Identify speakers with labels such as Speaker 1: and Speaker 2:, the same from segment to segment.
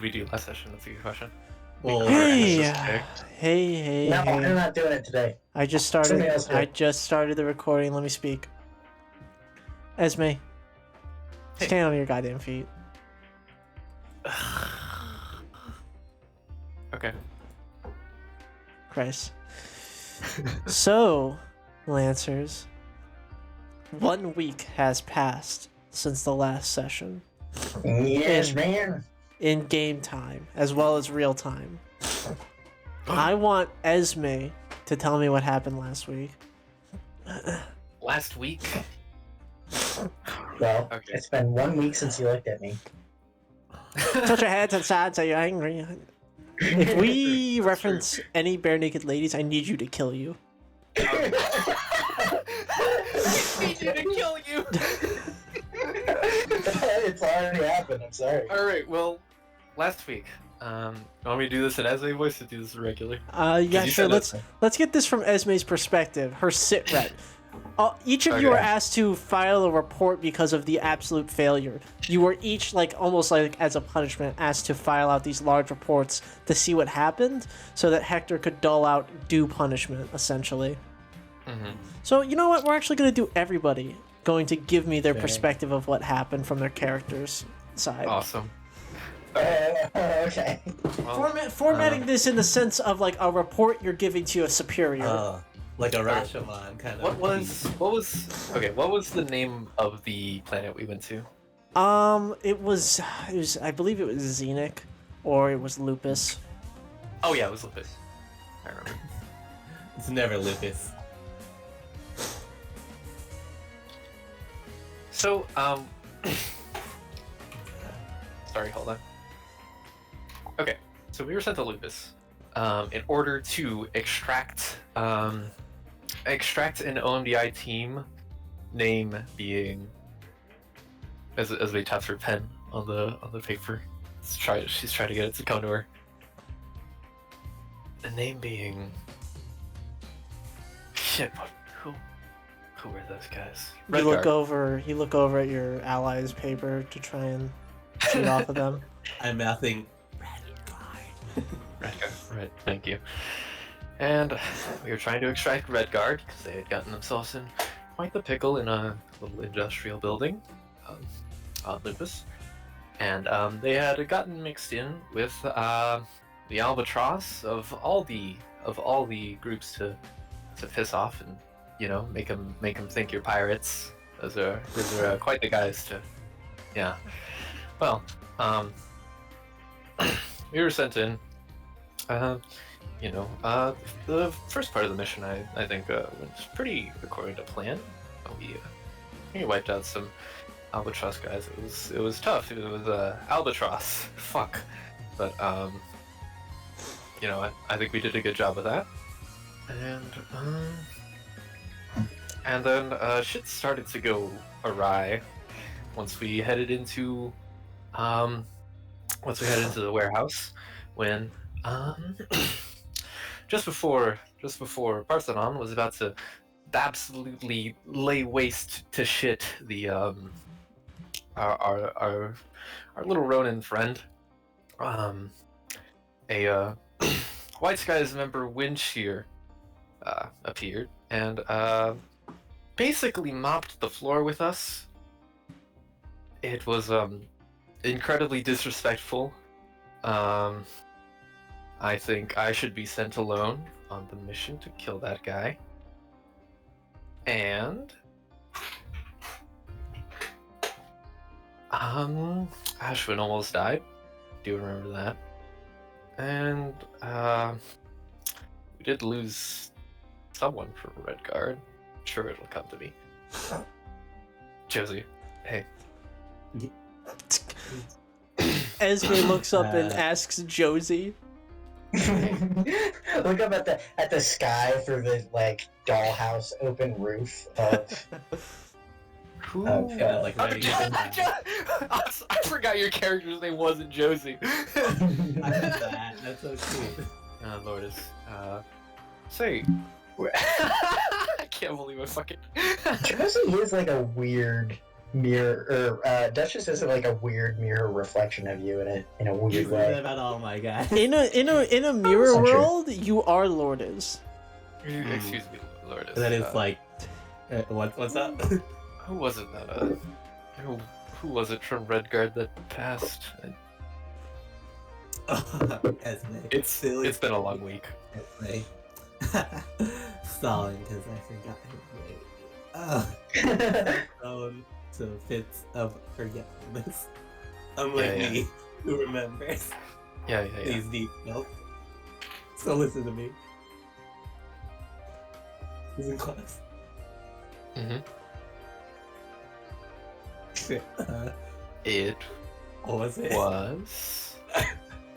Speaker 1: we do last session? That's a good question.
Speaker 2: Well,
Speaker 3: Hey,
Speaker 1: Okay.
Speaker 3: hey.
Speaker 2: no, I'm not doing it today.
Speaker 3: I just
Speaker 2: Somebody else
Speaker 3: started.
Speaker 2: do it.
Speaker 3: I just started the recording. Let me speak. Esme, stand on your goddamn feet.
Speaker 1: Okay.
Speaker 3: Christ. So, Lancers, 1 week has passed since the last session
Speaker 2: Yes,
Speaker 3: In-
Speaker 2: man.
Speaker 3: in game time as well as real time. I want Esme to tell me what happened last week.
Speaker 1: Last week.
Speaker 2: Well,
Speaker 1: Okay.
Speaker 2: it's been 1 week since you looked at me.
Speaker 3: Touch your head to the side so you're angry. If we reference any bare naked ladies, I need you to kill you.
Speaker 1: I need you to kill you.
Speaker 2: It's already happened. I'm sorry.
Speaker 1: All right. Well, last week. You want me to do this in Esme voice or do this regular?
Speaker 3: Yeah,
Speaker 1: you
Speaker 3: sure.
Speaker 1: said
Speaker 3: Let's get this from Esme's perspective. Her sit rep. Each of you
Speaker 1: Okay.
Speaker 3: are asked to file a report because of the absolute failure. You were each, like, almost like as a punishment, asked to file out these large reports to see what happened, so that Hector could dole out due punishment, essentially.
Speaker 1: Mm-hmm.
Speaker 3: So you know what? We're actually going to do everybody going to give me their
Speaker 2: Okay.
Speaker 3: perspective of what happened from their character's side.
Speaker 1: Awesome.
Speaker 2: Okay.
Speaker 1: Well,
Speaker 3: Formatting this in the sense of like a report you're giving to a superior.
Speaker 4: Like a Rashomon kind of.
Speaker 1: what was the name of the planet we went to?
Speaker 3: It was I believe it was Xenic, or it was Lupus.
Speaker 1: Oh yeah, it was Lupus. I remember.
Speaker 4: It's never Lucas.
Speaker 1: So, sorry, hold on. Okay, so we were sent to Lupus, in order to extract an OMDI team, name being, as we taps her pen on the paper. She's trying to get it to come to her. The name being, shit. Who were those guys?
Speaker 3: You look
Speaker 1: Redguard.
Speaker 3: over at your allies' paper to try and cheat off of them.
Speaker 4: I'm mouthing.
Speaker 1: Redguard, right, thank you. And we were trying to extract Redguard because they had gotten themselves in quite the pickle in a little industrial building on Lupus. And they had gotten mixed in with the Albatross of all the groups to piss off and, you know, make them think you're pirates. Those are quite the guys to, yeah. Well, we were sent in. The first part of the mission, I think, went pretty according to plan. We wiped out some Albatross guys. It was tough. It was Albatross. Fuck. But I think we did a good job of that. And then shit started to go awry once we headed into the warehouse when just before Parthenon was about to absolutely lay waste to shit the our little Ronin friend, a White Skies member Windshear appeared and basically mopped the floor with us. It was incredibly disrespectful. I think I should be sent alone on the mission to kill that guy. And Ashwin almost died. Do remember that. And we did lose someone from Redguard. Sure, it'll come to me. Josie, hey.
Speaker 3: Esme looks up and asks Josie.
Speaker 2: Look up at the sky through the dollhouse open roof of.
Speaker 1: Who?
Speaker 4: Like ready
Speaker 1: I forgot your character's name wasn't Josie.
Speaker 4: I love that. That's so cute.
Speaker 1: Lourdes. Say. I can't believe I fucking.
Speaker 2: Josie is like a weird mirror, or Duchess is like a weird mirror reflection of you in a
Speaker 4: You
Speaker 2: weird
Speaker 4: say that
Speaker 2: way.
Speaker 4: about all my guys.
Speaker 3: In a mirror
Speaker 2: Not true.
Speaker 3: world, you are Lourdes.
Speaker 1: Excuse me, Lourdes.
Speaker 4: That is like, what's up?
Speaker 1: Who was it that who was it from Redguard that passed?
Speaker 4: Esme.
Speaker 1: It's
Speaker 4: silly.
Speaker 1: it's been a long week.
Speaker 4: Esme. Stalling because I forgot her name. Prone to fits of forgetfulness. Unlike
Speaker 1: Yeah.
Speaker 4: me, who remembers
Speaker 1: Yeah.
Speaker 4: these details. So listen to me. Who's in class?
Speaker 1: Mm-hmm. It
Speaker 4: What was it?
Speaker 1: was.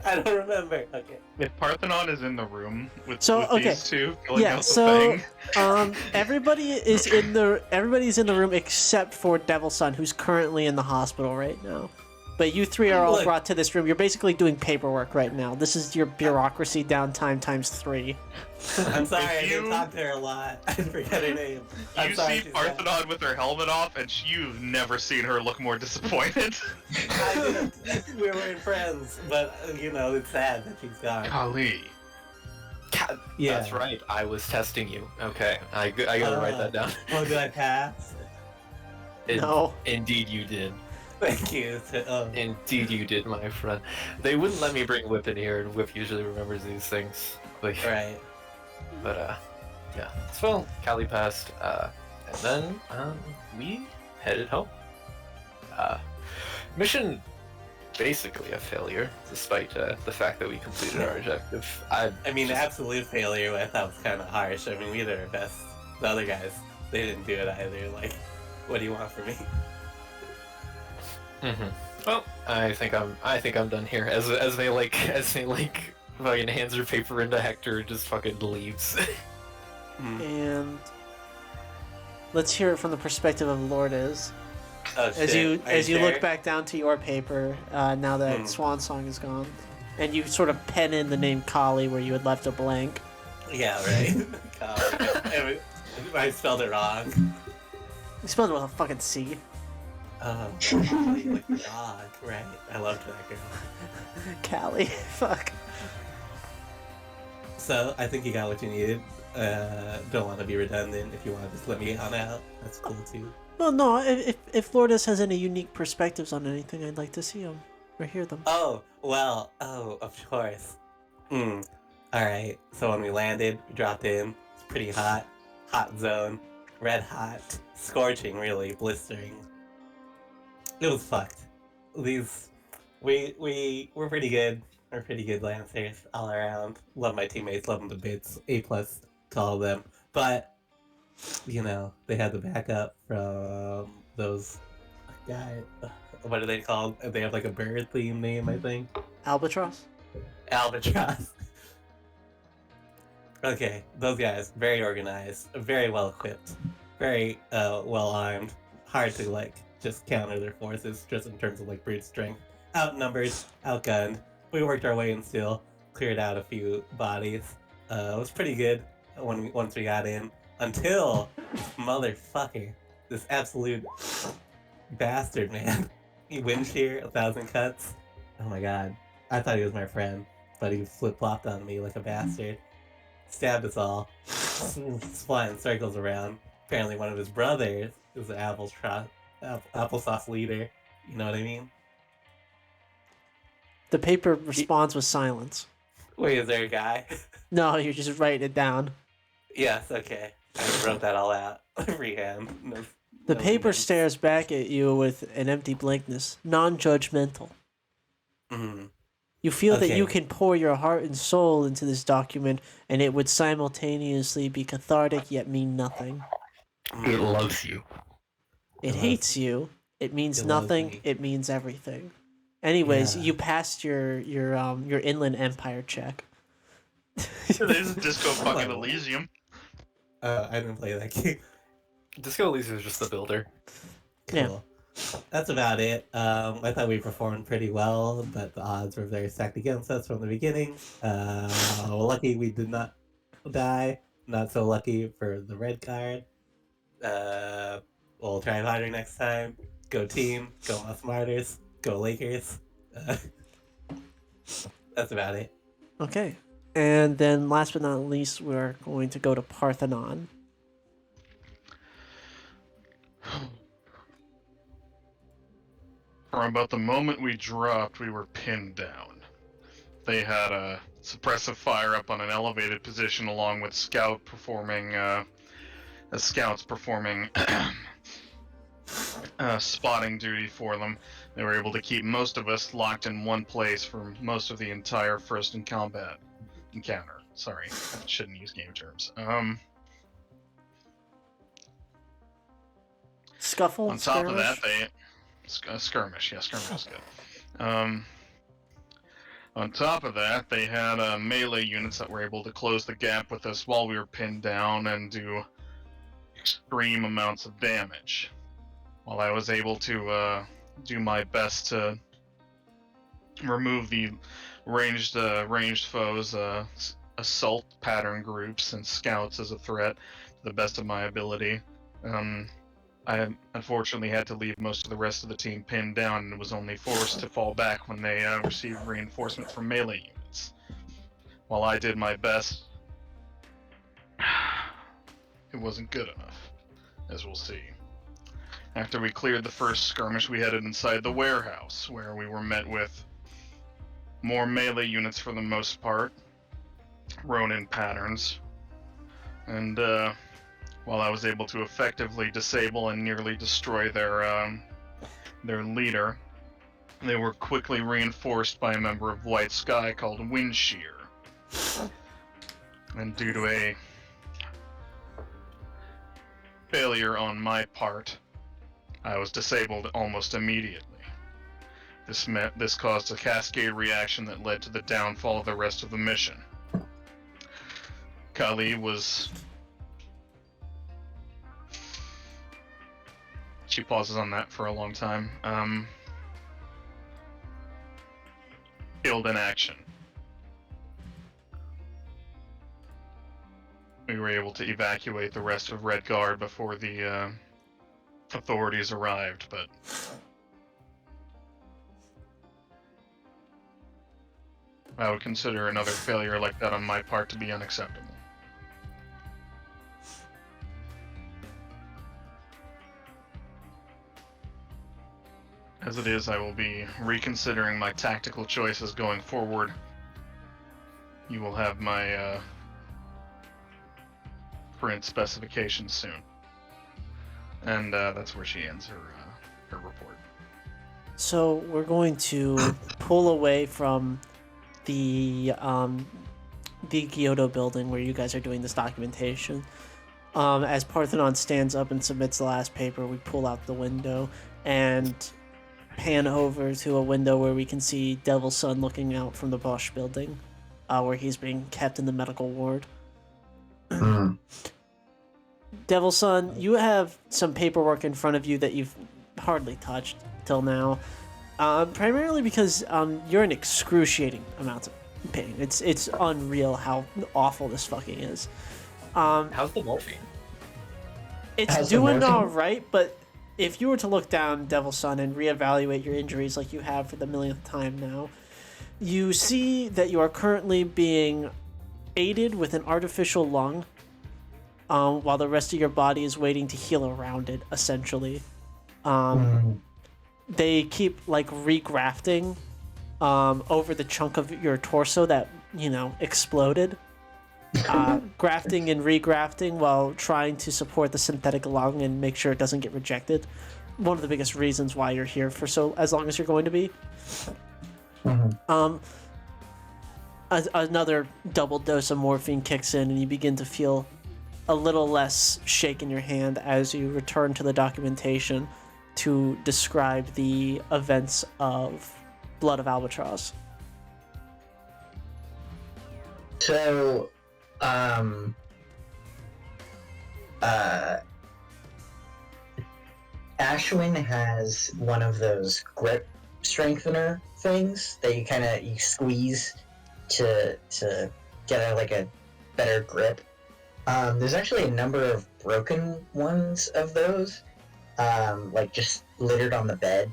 Speaker 4: I don't remember. Okay.
Speaker 5: If Parthenon is in the room with,
Speaker 3: So,
Speaker 5: with
Speaker 3: okay.
Speaker 5: these two filling
Speaker 3: Yeah,
Speaker 5: out the
Speaker 3: so
Speaker 5: thing,
Speaker 3: everybody's in the room except for Devil Sun, who's currently in the hospital right now. But you three are all
Speaker 4: Look.
Speaker 3: brought to this room. You're basically doing paperwork right now. This is your bureaucracy downtime times 3.
Speaker 4: I'm sorry, I
Speaker 5: If
Speaker 4: didn't
Speaker 5: you-
Speaker 4: talk to her a lot. I forget her name. I'm
Speaker 5: you
Speaker 4: sorry,
Speaker 5: see
Speaker 4: she's bad.
Speaker 5: Parthenon with her helmet off, and you've never seen her look more disappointed.
Speaker 4: I didn't. We weren't friends, but you know, it's sad that she's gone.
Speaker 5: Golly.
Speaker 4: Yeah.
Speaker 1: That's right. I was testing you. Okay, I gotta write that down.
Speaker 4: Oh, did I pass?
Speaker 3: No.
Speaker 1: Indeed, you did.
Speaker 4: Thank you.
Speaker 1: Indeed, you did, my friend. They wouldn't let me bring Whip in here, and Whip usually remembers these things. Like,
Speaker 4: Right.
Speaker 1: but yeah. So Callie passed, and then we headed home. Mission basically a failure, despite the fact that we completed our objective.
Speaker 4: I mean,
Speaker 1: just-
Speaker 4: absolute failure. I thought was kind of harsh. I mean, we did our best. The other guys, they didn't do it either. Like, what do you want from me?
Speaker 1: Mhm. Well, I think I'm done here. As they fucking hands her paper into Hector and just fucking leaves.
Speaker 3: And let's hear it from the perspective of Lourdes.
Speaker 4: Oh,
Speaker 3: As
Speaker 4: shit.
Speaker 3: you
Speaker 4: Are
Speaker 3: look
Speaker 4: sure?
Speaker 3: back down to your paper, now that
Speaker 4: Hmm.
Speaker 3: Swan Song is gone, and you sort of pen in the name Kali where you had left a blank.
Speaker 4: Yeah, right. God, I spelled it wrong.
Speaker 3: You spelled it with a fucking C.
Speaker 4: Golly, like the dog, right? I loved that girl.
Speaker 3: Callie. Fuck.
Speaker 4: So I think you got what you needed. Don't want to be redundant. If you want to just let me on out, that's cool too.
Speaker 3: Well, no, if Lourdes has any unique perspectives on anything, I'd like to see them or hear them.
Speaker 4: Oh, well, of course. Alright, so when we landed, we dropped in. It's pretty hot. Hot zone. Red hot. Scorching, really. Blistering. It was fucked. We're pretty good. We're pretty good Lancers all around. Love my teammates, love them to bits. A+ to all of them. But, you know, they had the backup from those guys. What are they called? They have like a bird theme name, I think.
Speaker 3: Albatross?
Speaker 4: Albatross. Okay, those guys, very organized, very well equipped, very well armed. Hard to like just counter their forces, just in terms of like brute strength. Outnumbered, outgunned. We worked our way in still, cleared out a few bodies. It was pretty good once we got in. Until this motherfucker, this absolute bastard, man. He wind shear, 1,000 cuts. Oh my god. I thought he was my friend, but he flip-flopped on me like a bastard. Stabbed us all. Flying circles around. Apparently one of his brothers is an applesauce leader. You know what I mean?
Speaker 3: The paper responds with silence.
Speaker 4: Wait, is there a guy?
Speaker 3: No, you're just writing it down.
Speaker 4: Yes, okay. I wrote that all out. Freehand.
Speaker 3: The
Speaker 4: No
Speaker 3: paper
Speaker 4: names.
Speaker 3: stares back at you with an empty blankness, non-judgmental.
Speaker 4: Mhm.
Speaker 3: You feel that you
Speaker 4: Okay.
Speaker 3: can pour your heart and soul into this document, and it would simultaneously be cathartic yet mean nothing.
Speaker 1: It loves you.
Speaker 3: It
Speaker 4: Uh-huh.
Speaker 3: hates you. It means
Speaker 4: It loves
Speaker 3: nothing.
Speaker 4: me.
Speaker 3: It means everything. Anyways,
Speaker 4: Yeah.
Speaker 3: you passed your Inland Empire check.
Speaker 5: There's Disco fucking
Speaker 4: Oh.
Speaker 5: Elysium.
Speaker 4: I didn't play that game.
Speaker 1: Disco Elysium is just the builder.
Speaker 3: Yeah.
Speaker 4: Cool. That's about it. I thought we performed pretty well, but the odds were very stacked against us from the beginning. Lucky we did not die. Not so lucky for the red card. We'll try harder next time. Go team. Go Moss Martyrs. Go Lakers. That's about it.
Speaker 3: Okay. And then last but not least, we're going to go to Parthenon.
Speaker 5: From about the moment we dropped, we were pinned down. They had a suppressive fire up on an elevated position along with scouts performing spotting duty for them. They were able to keep most of us locked in one place for most of the entire first in combat encounter. Sorry, I shouldn't use game terms.
Speaker 3: Scuffle?
Speaker 5: On top of that,
Speaker 3: skirmish?
Speaker 5: skirmish. Yeah, skirmish is good. On top of that, they had melee units that were able to close the gap with us while we were pinned down and do extreme amounts of damage. While I was able to do my best to remove the ranged foes, assault pattern groups, and scouts as a threat to the best of my ability. I unfortunately had to leave most of the rest of the team pinned down and was only forced to fall back when they received reinforcement from melee units. While I did my best, it wasn't good enough, as we'll see. After we cleared the first skirmish, we headed inside the warehouse, where we were met with more melee units for the most part, Ronin patterns, and while I was able to effectively disable and nearly destroy their leader, they were quickly reinforced by a member of White Sky called Windshear. And due to a failure on my part, I was disabled almost immediately. This caused a cascade reaction that led to the downfall of the rest of the mission. Kali was... She pauses on that for a long time. Killed in action. We were able to evacuate the rest of Red Guard before the authorities arrived, but I would consider another failure like that on my part to be unacceptable. As it is, I will be reconsidering my tactical choices going forward. You will have my print specifications soon. And that's where she ends her report.
Speaker 3: So we're going to pull away from the Kyoto building where you guys are doing this documentation. As Parthenon stands up and submits the last paper, we pull out the window and pan over to a window where we can see Devil's Son looking out from the Bosch building, where he's being kept in the medical ward. Devil's Son, you have some paperwork in front of you that you've hardly touched till now, primarily because you're in excruciating amounts of pain. It's unreal how awful this fucking is.
Speaker 1: How's the morphine?
Speaker 3: It's doing all right, but if you were to look down, Devil's Son, and reevaluate your injuries like you have for the millionth time now, you see that you are currently being aided with an artificial lung, while the rest of your body is waiting to heal around it, essentially. They keep, like, regrafting over the chunk of your torso that, exploded. Grafting and regrafting while trying to support the synthetic lung and make sure it doesn't get rejected. One of the biggest reasons why you're here for as long as you're going to be. Another double dose of morphine kicks in and you begin to feel a little less shake in your hand as you return to the documentation to describe the events of Blood of Albatross.
Speaker 2: So, Ashwin has one of those grip strengthener things that you squeeze to get a better grip. There's actually a number of broken ones of those, like just littered on the bed.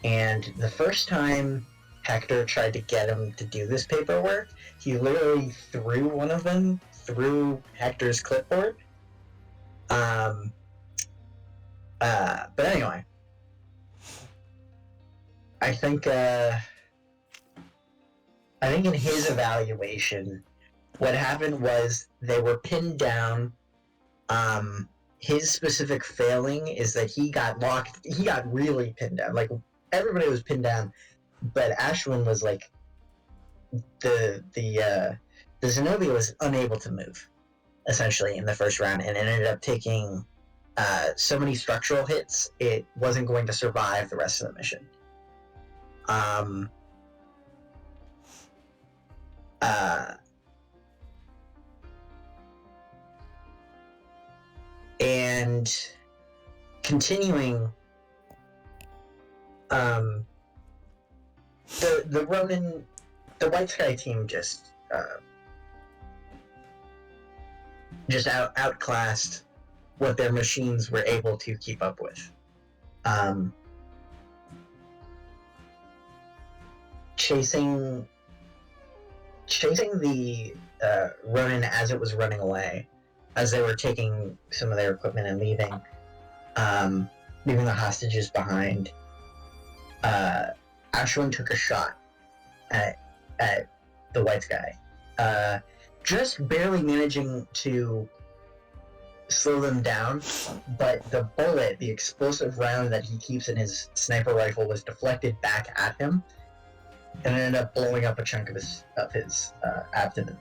Speaker 2: And the first time Hector tried to get him to do this paperwork, he literally threw one of them through Hector's clipboard. But anyway, I think in his evaluation, what happened was they were pinned down. His specific failing is that he got locked. He got really pinned down. Like everybody was pinned down, but Ashwin was like the Zenobia was unable to move, essentially in the first round, and it ended up taking so many structural hits it wasn't going to survive the rest of the mission. And continuing, the Ronin, the White Sky team just outclassed what their machines were able to keep up with. Chasing the Ronin as it was running away, as they were taking some of their equipment and leaving the hostages behind. Ashwin took a shot at the White Sky, just barely managing to slow them down, but the bullet, the explosive round that he keeps in his sniper rifle, was deflected back at him and ended up blowing up a chunk of his abdomen.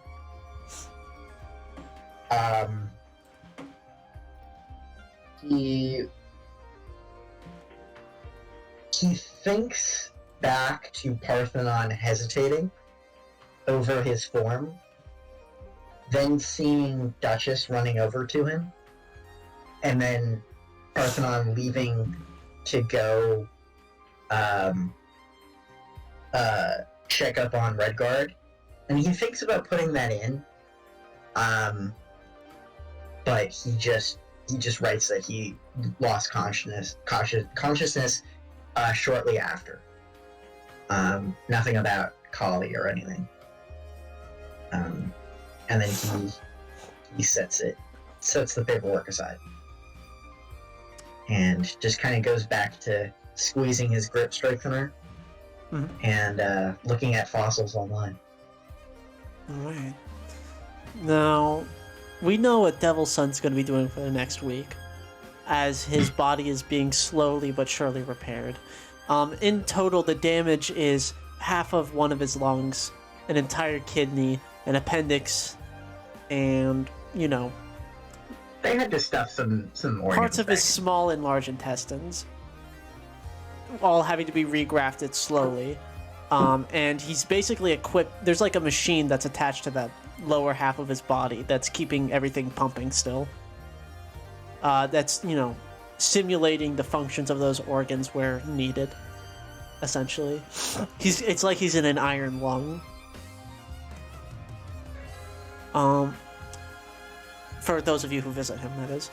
Speaker 2: He thinks back to Parthenon hesitating over his form, then seeing Duchess running over to him, and then Parthenon leaving to go check up on Redguard, and he thinks about putting that in, but he just writes that he lost consciousness shortly after. Nothing about Kali or anything. And then he sets the paperwork aside, and just kind of goes back to squeezing his grip strengthener and looking at fossils online.
Speaker 3: Alright. Now, we know what Devil Sun's going to be doing for the next week, as his body is being slowly but surely repaired. In total, the damage is half of one of his lungs, an entire kidney, an appendix, and,
Speaker 2: they had to stuff some organs
Speaker 3: parts of his
Speaker 2: back.
Speaker 3: small and large intestines, all having to be regrafted slowly. And he's basically equipped. There's like a machine that's attached to that lower half of his body that's keeping everything pumping still. That's, simulating the functions of those organs where needed, essentially. It's like he's in an iron lung. For those of you who visit him, that is.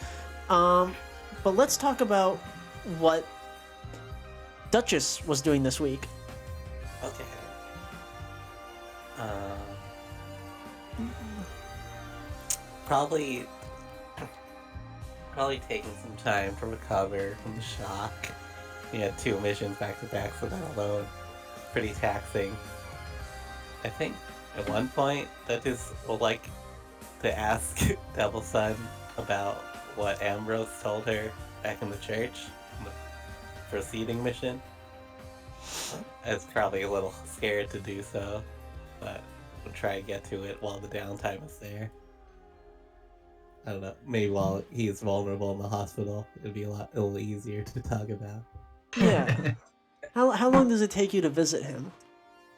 Speaker 3: But let's talk about what Duchess was doing this week.
Speaker 4: Okay. Probably taking some time to recover from the shock. We had 2 missions back to back, so that alone pretty taxing. I think at one point Duchess would like to ask Devil Sun about what Ambrose told her back in the church in the preceding mission. I was probably a little scared to do so, but we'll try and get to it while the downtime is there. I don't know, maybe while he's vulnerable in the hospital, it'd be a little easier to talk about.
Speaker 3: Yeah. How long does it take you to visit him?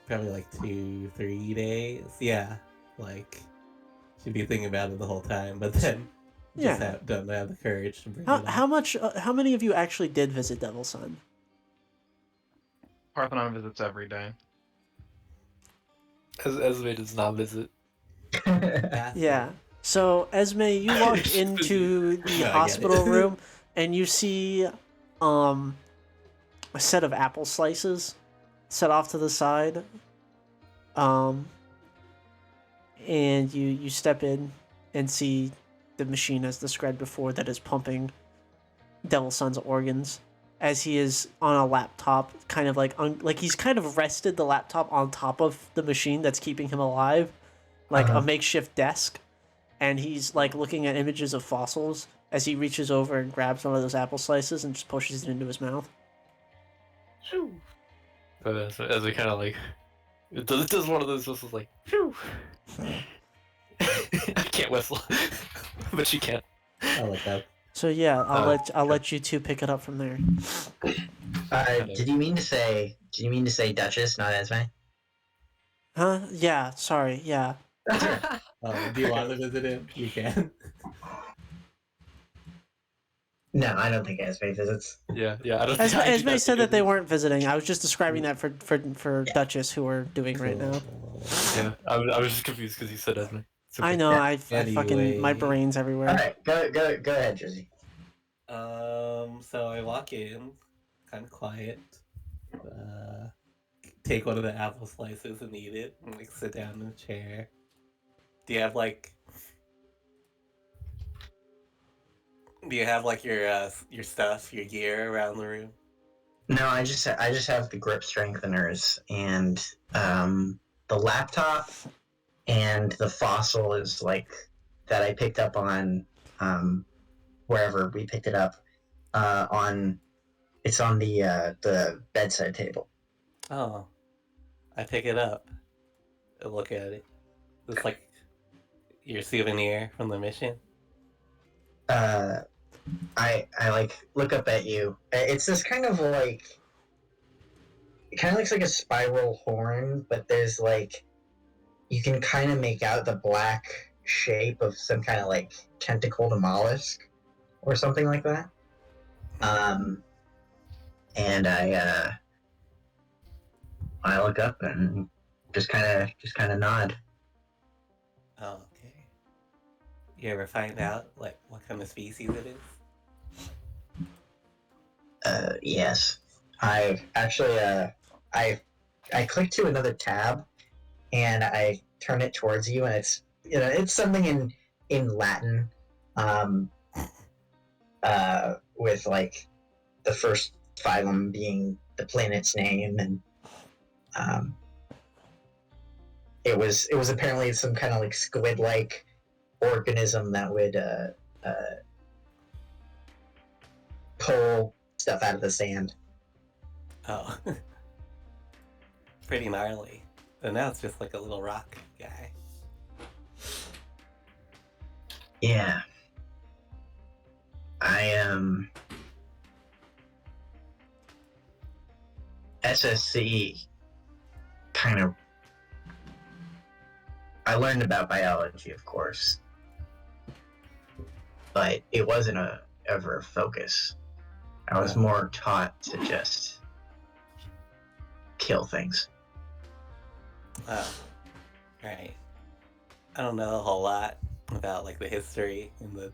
Speaker 4: Probably like 2-3 days. Yeah, should be thinking about it the whole time, but then don't have the courage to bring it up.
Speaker 3: How many of you actually did visit Devil Sun?
Speaker 5: Parthenon visits every day.
Speaker 1: Esme does not visit.
Speaker 3: Yeah. So, Esme, you walk into the
Speaker 4: No, I get
Speaker 3: hospital
Speaker 4: it.
Speaker 3: room and you see a set of apple slices set off to the side. And you step in and see the machine as described before that is pumping Devil Sun's organs as he is on a laptop, kind of like he's kind of rested the laptop on top of the machine that's keeping him alive, like a makeshift desk, and he's like looking at images of fossils as he reaches over and grabs one of those apple slices and just pushes it into his mouth.
Speaker 1: But as we kind of like, it does one of those whistles like, phew. I can't whistle, but she can.
Speaker 4: I like that.
Speaker 3: So yeah, I'll let you two pick it up from there.
Speaker 2: Did you mean to say Duchess, not Esme?
Speaker 3: Huh? Yeah. Sorry. Yeah.
Speaker 4: Do you want to visit him? You can.
Speaker 2: No, I don't think Esme visits.
Speaker 1: Yeah. I don't.
Speaker 3: Esme said that they weren't visiting. I was just describing that for Duchess, who we're doing right now.
Speaker 1: Yeah, I was just confused because you said Esme. It's okay.
Speaker 3: I know.
Speaker 2: Yeah.
Speaker 3: I fucking my brain's everywhere.
Speaker 2: All right, go ahead, Jersey.
Speaker 4: So I walk in, kind of quiet. Take one of the apple slices and eat it, and like sit down in a chair. Do you have like your stuff, your gear around the room?
Speaker 2: No, I just have the grip strengtheners and the laptop and the fossil is like that I picked up on wherever we picked it up it's on the bedside table.
Speaker 4: Oh, I pick it up and look at it. It's like your souvenir from the mission.
Speaker 2: I like look up at you. It's this kind of like, it kind of looks like a spiral horn, but there's like, you can kind of make out the black shape of some kind of like tentacled mollusk or something like that. And I look up and just kind of nod.
Speaker 4: Oh, okay. You ever find out like what kind of species it is?
Speaker 2: Yes. I actually I click to another tab and I turn it towards you, and it's something in Latin, with like the first phylum being the planet's name, and it was apparently some kind of like squid-like organism that would pull stuff out of the sand.
Speaker 4: Oh, pretty gnarly. And now it's just like a little rock guy.
Speaker 2: Yeah. I am SSC kind of. I learned about biology, of course, but it wasn't ever a focus. I was more taught to just kill things.
Speaker 4: Oh, right. I don't know a whole lot about like the history and the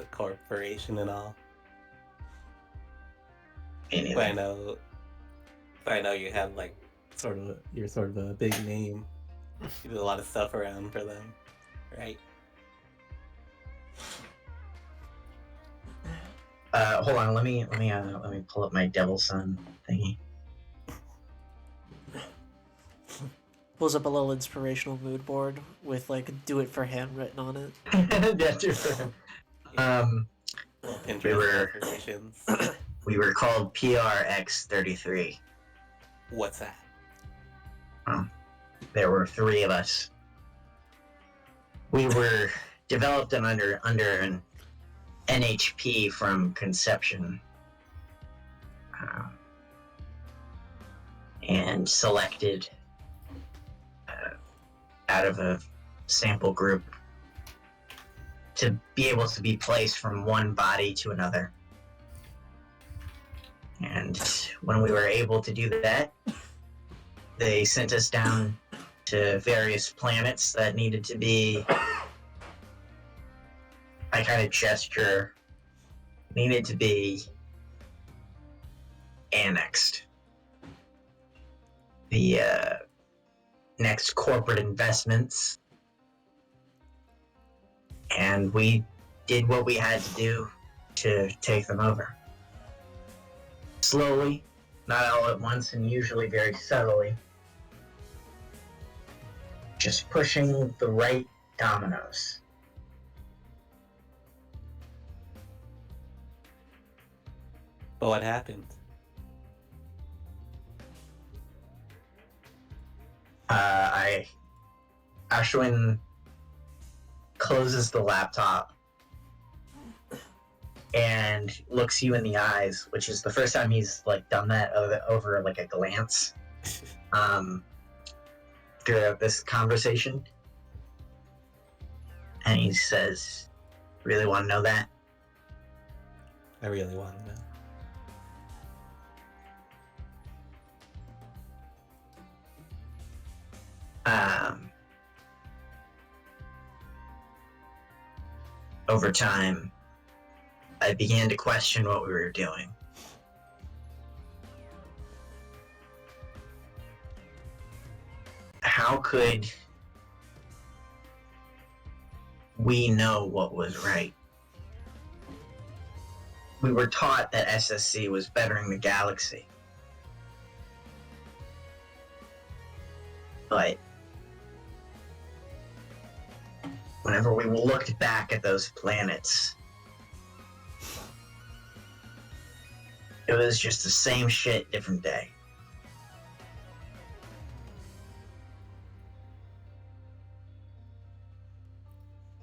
Speaker 4: corporation and all.
Speaker 2: Anyway.
Speaker 4: But I know you have like you're sort of a big name. You do a lot of stuff around for them, right?
Speaker 2: Hold on. Let me pull up my Devil Sun thingy.
Speaker 3: Pulls up a little inspirational mood board with like "Do it for him" written on it.
Speaker 2: Yeah, do it for him.
Speaker 4: Pinterest decorations.
Speaker 2: We were called PRX-33.
Speaker 4: What's that?
Speaker 2: There were 3 of us. We were developed under an NHP from conception, and selected out of a sample group to be able to be placed from one body to another. And when we were able to do that, they sent us down to various planets that needed to be, I kind of gesture, needed to be annexed. The next corporate investments, and we did what we had to do to take them over. Slowly, not all at once, and usually very subtly. Just pushing the right dominoes.
Speaker 4: But what happened?
Speaker 2: Ashwin closes the laptop and looks you in the eyes, which is the first time he's like done that over like a glance throughout this conversation. And he says, "Really want to know that?"
Speaker 4: I really want to know.
Speaker 2: Over time, I began to question what we were doing. How could we know what was right? We were taught that SSC was bettering the galaxy. But whenever we looked back at those planets, it was just the same shit, different day.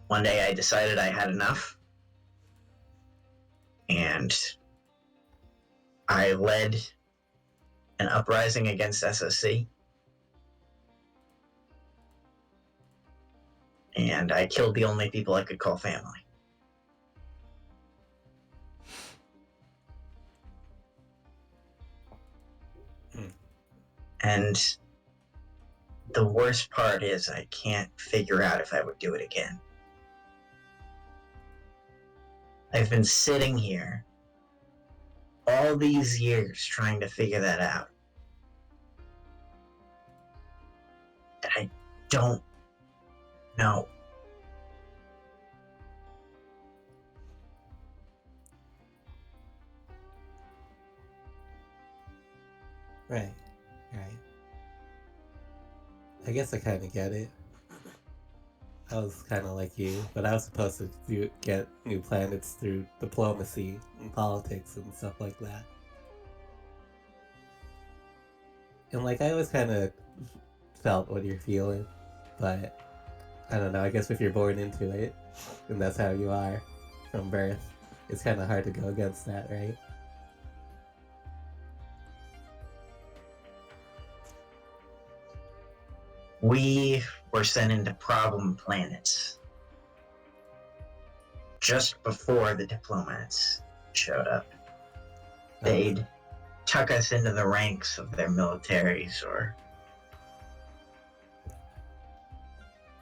Speaker 2: One day I decided I had enough, and I led an uprising against SSC. And I killed the only people I could call family. And the worst part is I can't figure out if I would do it again. I've been sitting here all these years trying to figure that out. And I don't know.
Speaker 4: Right. I guess I kind of get it. I was kind of like you, but I was supposed to get new planets through diplomacy and politics and stuff like that. And like, I always kind of felt what you're feeling, but I don't know, I guess if you're born into it, and that's how you are from birth, it's kind of hard to go against that, right?
Speaker 2: We were sent into problem planets just before the diplomats showed up. They'd tuck us into the ranks of their militaries or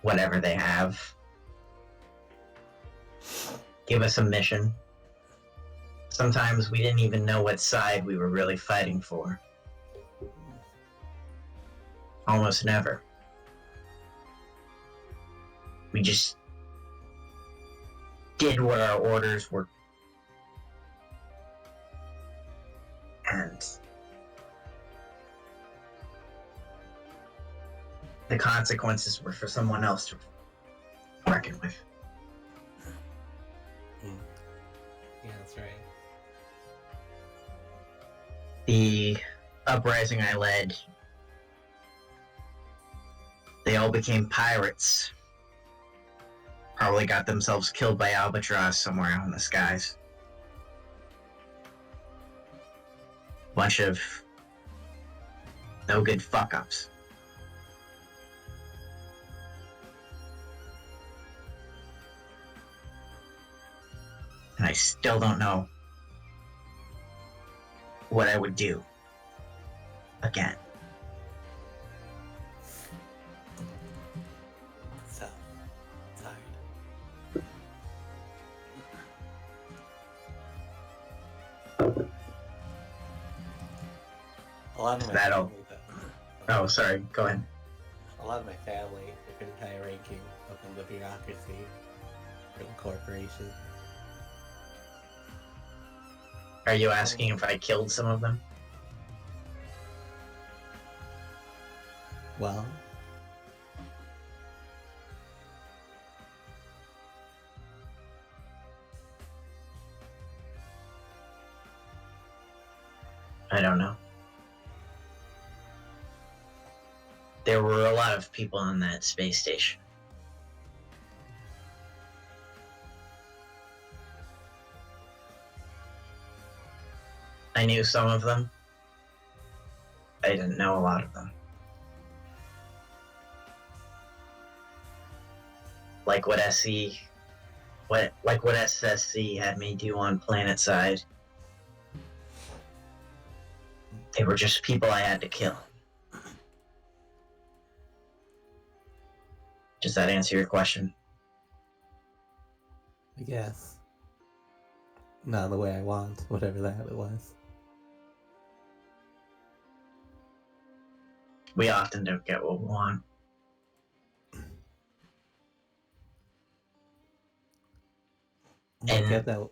Speaker 2: whatever they have. Give us a mission. Sometimes we didn't even know what side we were really fighting for. Almost never. We just did what our orders were. And the consequences were for someone else to reckon with.
Speaker 4: Yeah, that's right.
Speaker 2: The uprising I led, they all became pirates. Probably got themselves killed by Albatross somewhere out in the skies. Bunch of no good fuck-ups. And I still don't know what I would do again.
Speaker 4: So tired. A lot of my
Speaker 2: That'll-
Speaker 4: family does.
Speaker 2: Oh, sorry. Go ahead.
Speaker 4: A lot of my family are pretty high ranking up in the bureaucracy for the corporation.
Speaker 2: Are you asking if I killed some of them?
Speaker 4: Well,
Speaker 2: I don't know. There were a lot of people on that space station. I knew some of them. I didn't know a lot of them. Like what what SSC had me do on Planetside. They were just people I had to kill. Does that answer your question?
Speaker 4: I guess. Not the way I want, whatever that it was.
Speaker 2: We often don't get what we want.
Speaker 4: I
Speaker 2: And-
Speaker 4: get that.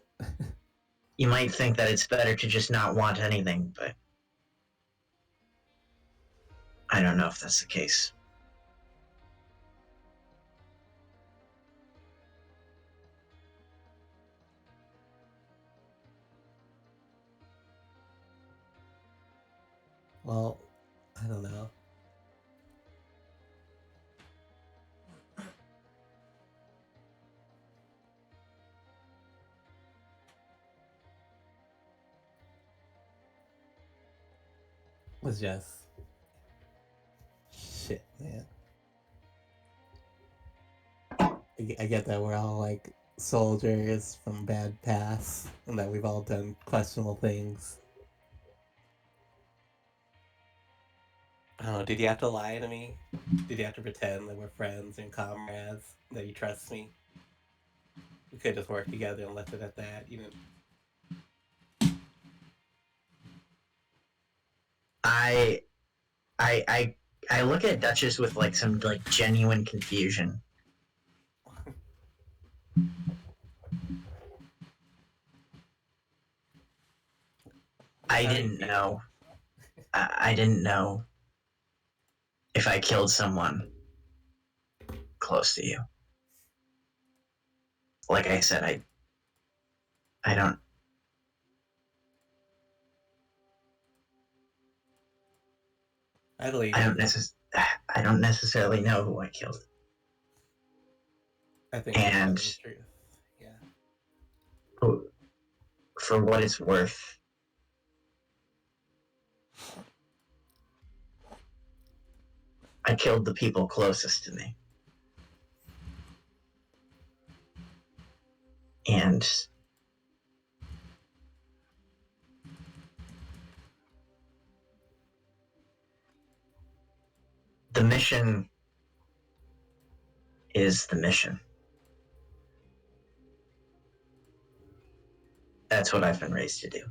Speaker 2: You might think that it's better to just not want anything, but I don't know if that's the case.
Speaker 4: Well, I don't know. Was just shit, man. I get that we're all like soldiers from bad paths and that we've all done questionable things. I don't know, did you have to lie to me? Did you have to pretend that we're friends and comrades, that you trust me? We could just work together and left it at that, you know.
Speaker 2: I look at Duchess with like some like genuine confusion. I didn't know. I didn't know if I killed someone close to you. Like I said, I don't.
Speaker 4: I believe
Speaker 2: I
Speaker 4: you.
Speaker 2: don't necessarily know who I killed.
Speaker 4: I think
Speaker 2: and-
Speaker 4: that's the truth. Yeah.
Speaker 2: For what it's worth, I killed the people closest to me. And the mission is the mission. That's what I've been raised to do.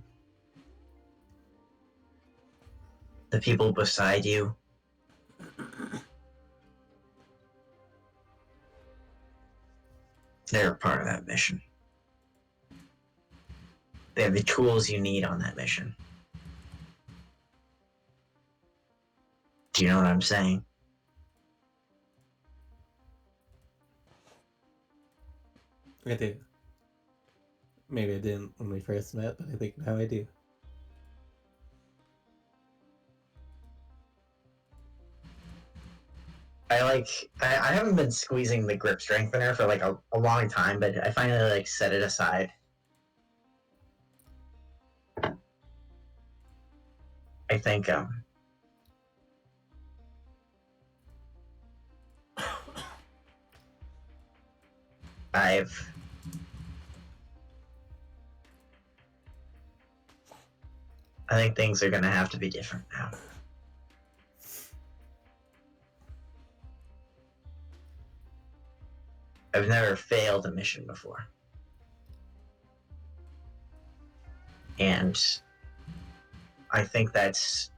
Speaker 2: The people beside you, they're a part of that mission. They have the tools you need on that mission. Do you know what I'm saying?
Speaker 4: I do. Maybe I didn't when we first met, but I think now I do.
Speaker 2: I haven't been squeezing the grip strengthener for like a long time, but I finally like set it aside. I think I think things are gonna have to be different now. I've never failed a mission before. And I think that's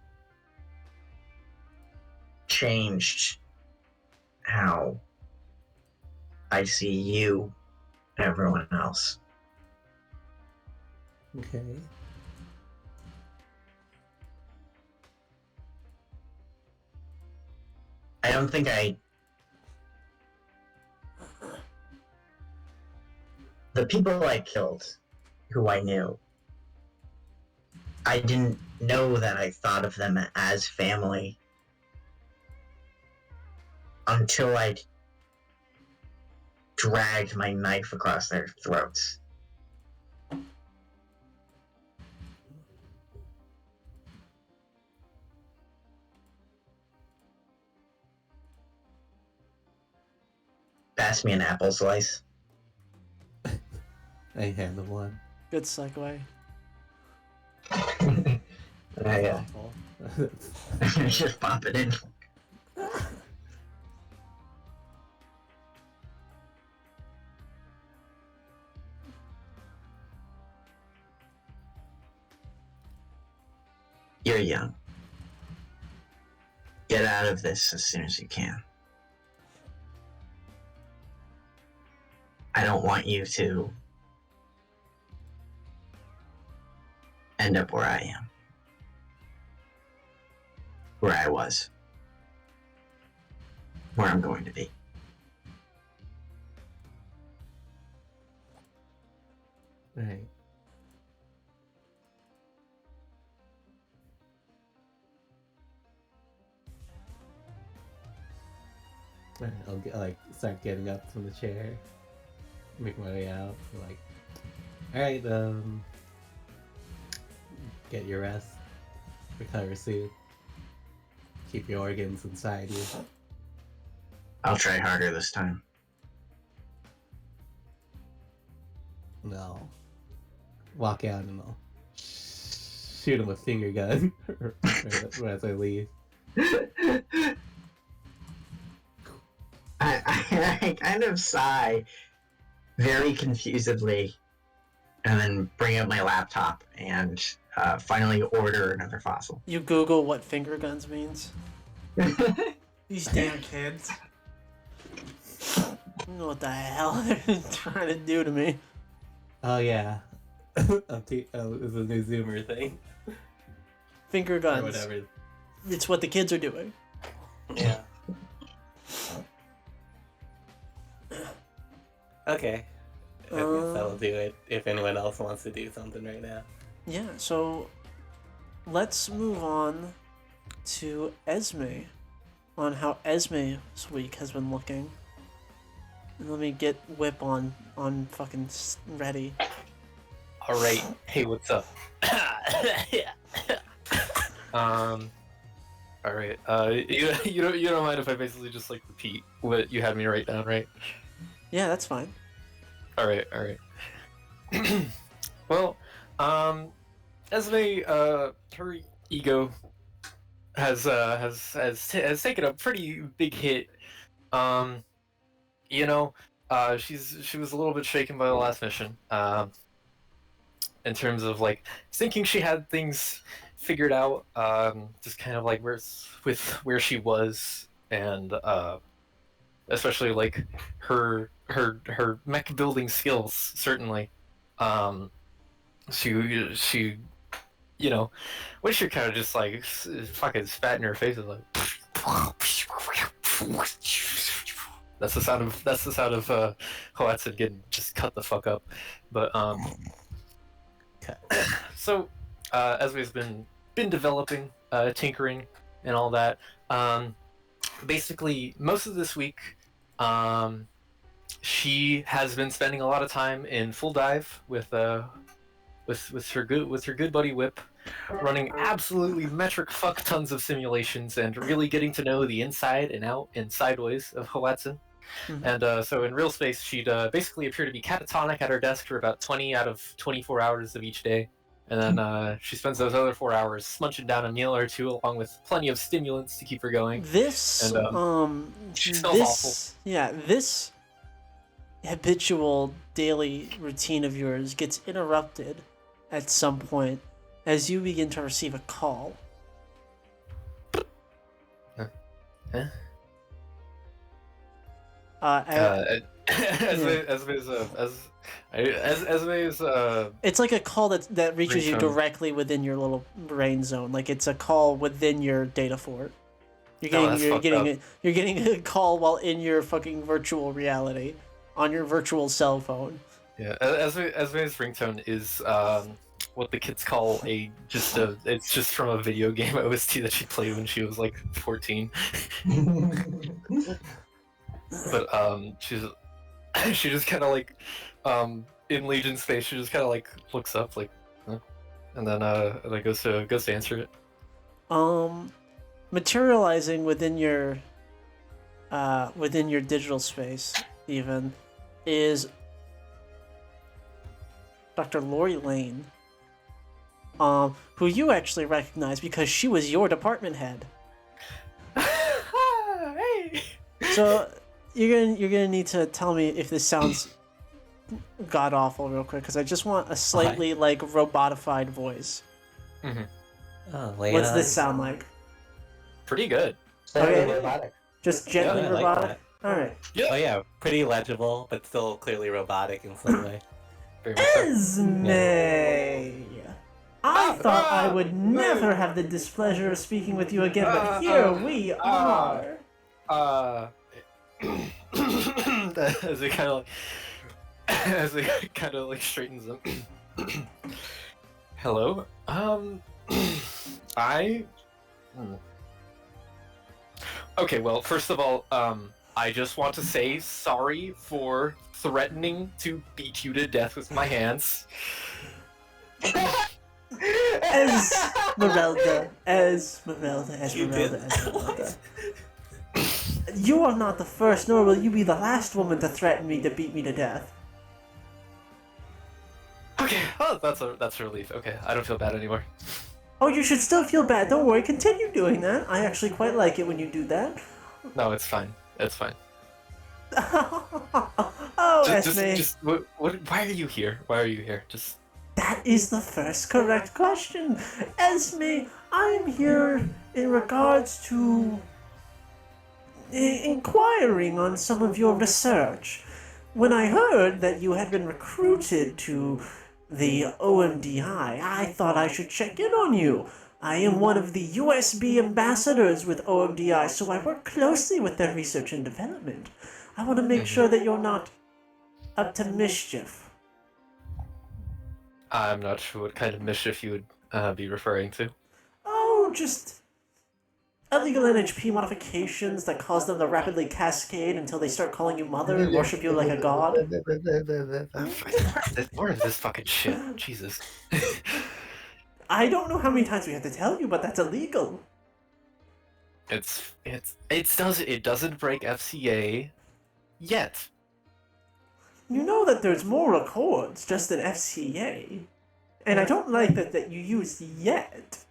Speaker 2: changed how I see you and everyone else.
Speaker 4: Okay.
Speaker 2: I don't think the people I killed, who I knew, I didn't know that I thought of them as family until I dragged my knife across their throats. Pass me an apple slice.
Speaker 4: I hand him one.
Speaker 3: Good segue.
Speaker 2: I
Speaker 4: Awful.
Speaker 2: just pop it in. You're young. Get out of this as soon as you can. I don't want you to end up where I am. Where I was. Where I'm going to be.
Speaker 4: Right. Right, I'll like start getting up from the chair, make my way out. Like, all right, get your rest, recover soon. Keep your organs inside you.
Speaker 2: I'll try harder this time.
Speaker 4: No. Walk out and I'll shoot him a finger gun right as I leave.
Speaker 2: I kind of sigh very confusedly and then bring up my laptop and finally order another fossil.
Speaker 3: You Google what finger guns means. These damn kids. I don't know what the hell they're trying to do to me.
Speaker 4: Oh yeah, it's a new Zoomer thing
Speaker 3: Finger
Speaker 4: or
Speaker 3: guns.
Speaker 4: whatever.
Speaker 3: It's what the kids are doing.
Speaker 4: Yeah. Okay. I guess that'll do it. If anyone else wants to do something right now.
Speaker 3: Yeah, so let's move on to Esme on how Esme's week has been looking. And let me get Whip on fucking ready.
Speaker 1: All right. Hey, what's up? All right. You don't mind if I basically just like repeat what you had me write down, right?
Speaker 3: Yeah, that's fine.
Speaker 1: All right. Well, Esme, her ego has taken a pretty big hit. You know, she was a little bit shaken by the last mission. In terms of like thinking she had things figured out, just kind of like where she was, and especially like her mech building skills, certainly. She you know, when she kind of just like fucking spat in her face, is like that's the sound of Hoatson getting just cut the fuck up. But so Esme's been developing, tinkering, and all that. Basically, most of this week, she has been spending a lot of time in full dive with her good buddy Whip, running absolutely metric fuck tons of simulations and really getting to know the inside and out and sideways of Hoatson.
Speaker 3: Mhm.
Speaker 1: And so in real space, she'd basically appear to be catatonic at her desk for about 20 out of 24 hours of each day. And then she spends those other 4 hours smunching down a meal or two, along with plenty of stimulants to keep her going.
Speaker 3: This
Speaker 1: And, she smells awful.
Speaker 3: this habitual daily routine of yours gets interrupted at some point as you begin to receive a call.
Speaker 1: Huh?
Speaker 3: I- it's like a call that reaches you
Speaker 1: Ringtone.
Speaker 3: directly within your little brain zone. Like it's a call within your data fort. You're
Speaker 1: Oh,
Speaker 3: getting
Speaker 1: that's
Speaker 3: you're
Speaker 1: fucked
Speaker 3: getting
Speaker 1: up.
Speaker 3: you're getting a call while in your fucking virtual reality on your virtual cell phone.
Speaker 1: Yeah, Esme's ringtone is what the kids call it's just from a video game OST that she played when she was like 14. But she just kind of like in Legion space she just kind of like looks up like huh? And then goes to answer it.
Speaker 3: Materializing within your digital space even is Dr. Lori Lane, who you actually recognize because she was your department head.
Speaker 1: Hey.
Speaker 3: So you're gonna need to tell me if this sounds god awful real quick, because I just want a slightly like robotified voice.
Speaker 4: Oh,
Speaker 3: What's this sound like?
Speaker 1: Pretty good.
Speaker 2: Very robotic.
Speaker 3: Just gently
Speaker 4: I like
Speaker 3: robotic. All right.
Speaker 4: Oh yeah, pretty legible, but still clearly robotic in some way.
Speaker 1: Very much so.
Speaker 3: Esme! I thought I would never have the displeasure of speaking with you again, but here we are.
Speaker 1: As it kind of like straightens up. Hello. Okay. Well, first of all, I just want to say sorry for threatening to beat you to death with my hands.
Speaker 3: Esmeralda.
Speaker 4: You did.
Speaker 3: Esmeralda. You are not the first, nor will you be the last woman to threaten me to beat me to death.
Speaker 1: Okay. Oh, that's a relief. Okay, I don't feel bad anymore.
Speaker 3: Oh, you should still feel bad. Don't worry. Continue doing that. I actually quite like it when you do that.
Speaker 1: No, it's fine. It's fine.
Speaker 3: Oh, Esme.
Speaker 1: Why are you here? Why are you here? Just.
Speaker 3: That is the first correct question. Esme, I'm here in regards to inquiring on some of your research. When I heard that you had been recruited to the OMDI, I thought I should check in on you. I am one of the USB ambassadors with OMDI, so I work closely with their research and development. I want to make sure that you're not up to mischief.
Speaker 1: I'm not sure what kind of mischief you would be referring to.
Speaker 3: Oh, just illegal NHP modifications that cause them to rapidly cascade until they start calling you mother and worship you like a god.
Speaker 1: More of this fucking shit. Jesus.
Speaker 3: I don't know how many times we have to tell you, but that's illegal.
Speaker 1: It doesn't break FCA yet.
Speaker 3: You know that there's more accords just than FCA. And I don't like that you used yet.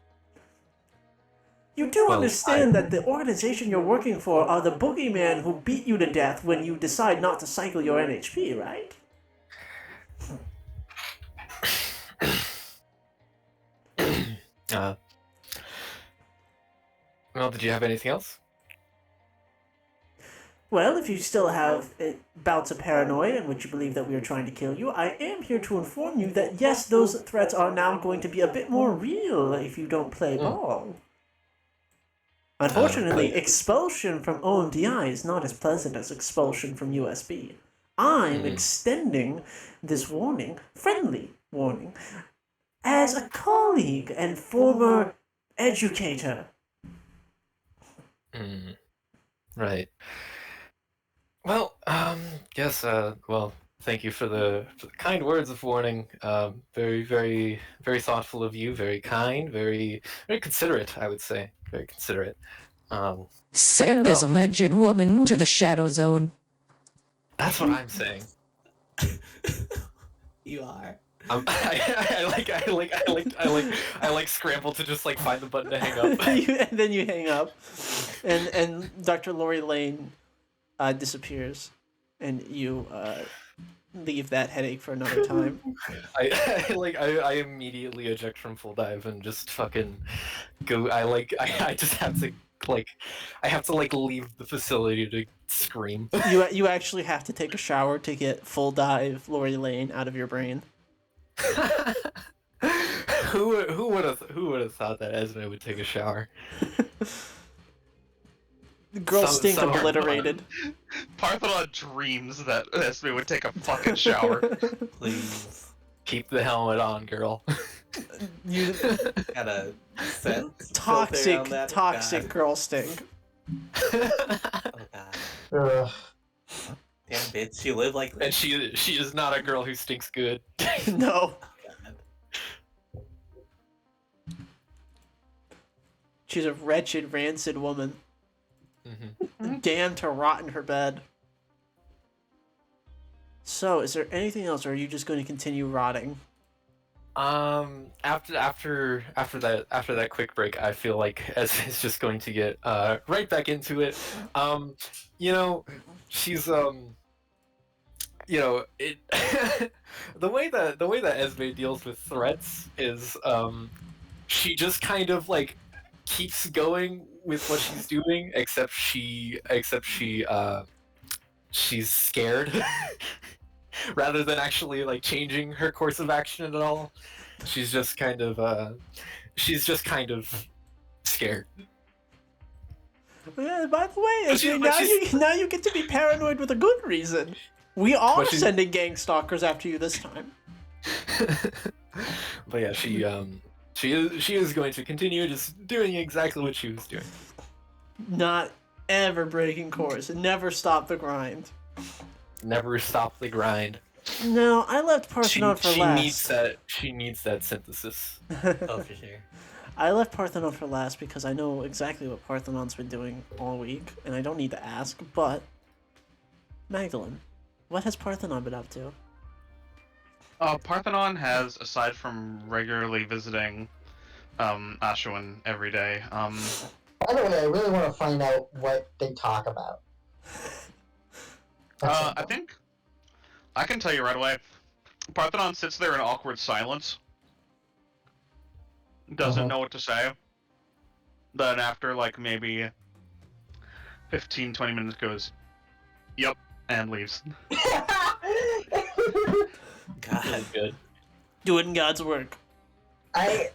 Speaker 3: You do understand that the organization you're working for are the boogeyman who beat you to death when you decide not to cycle your NHP, right?
Speaker 1: Well, did you have anything else?
Speaker 3: Well, if you still have bouts of paranoia in which you believe that we are trying to kill you, I am here to inform you that yes, those threats are now going to be a bit more real if you don't play ball. Unfortunately, expulsion from OMDI is not as pleasant as expulsion from USB. I'm extending this warning, friendly warning, as a colleague and former educator.
Speaker 1: Right. Well, yes, well, thank you for the kind words of warning. Very, very, very thoughtful of you, very kind, very, very considerate, I would say. Very considerate.
Speaker 6: Send this alleged woman to the Shadow Zone.
Speaker 1: That's what I'm saying.
Speaker 4: You are.
Speaker 1: I like scramble to just like find the button to hang up.
Speaker 3: And then you hang up, and Dr. Lori Lane disappears, and you leave that headache for another time.
Speaker 1: I immediately eject from full dive and just fucking go. I just have to like I have to like leave the facility to scream.
Speaker 3: You actually have to take a shower to get full dive Lori Lane out of your brain.
Speaker 1: Who would have thought that Esme would take a shower?
Speaker 3: The girl stink
Speaker 1: some-
Speaker 3: obliterated.
Speaker 5: Parthenon dreams that Esme would take a fucking shower.
Speaker 4: Please.
Speaker 1: Keep the helmet on, girl.
Speaker 3: You
Speaker 4: Got a scent filter
Speaker 3: toxic,
Speaker 4: on that?
Speaker 3: toxic
Speaker 4: God.
Speaker 3: girl stink.
Speaker 4: Oh god.
Speaker 2: Ugh.
Speaker 4: Damn bitch, you live like
Speaker 1: And
Speaker 4: this.
Speaker 1: she is not a girl who stinks good.
Speaker 3: No.
Speaker 4: God.
Speaker 3: She's a wretched, rancid woman.
Speaker 1: Mhm.
Speaker 3: Damned to rot in her bed. So, is there anything else, or are you just going to continue rotting?
Speaker 1: After that quick break, I feel like Esme is just going to get right back into it. You know, she's you know, it the way that Esme deals with threats is she just kind of like keeps going with what she's doing, except she's scared rather than actually like changing her course of action at all. She's just kind of scared.
Speaker 3: Yeah, by the way,
Speaker 1: But she-
Speaker 3: Esme,
Speaker 1: but she's-
Speaker 3: now you get to be paranoid with a good reason. We are
Speaker 1: But she's-
Speaker 3: sending gang stalkers after you this time.
Speaker 1: But yeah, she is going to continue just doing exactly what she was doing.
Speaker 3: Not ever breaking course and never stop the grind.
Speaker 1: Never stop the grind.
Speaker 3: No, I left Parthenon for last.
Speaker 1: She needs that synthesis.
Speaker 4: Oh, for sure.
Speaker 3: I left Parthenon for last because I know exactly what Parthenon's been doing all week, and I don't need to ask, but... Magdalene, what has Parthenon been up to?
Speaker 5: Parthenon has, aside from regularly visiting Ashwin every day,
Speaker 2: By the way, I really want to find out what they talk about.
Speaker 5: I think I can tell you right away. Parthenon sits there in awkward silence. Doesn't
Speaker 2: Uh-huh.
Speaker 5: know what to say. Then after like maybe 15-20 minutes goes, "Yep," and leaves.
Speaker 4: God.
Speaker 1: Good.
Speaker 3: Doing God's work.
Speaker 2: I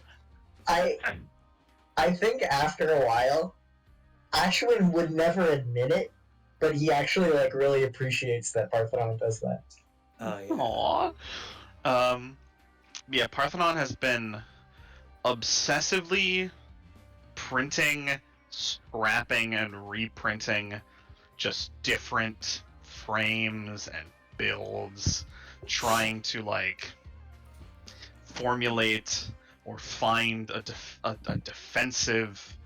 Speaker 2: think after a while, Ashwin would never admit it, but he actually like really appreciates that Parthenon does that.
Speaker 4: Oh yeah.
Speaker 5: Aww. Yeah, Parthenon has been obsessively printing, scrapping, and reprinting just different frames and builds, trying to like formulate or find a defensive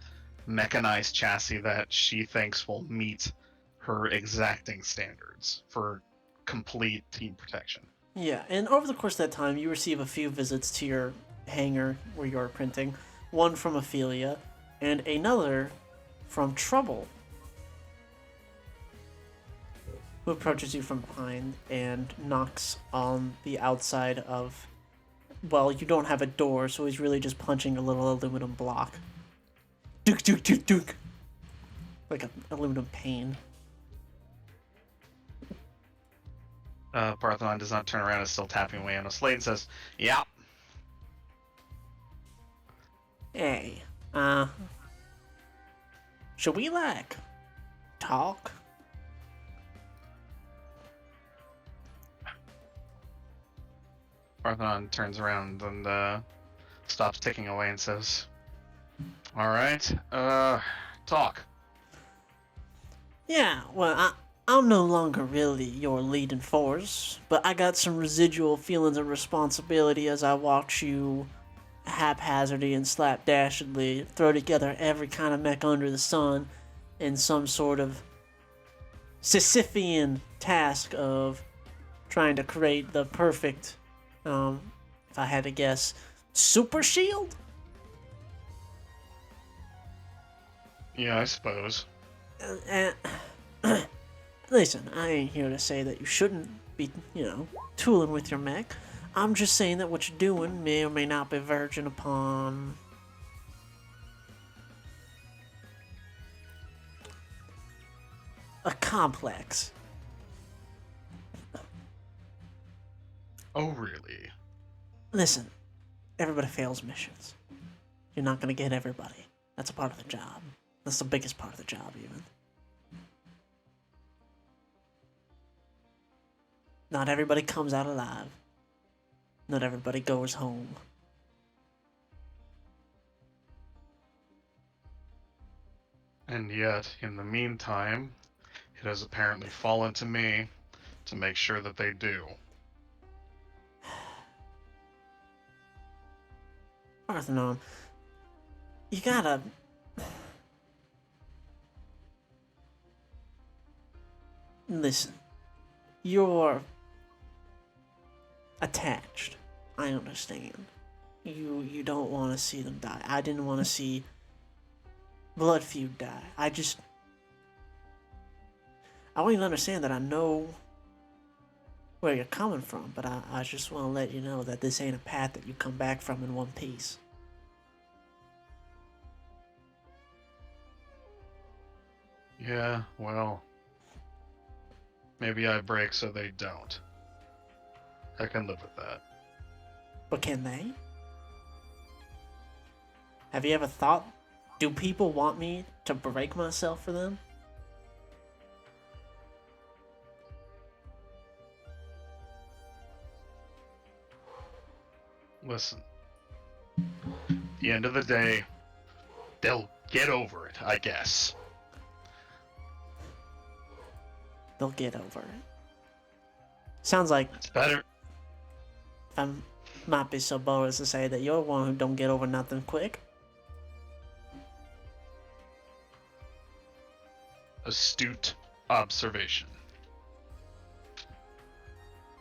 Speaker 5: mechanized chassis that she thinks will meet her exacting standards for complete team protection.
Speaker 3: Yeah, and over the course of that time, you receive a few visits to your hangar where you're printing. One from Ophelia, and another from Trouble, who approaches you from behind and knocks on the outside of... Well, you don't have a door, so he's really just punching a little aluminum block. Duke, duke, duke, duke. Like an aluminum pane.
Speaker 5: Parthenon does not turn around and is still tapping away on a slate and says, "Yeah."
Speaker 3: Hey, should we, like, talk?
Speaker 5: Parthenon turns around and stops ticking away and says, "All right, talk."
Speaker 3: Yeah, well, I'm no longer really your leading force, but I got some residual feelings of responsibility as I watch you haphazardly and slapdashedly throw together every kind of mech under the sun in some sort of Sisyphean task of trying to create the perfect, if I had to guess, super shield?
Speaker 5: Yeah, I suppose.
Speaker 3: Listen, I ain't here to say that you shouldn't be, tooling with your mech. I'm just saying that what you're doing may or may not be verging upon... a complex.
Speaker 5: Oh, really?
Speaker 3: Listen, everybody fails missions. You're not gonna get everybody. That's a part of the job. That's the biggest part of the job, even. Not everybody comes out alive. Not everybody goes home.
Speaker 5: And yet, in the meantime, it has apparently fallen to me to make sure that they do.
Speaker 3: Parthenon, you gotta... Listen, you're attached. I understand. You don't want to see them die. I didn't want to see Bloodfeud die. I want you to understand that I know where you're coming from, but I just want to let you know that this ain't a path that you come back from in one piece.
Speaker 5: Yeah, well, maybe I break so they don't. I can live with that.
Speaker 3: But can they? Have you ever thought, do people want me to break myself for them?
Speaker 5: Listen, at the end of the day, they'll get over it, I guess.
Speaker 3: They'll get over it. Sounds like
Speaker 5: It's better.
Speaker 3: I might be so bold as to say that you're one who don't get over nothing quick.
Speaker 5: Astute observation.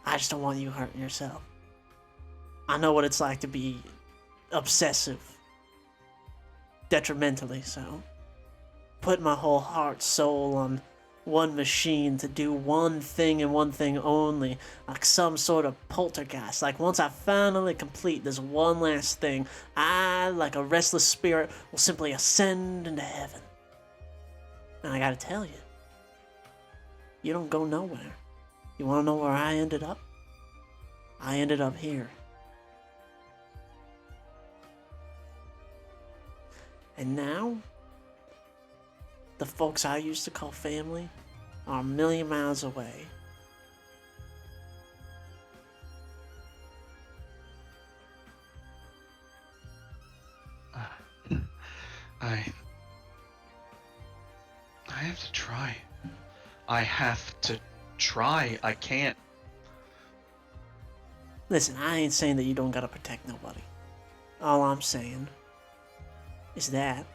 Speaker 3: I just don't want you hurting yourself. I know what it's like to be obsessive. Detrimentally so. Put my whole heart, soul on one machine to do one thing and one thing only, like some sort of poltergeist. Like once I finally complete this one last thing, I, like a restless spirit, will simply ascend into heaven. And I gotta tell you, you don't go nowhere. You wanna know where I ended up? I ended up here. And now, the folks I used to call family are a million miles away.
Speaker 5: I have to try. I have to try. I can't.
Speaker 3: Listen, I ain't saying that you don't gotta protect nobody. All I'm saying is that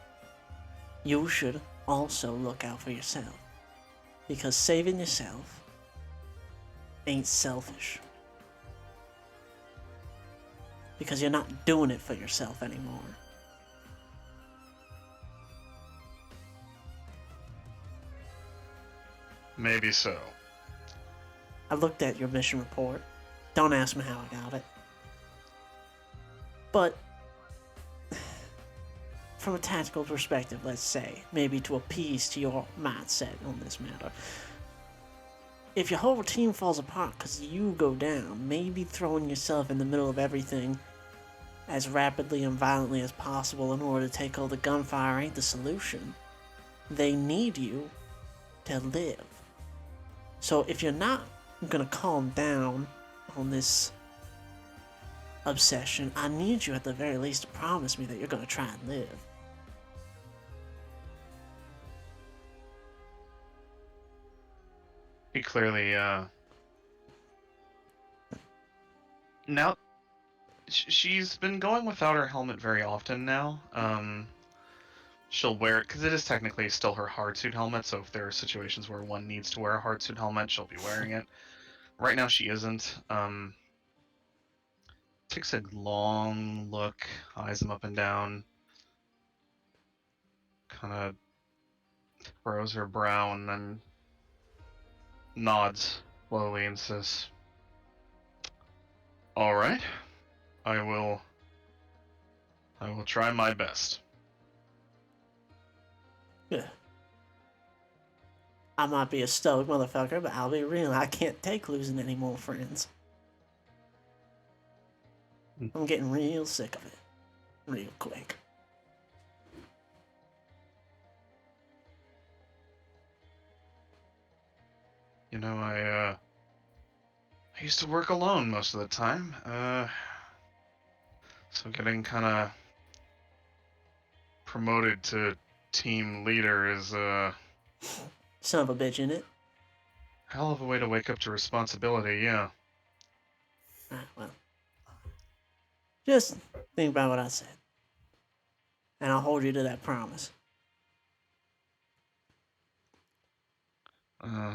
Speaker 3: you should also look out for yourself. Because saving yourself ain't selfish. Because you're not doing it for yourself anymore.
Speaker 5: Maybe so.
Speaker 3: I looked at your mission report. Don't ask me how I got it. But from a tactical perspective, let's say, maybe to appease to your mindset on this matter, if your whole team falls apart because you go down, maybe throwing yourself in the middle of everything as rapidly and violently as possible in order to take all the gunfire ain't the solution. They need you to live. So if you're not gonna calm down on this obsession, I need you at the very least to promise me that you're gonna try and live.
Speaker 5: He clearly, now, she's been going without her helmet very often now. She'll wear it, because it is technically still her hardsuit helmet, so if there are situations where one needs to wear a hardsuit helmet, she'll be wearing it. Right now she isn't. Takes a long look, eyes him up and down, kind of furrows her brow, and then nods slowly and says, "All right, I will try my best."
Speaker 3: Yeah. I might be a stoic motherfucker, but I'll be real. I can't take losing any more friends. I'm getting real sick of it. Real quick.
Speaker 5: You know, I used to work alone most of the time. So getting kind of promoted to team leader is
Speaker 3: Son of a bitch, innit?
Speaker 5: hell of a way to wake up to responsibility, yeah.
Speaker 3: Alright, well. Just think about what I said. And I'll hold you to that promise.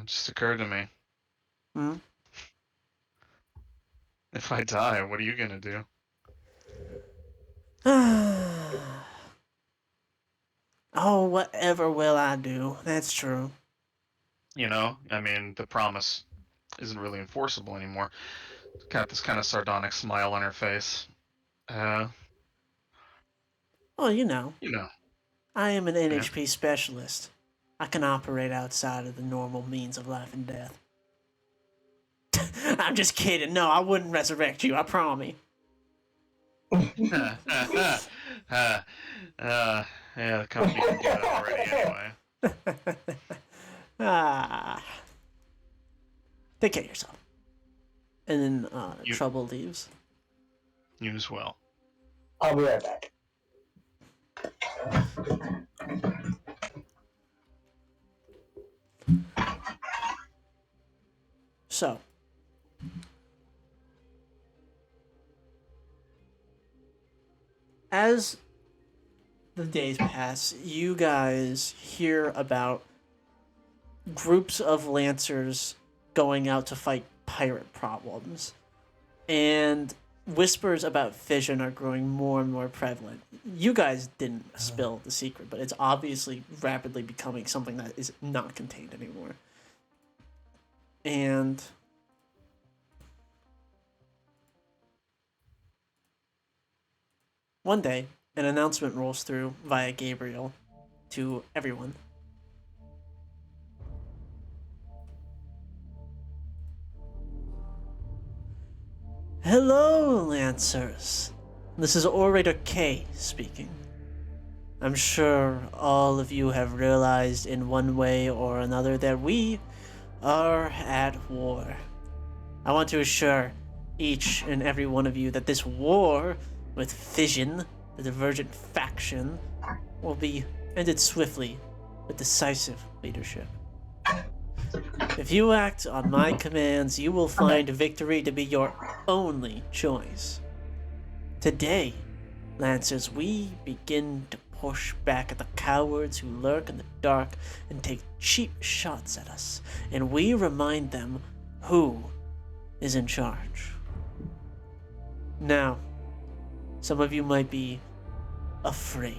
Speaker 5: Just occurred to me.
Speaker 3: Hmm?
Speaker 5: If I die, what are you gonna do?
Speaker 3: Oh, whatever will I do? That's true.
Speaker 5: You know, I mean, the promise isn't really enforceable anymore. Got this kind of sardonic smile on her face.
Speaker 3: Well, you know,
Speaker 5: You know,
Speaker 3: I am an NHP specialist. I can operate outside of the normal means of life and death. I'm just kidding. No, I wouldn't resurrect you, I promise.
Speaker 5: yeah, the company can do that already anyway.
Speaker 3: Ah. Take care of yourself. And then
Speaker 5: You-
Speaker 3: Trouble leaves.
Speaker 5: You as well.
Speaker 2: I'll be right back.
Speaker 3: So, as the days pass, you guys hear about groups of Lancers going out to fight pirate problems. And whispers about fission are growing more and more prevalent. You guys didn't spill the secret, but it's obviously rapidly becoming something that is not contained anymore. And one day, an announcement rolls through via Gabriel to everyone. Hello, Lancers. This is Orator K speaking. I'm sure all of you have realized in one way or another that we are at war. I want to assure each and every one of you that this war with Fission, the divergent faction, will be ended swiftly with decisive leadership. If you act on my commands, you will find victory to be your only choice. Today, Lancers, we begin to push back at the cowards who lurk in the dark and take cheap shots at us, and we remind them who is in charge. Now, some of you might be afraid.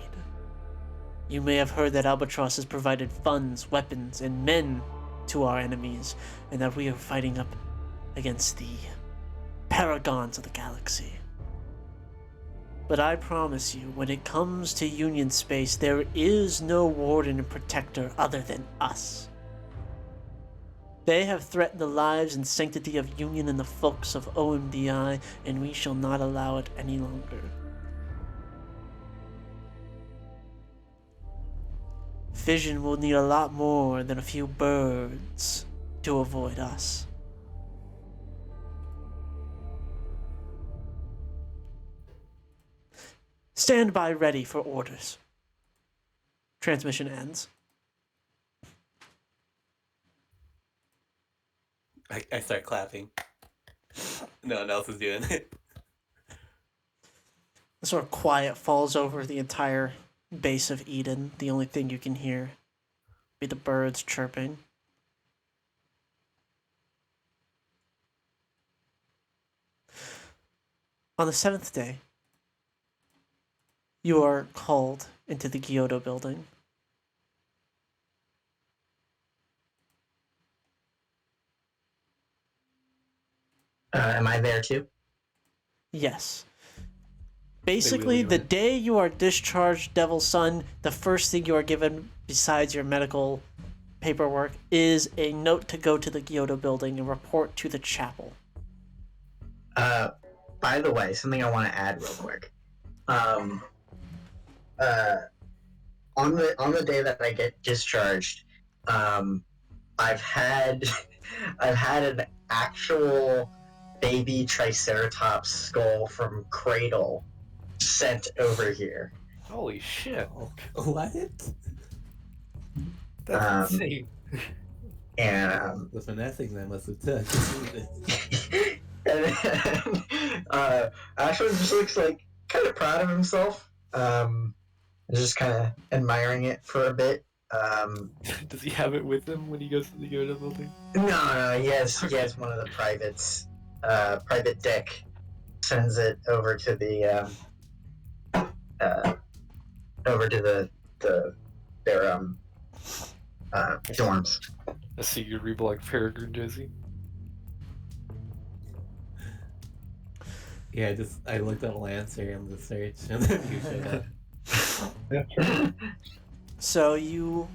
Speaker 3: You may have heard that Albatross has provided funds, weapons, and men to our enemies, and that we are fighting up against the paragons of the galaxy. But I promise you, when it comes to Union space, there is no warden and protector other than us. They have threatened the lives and sanctity of Union and the folks of OMDI, and we shall not allow it any longer. Fission will need a lot more than a few birds to avoid us. Stand by ready for orders. Transmission ends.
Speaker 4: I start clapping. No one else is doing it.
Speaker 3: A sort of quiet falls over the entire base of Eden. The only thing you can hear be the birds chirping. On the 7th day, you are called into the Kyoto building.
Speaker 2: Am I there too?
Speaker 3: Yes. Basically, the day you are discharged, Devil's Son, the first thing you are given, besides your medical paperwork is a note to go to the Gyoto building and report to the chapel.
Speaker 2: By the way, something I want to add real quick. On the day that I get discharged, I've had an actual baby Triceratops skull from Cradle sent over here.
Speaker 1: Holy shit.
Speaker 4: What?
Speaker 1: That's insane.
Speaker 2: And
Speaker 4: The finessing that must have took.
Speaker 2: and then, Ashwin just looks like kind of proud of himself. Just kind of admiring it for a bit.
Speaker 1: Does he have it with him when he goes to the Yoda building?
Speaker 2: No, he has one of the privates. Private Dick sends it over to the their dorms.
Speaker 1: I see you reblog Peregrine Josie.
Speaker 4: Yeah, I looked up Lancer in the search and then you showed up.
Speaker 3: So you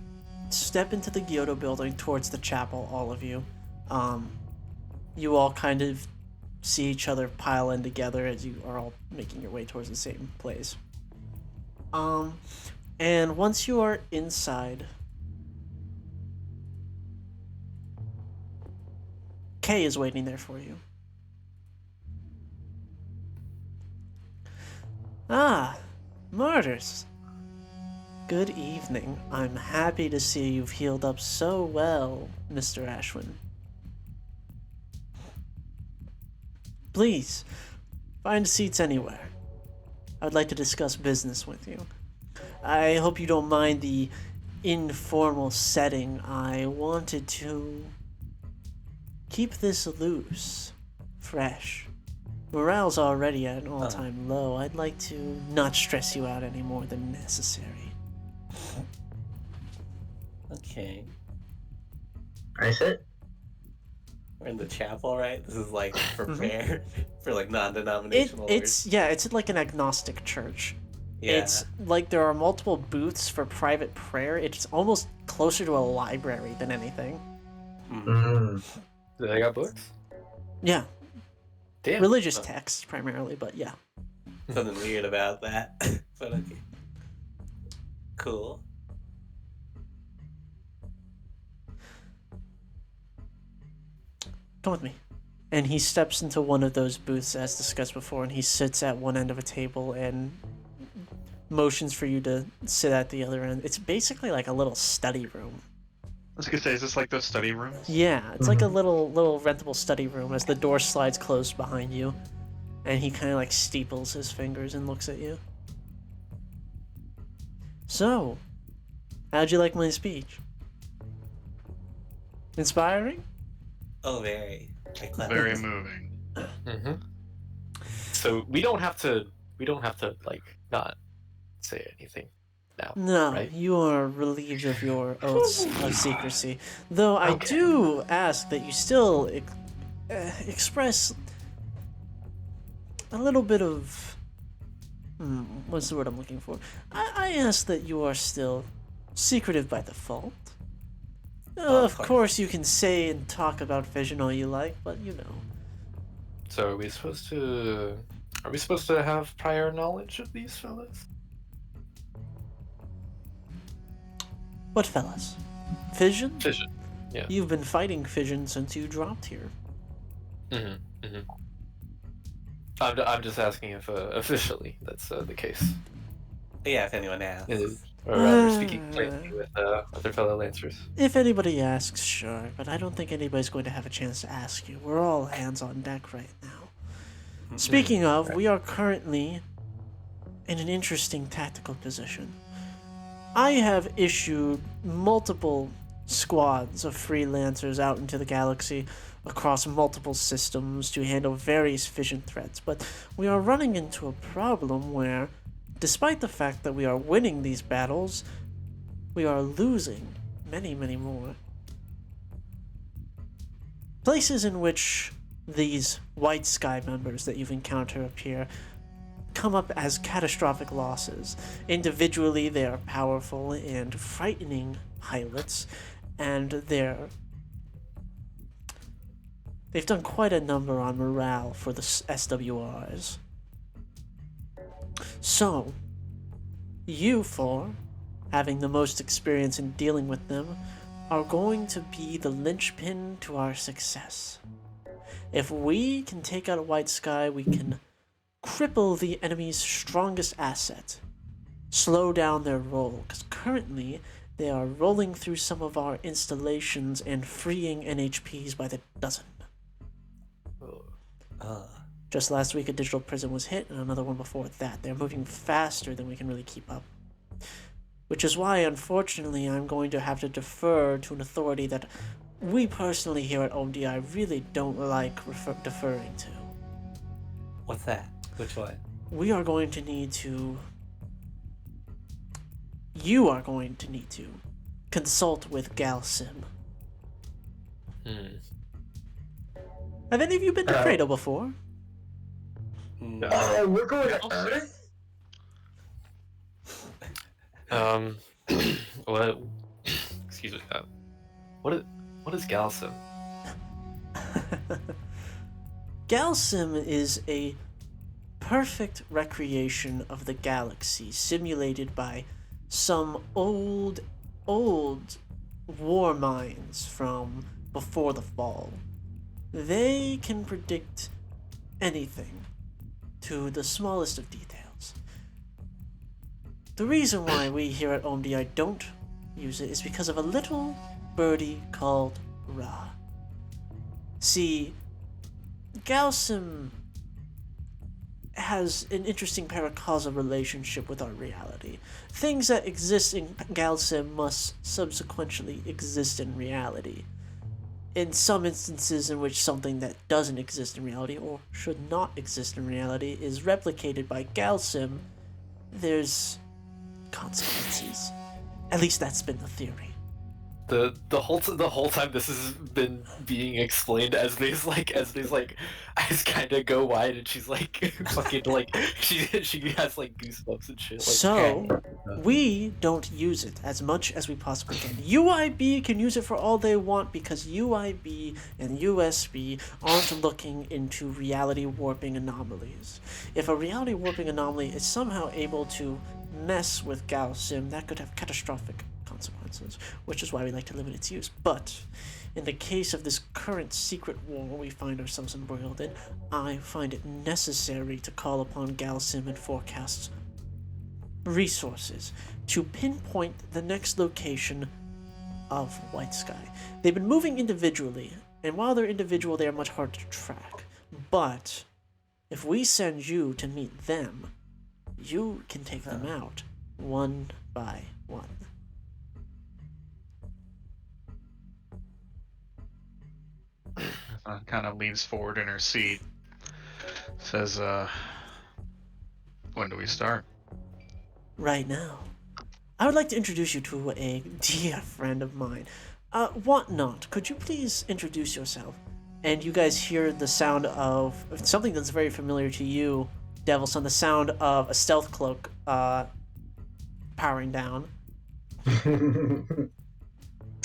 Speaker 3: step into the Gyoto building towards the chapel, all of you. You all kind of see each other pile in together as you are all making your way towards the same place. And once you are inside, Kay is waiting there for you. Ah, Martyrs. Good evening. I'm happy to see you've healed up so well, Mr. Ashwin. Please, find seats anywhere. I'd like to discuss business with you. I hope you don't mind the informal setting. I wanted to keep this loose, fresh. Morale's already at an all-time low. I'd like to not stress you out any more than necessary.
Speaker 4: Okay.
Speaker 2: I said,
Speaker 4: We're in the chapel, right? This is like for prayer, for like non-denominational
Speaker 3: It's like an agnostic church.
Speaker 4: Yeah.
Speaker 3: It's like there are multiple booths for private prayer. It's almost closer to a library than anything.
Speaker 2: mm,
Speaker 1: Do they got books?
Speaker 3: Yeah,
Speaker 1: Damn.
Speaker 3: religious texts primarily, but yeah.
Speaker 4: Something weird about that. But okay. Cool.
Speaker 3: Come with me. And he steps into one of those booths as discussed before, and he sits at one end of a table and motions for you to sit at the other end. It's basically like a little study room.
Speaker 5: I was gonna say, is this like those study rooms?
Speaker 3: Yeah, it's like a little rentable study room as the door slides closed behind you. And he kind of like steeples his fingers and looks at you. So, how'd you like my speech? Inspiring?
Speaker 4: Oh, very. I clap.
Speaker 5: Very moving.
Speaker 1: Mm-hmm. So we don't have to like not say anything now.
Speaker 3: No,
Speaker 1: Right.
Speaker 3: you are relieved of your oaths of secrecy. Though I do ask that you still express a little bit of... what's the word I'm looking for? I ask that you are still secretive by default. Of course you can say and talk about Vision all you like, but you know.
Speaker 1: So are we supposed to have prior knowledge of these fellas?
Speaker 3: What fellas? Vision?
Speaker 1: Vision. Yeah.
Speaker 3: You've been fighting Vision since you dropped here.
Speaker 1: Mm-hmm. Mm-hmm. I'm just asking if officially that's the case.
Speaker 4: Yeah, if anyone asks.
Speaker 1: Or rather speaking plainly with other fellow Lancers.
Speaker 3: If anybody asks, sure, but I don't think anybody's going to have a chance to ask you. We're all hands on deck right now. Speaking of, we are currently in an interesting tactical position. I have issued multiple squads of freelancers out into the galaxy across multiple systems to handle various Vision threats, but we are running into a problem where, despite the fact that we are winning these battles, we are losing many, many more. Places in which these White Sky members that you've encountered appear come up as catastrophic losses. Individually, they are powerful and frightening pilots, and they've done quite a number on morale for the SWRs. So, you four, having the most experience in dealing with them, are going to be the linchpin to our success. If we can take out White Sky, we can cripple the enemy's strongest asset, slow down their roll, because currently they are rolling through some of our installations and freeing NHPs by the dozen. Just last week, a digital prison was hit, and another one before that. They're moving faster than we can really keep up. Which is why, unfortunately, I'm going to have to defer to an authority that we personally here at OMDI really don't like deferring to.
Speaker 4: What's that? Which one?
Speaker 3: We are going to need to... You are going to need to consult with Galsim. Have any of you been to Cradle before?
Speaker 4: No.
Speaker 2: Oh, we're going to Earth?
Speaker 1: What? Excuse me. What is Galsim?
Speaker 3: Galsim is a perfect recreation of the galaxy, simulated by some old war minds from before the fall. They can predict anything to the smallest of details. The reason why we here at OMDI don't use it is because of a little birdie called Ra. See, Galsim has an interesting paracausal relationship with our reality. Things that exist in Galsim must subsequently exist in reality. In some instances in which something that doesn't exist in reality, or should not exist in reality, is replicated by Galsim, there's consequences. At least that's been the theory.
Speaker 1: The whole time this has been being explained as these eyes kind of go wide, and she's like fucking like she has like goosebumps and shit. Like,
Speaker 3: So, we don't use it as much as we possibly can. UIB can use it for all they want because UIB and USB aren't looking into reality warping anomalies. If a reality warping anomaly is somehow able to mess with Galsim, that could have catastrophic consequences, which is why we like to limit its use. But in the case of this current secret war we find ourselves embroiled in, I find it necessary to call upon Galsim and forecast resources to pinpoint the next location of White Sky. They've been moving individually, and while they're individual, they are much harder to track. But if we send you to meet them, you can take them out one by one.
Speaker 5: Kind of leans forward in her seat. Says, when do we start?
Speaker 3: Right now. I would like to introduce you to a dear friend of mine. Whatnot, could you please introduce yourself? And you guys hear the sound of something that's very familiar to you, Devilson, the sound of a stealth cloak powering down.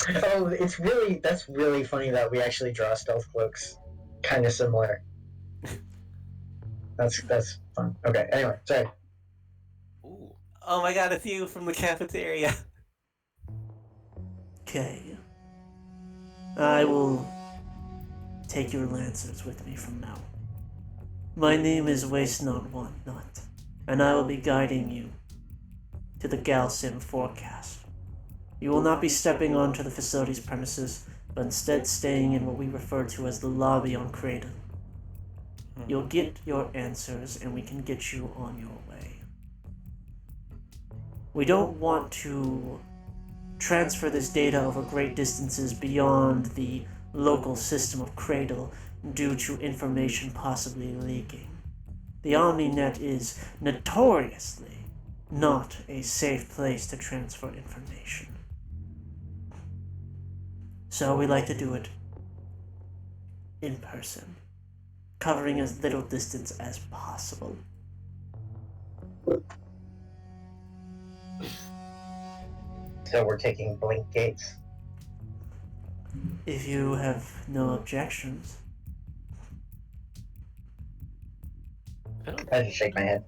Speaker 2: Oh, that's really funny that we actually draw stealth cloaks kind of similar. That's fun. Okay, anyway, sorry.
Speaker 1: ooh.
Speaker 4: Oh my god, it's you from the cafeteria.
Speaker 3: Okay. I will take your lancers with me from now. My name is Waste Not Want Not, and I will be guiding you to the Galsim forecast. You will not be stepping onto the facility's premises, but instead staying in what we refer to as the lobby on Cradle. You'll get your answers, and we can get you on your way. We don't want to transfer this data over great distances beyond the local system of Cradle due to information possibly leaking. The OmniNet is notoriously not a safe place to transfer information. So we like to do it in person, covering as little distance as possible.
Speaker 2: So we're taking blink gates.
Speaker 3: If you have no objections.
Speaker 2: I just shake my head.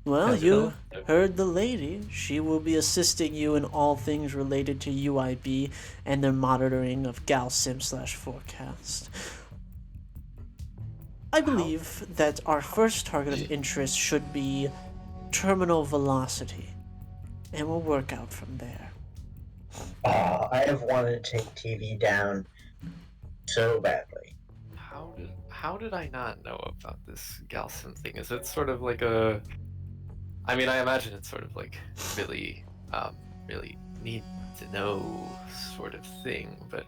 Speaker 3: Well,
Speaker 4: Sounds
Speaker 3: you
Speaker 4: cool.
Speaker 3: heard the lady. She will be assisting you in all things related to UIB and their monitoring of GalSim/forecast. I believe that our first target of interest should be terminal velocity, and we'll work out from there.
Speaker 2: I have wanted to take TV down so badly.
Speaker 1: How did I not know about this Galsim thing? Is it sort of like a? I mean, I imagine it's sort of like really, really need to know sort of thing. But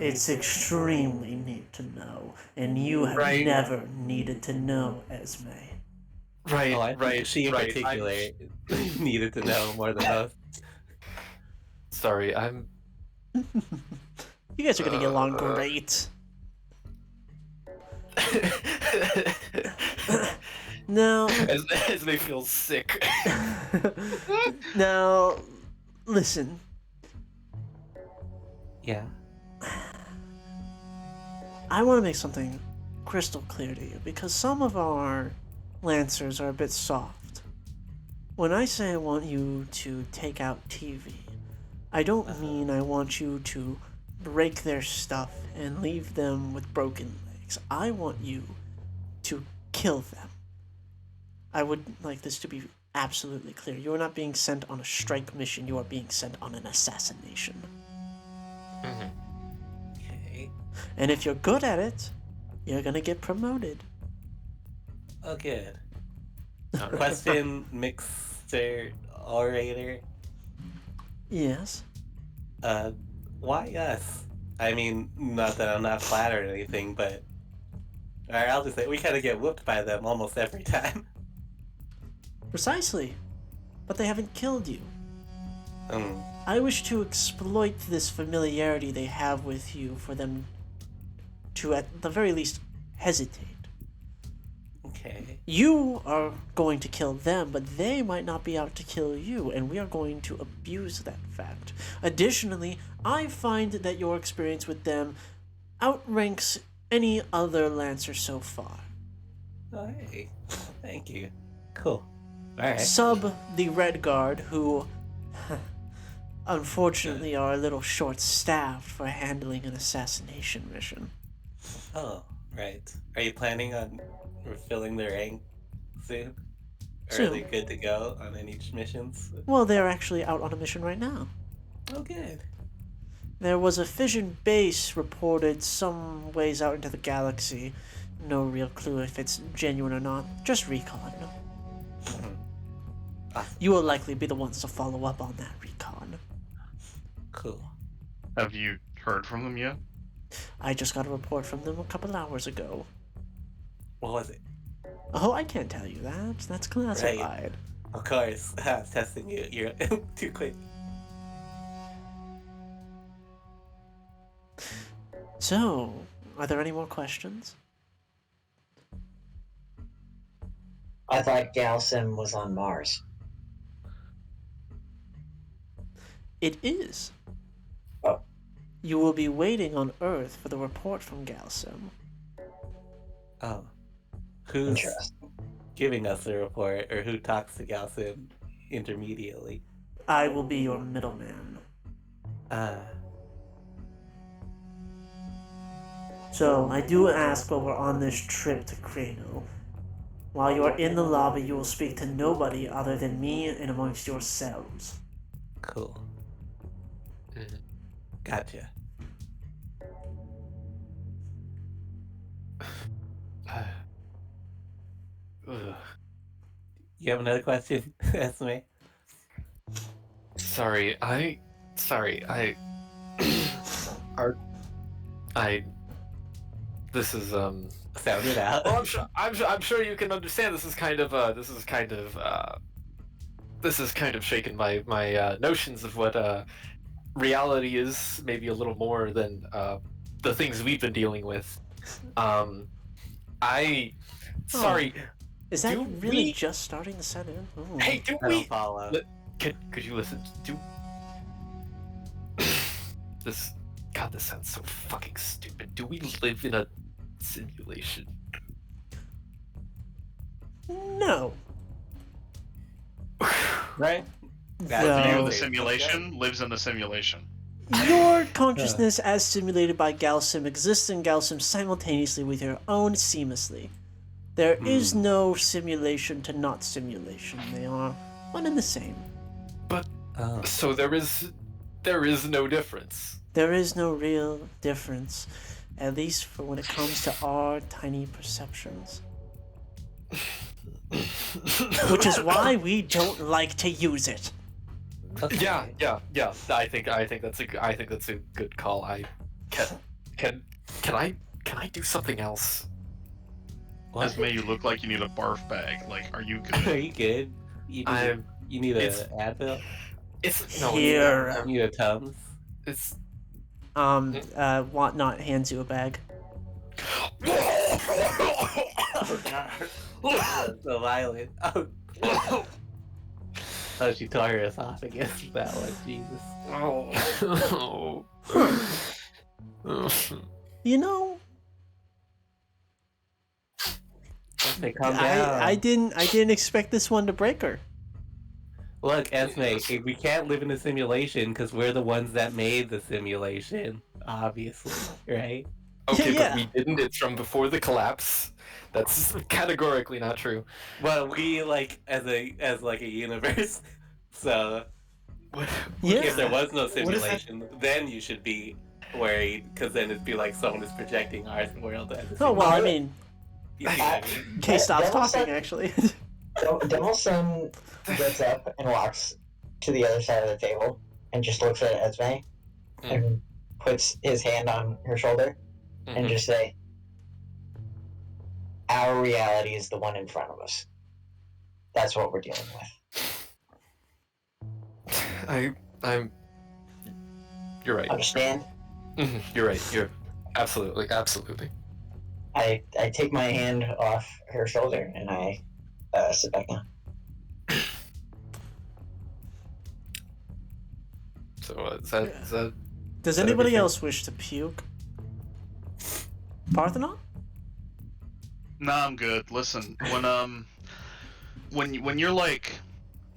Speaker 3: It's extremely neat to know, and you have
Speaker 1: Right.
Speaker 3: never needed to know, Esme.
Speaker 1: right,
Speaker 4: Oh, I think
Speaker 1: right.
Speaker 4: she in
Speaker 1: right.
Speaker 4: particular needed to know more than most.
Speaker 1: Sorry, I'm.
Speaker 3: You guys are gonna get along great. Now,
Speaker 1: as they feel sick.
Speaker 3: now, listen.
Speaker 4: Yeah.
Speaker 3: I want to make something crystal clear to you because some of our Lancers are a bit soft. When I say I want you to take out TV, I don't mean I want you to break their stuff and leave them with broken legs. I want you to kill them. I would like this to be absolutely clear. You are not being sent on a strike mission, you are being sent on an assassination.
Speaker 4: Okay.
Speaker 3: And if you're good at it, you're gonna get promoted.
Speaker 4: Oh, good.
Speaker 1: Alright.
Speaker 4: Question, mixer, orator.
Speaker 3: Yes.
Speaker 4: Why us? I mean, not that I'm not flattered or anything, but alright, I'll just say we kind of get whooped by them almost every time.
Speaker 3: Precisely. But they haven't killed you.
Speaker 4: Hmm.
Speaker 3: I wish to exploit this familiarity they have with you for them to, at the very least, hesitate.
Speaker 4: Okay.
Speaker 3: You are going to kill them, but they might not be out to kill you, and we are going to abuse that fact. Additionally, I find that your experience with them outranks any other Lancer so far.
Speaker 4: Oh, hey. Thank you. Cool. Alright.
Speaker 3: Sub the Red Guard, who unfortunately are a little short-staffed for handling an assassination mission.
Speaker 4: Oh, right. Are you planning on refilling their rank soon? Or
Speaker 3: Soon.
Speaker 4: are they good to go on any missions?
Speaker 3: Well, they're actually out on a mission right now.
Speaker 4: Oh, good.
Speaker 3: There was a fission base reported some ways out into the galaxy. No real clue if it's genuine or not. Just recon.
Speaker 4: Awesome.
Speaker 3: You will likely be the ones to follow up on that recon.
Speaker 4: Cool.
Speaker 5: Have you heard from them yet?
Speaker 3: I just got a report from them a couple hours ago.
Speaker 4: What was it?
Speaker 3: Oh, I can't tell you that. That's classified.
Speaker 4: Of course. I'm testing you. You're too quick.
Speaker 3: So, are there any more questions?
Speaker 2: I thought Galsim was on Mars.
Speaker 3: It is.
Speaker 2: Oh.
Speaker 3: You will be waiting on Earth for the report from Galsim.
Speaker 4: Oh. Who's
Speaker 2: Interesting.
Speaker 4: giving us the report, or who talks to Galsim intermediately?
Speaker 3: I will be your middleman. So, I do ask while we're on this trip to Crano. While you are in the lobby, you will speak to nobody other than me and amongst yourselves.
Speaker 4: Cool.
Speaker 1: Mhm.
Speaker 4: Gotcha.
Speaker 1: Ugh.
Speaker 4: You have another question? That's me.
Speaker 1: Sorry, I. This is
Speaker 4: Sound it out.
Speaker 1: Well, I'm sure you can understand. This is kind of shaken my notions of what reality is. Maybe a little more than the things we've been dealing with. Sorry.
Speaker 3: Is that
Speaker 1: Do
Speaker 3: really
Speaker 1: we-
Speaker 3: just starting to set in? Ooh.
Speaker 1: Hey, do
Speaker 4: I
Speaker 1: we?
Speaker 4: don't follow.
Speaker 1: Could you listen? this. God, this sounds so fucking stupid. Do we live in a simulation?
Speaker 3: No.
Speaker 4: Right?
Speaker 3: No.
Speaker 5: The view of
Speaker 3: Oh.
Speaker 5: the simulation lives in the simulation.
Speaker 3: Your consciousness, as simulated by Galsim, exists in Galsim simultaneously with your own seamlessly. There is no simulation to not simulation. They are one and the same.
Speaker 4: Oh.
Speaker 1: So there is no difference.
Speaker 3: There is no real difference, at least for when it comes to our tiny perceptions. Which is why we don't like to use it.
Speaker 4: Okay.
Speaker 1: Yeah. I think that's a good call. Can I do something else?
Speaker 4: What?
Speaker 5: Esme, you look like you need a barf bag. Like, are you
Speaker 4: Are
Speaker 5: good?
Speaker 4: you good? You need
Speaker 1: it's-
Speaker 4: a Advil?
Speaker 1: It's no.
Speaker 3: Here.
Speaker 4: You need a Tums?
Speaker 1: It's.
Speaker 3: Whatnot hands you a bag.
Speaker 4: So violent. Oh. Oh, she tore her esophagus. That one, Jesus.
Speaker 3: You know,
Speaker 4: Okay, calm down.
Speaker 3: I didn't expect this one to break her.
Speaker 4: Look, Esme, we can't live in a simulation because we're the ones that made the simulation, obviously, right?
Speaker 1: Okay,
Speaker 3: Yeah.
Speaker 1: but we didn't. It's from before the collapse. That's categorically not true.
Speaker 4: Well, we as a universe. So
Speaker 1: What?
Speaker 3: Yeah.
Speaker 4: if there was no
Speaker 1: What is that?
Speaker 4: simulation, then you should be worried because then it'd be like someone is projecting our world as a
Speaker 3: Oh well, I
Speaker 4: simulation.
Speaker 3: mean,
Speaker 4: You see what I mean?
Speaker 3: Kay stops
Speaker 2: Devil's
Speaker 3: talking
Speaker 2: Son-
Speaker 3: actually.
Speaker 2: Devilson gets up and walks to the other side of the table and just looks at Esme and puts his hand on her shoulder and
Speaker 1: Mhm.
Speaker 2: just say, "Our reality is the one in front of us. That's what we're dealing with.
Speaker 1: I'm. You're right.
Speaker 2: Understand?"
Speaker 1: You're right. You're absolutely.
Speaker 2: I take my hand off her shoulder and I sit back down.
Speaker 1: So is that
Speaker 3: Does
Speaker 1: that
Speaker 3: anybody
Speaker 1: everything?
Speaker 3: else wish to puke? Parthenon?
Speaker 5: Nah, I'm good. Listen, when you're like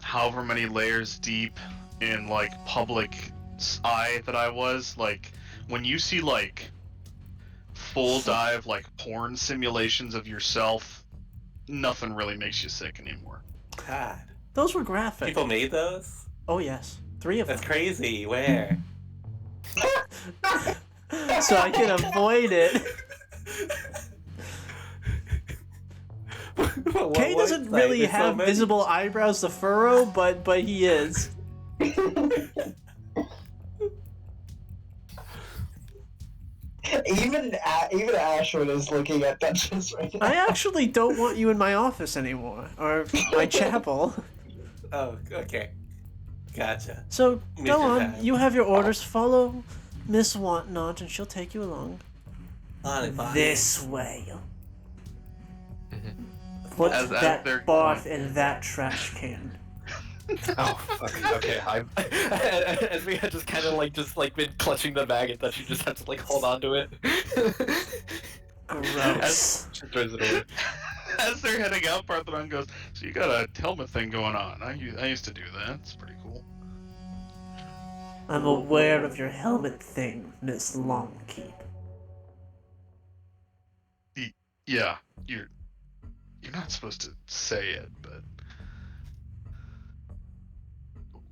Speaker 5: however many layers deep in like public eye that I was, like when you see like full dive like porn simulations of yourself, nothing really makes you sick anymore.
Speaker 4: God.
Speaker 3: Those were graphic.
Speaker 4: People made those?
Speaker 3: Oh yes, 3 of them.
Speaker 4: That's crazy. Where?
Speaker 3: So I can avoid it.
Speaker 4: What
Speaker 3: Kay doesn't
Speaker 4: website?
Speaker 3: really
Speaker 4: There's so
Speaker 3: have
Speaker 4: many.
Speaker 3: visible eyebrows to furrow, but he is.
Speaker 2: Even Ashwood is looking at Dungeons right now.
Speaker 3: I actually don't want you in my office anymore, or my chapel.
Speaker 4: Oh, okay. Gotcha.
Speaker 3: So
Speaker 4: Mr.
Speaker 3: go on.
Speaker 4: Van.
Speaker 3: You have your orders. Follow Miss Whatnot, and she'll take you along.
Speaker 4: Fine.
Speaker 3: This way.
Speaker 1: Mhm.
Speaker 3: Put
Speaker 5: As
Speaker 3: that
Speaker 5: they're
Speaker 3: barf
Speaker 5: going-
Speaker 3: in that trash can.
Speaker 1: Oh fuck. Okay. As we had just kind of like been clutching the bag and that she just had to like hold on to it.
Speaker 3: Gross.
Speaker 1: She throws it away.
Speaker 5: As they're heading out, Parthenon goes, "So you got a helmet thing going on? I used to do that. It's pretty cool."
Speaker 3: I'm aware of your helmet thing, Miss Longkeep.
Speaker 5: Yeah, you're not supposed to say it, but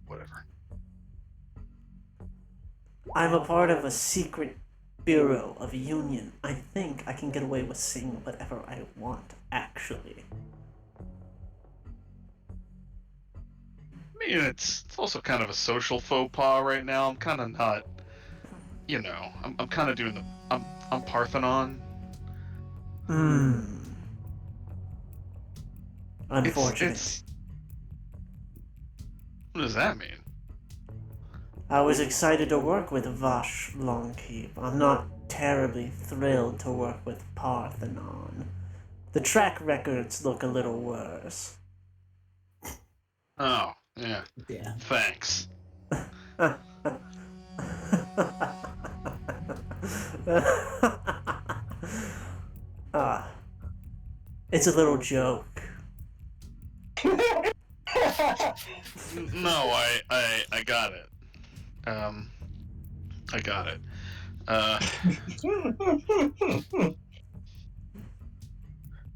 Speaker 5: whatever.
Speaker 3: I'm a part of a secret bureau of a union. I think I can get away with saying whatever I want, actually.
Speaker 5: I mean, it's also kind of a social faux pas right now. I'm kind of not, I'm kind of doing I'm Parthenon.
Speaker 3: Unfortunate.
Speaker 5: It's what does that mean?
Speaker 3: I was excited to work with Vash Longkeep. I'm not terribly thrilled to work with Parthenon. The track records look a little worse.
Speaker 5: Oh, yeah.
Speaker 4: Yeah.
Speaker 5: Thanks.
Speaker 3: Ah, it's a little joke.
Speaker 5: No, I got it. I got it.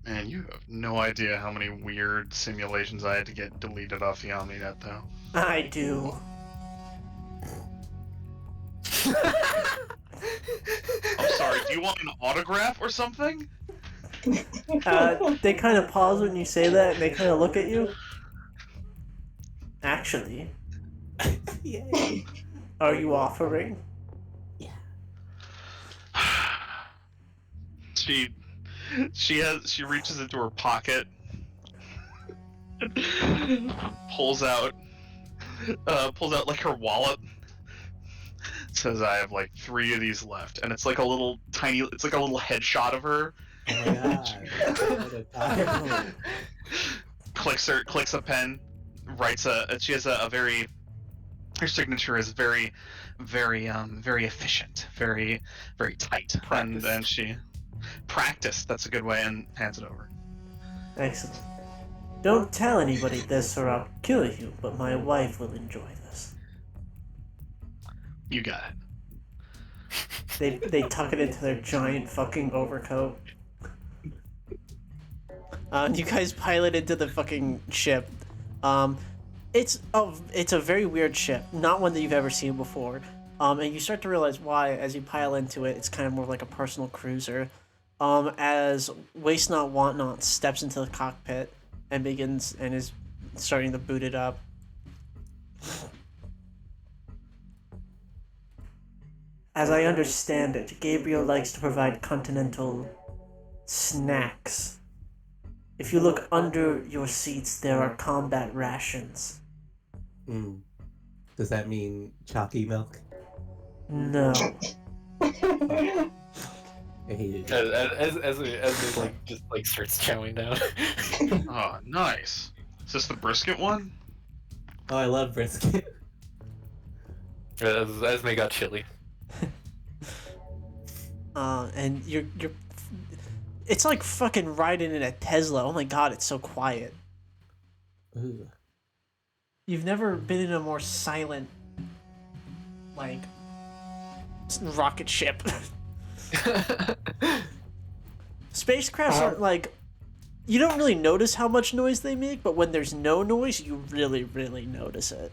Speaker 5: Man, you have no idea how many weird simulations I had to get deleted off the OmniNet, though.
Speaker 3: I do.
Speaker 5: I'm sorry, do you want an autograph or something?
Speaker 3: They kind of pause when you say that, and they kind of look at you. Actually,
Speaker 4: Yay.
Speaker 3: are you offering?
Speaker 5: She reaches into her pocket, pulls out like her wallet. Says I have like 3 of these left, and it's like a little headshot of her.
Speaker 4: Oh my god. What a time.
Speaker 5: Clicks a pen, writes she has a very, her signature is very efficient, very tight, and then she practiced, that's a good way, and hands it over.
Speaker 3: Excellent. Don't tell anybody this or I'll kill you, but my wife will enjoy this.
Speaker 5: You got it.
Speaker 3: They tuck it into their giant fucking overcoat. You guys pilot into the fucking ship. It's a very weird ship, not one that you've ever seen before. And you start to realize why as you pile into it. It's kind of more like a personal cruiser. As Waste Not Want Not steps into the cockpit and is starting to boot it up. As I understand it, Gabriel likes to provide continental snacks. If you look under your seats, there are combat rations.
Speaker 4: Does that mean chalky milk?
Speaker 3: No.
Speaker 4: I hate it.
Speaker 1: As it like just like starts chowing down.
Speaker 5: Oh, nice. Is this the brisket one?
Speaker 4: Oh, I love brisket.
Speaker 1: As Esme got chilly.
Speaker 3: And you're it's like fucking riding in a Tesla. Oh my god, it's so quiet.
Speaker 4: Ooh.
Speaker 3: You've never been in a more silent, like, rocket ship. Spacecrafts aren't like, you don't really notice how much noise they make, but when there's no noise, you really, really notice it.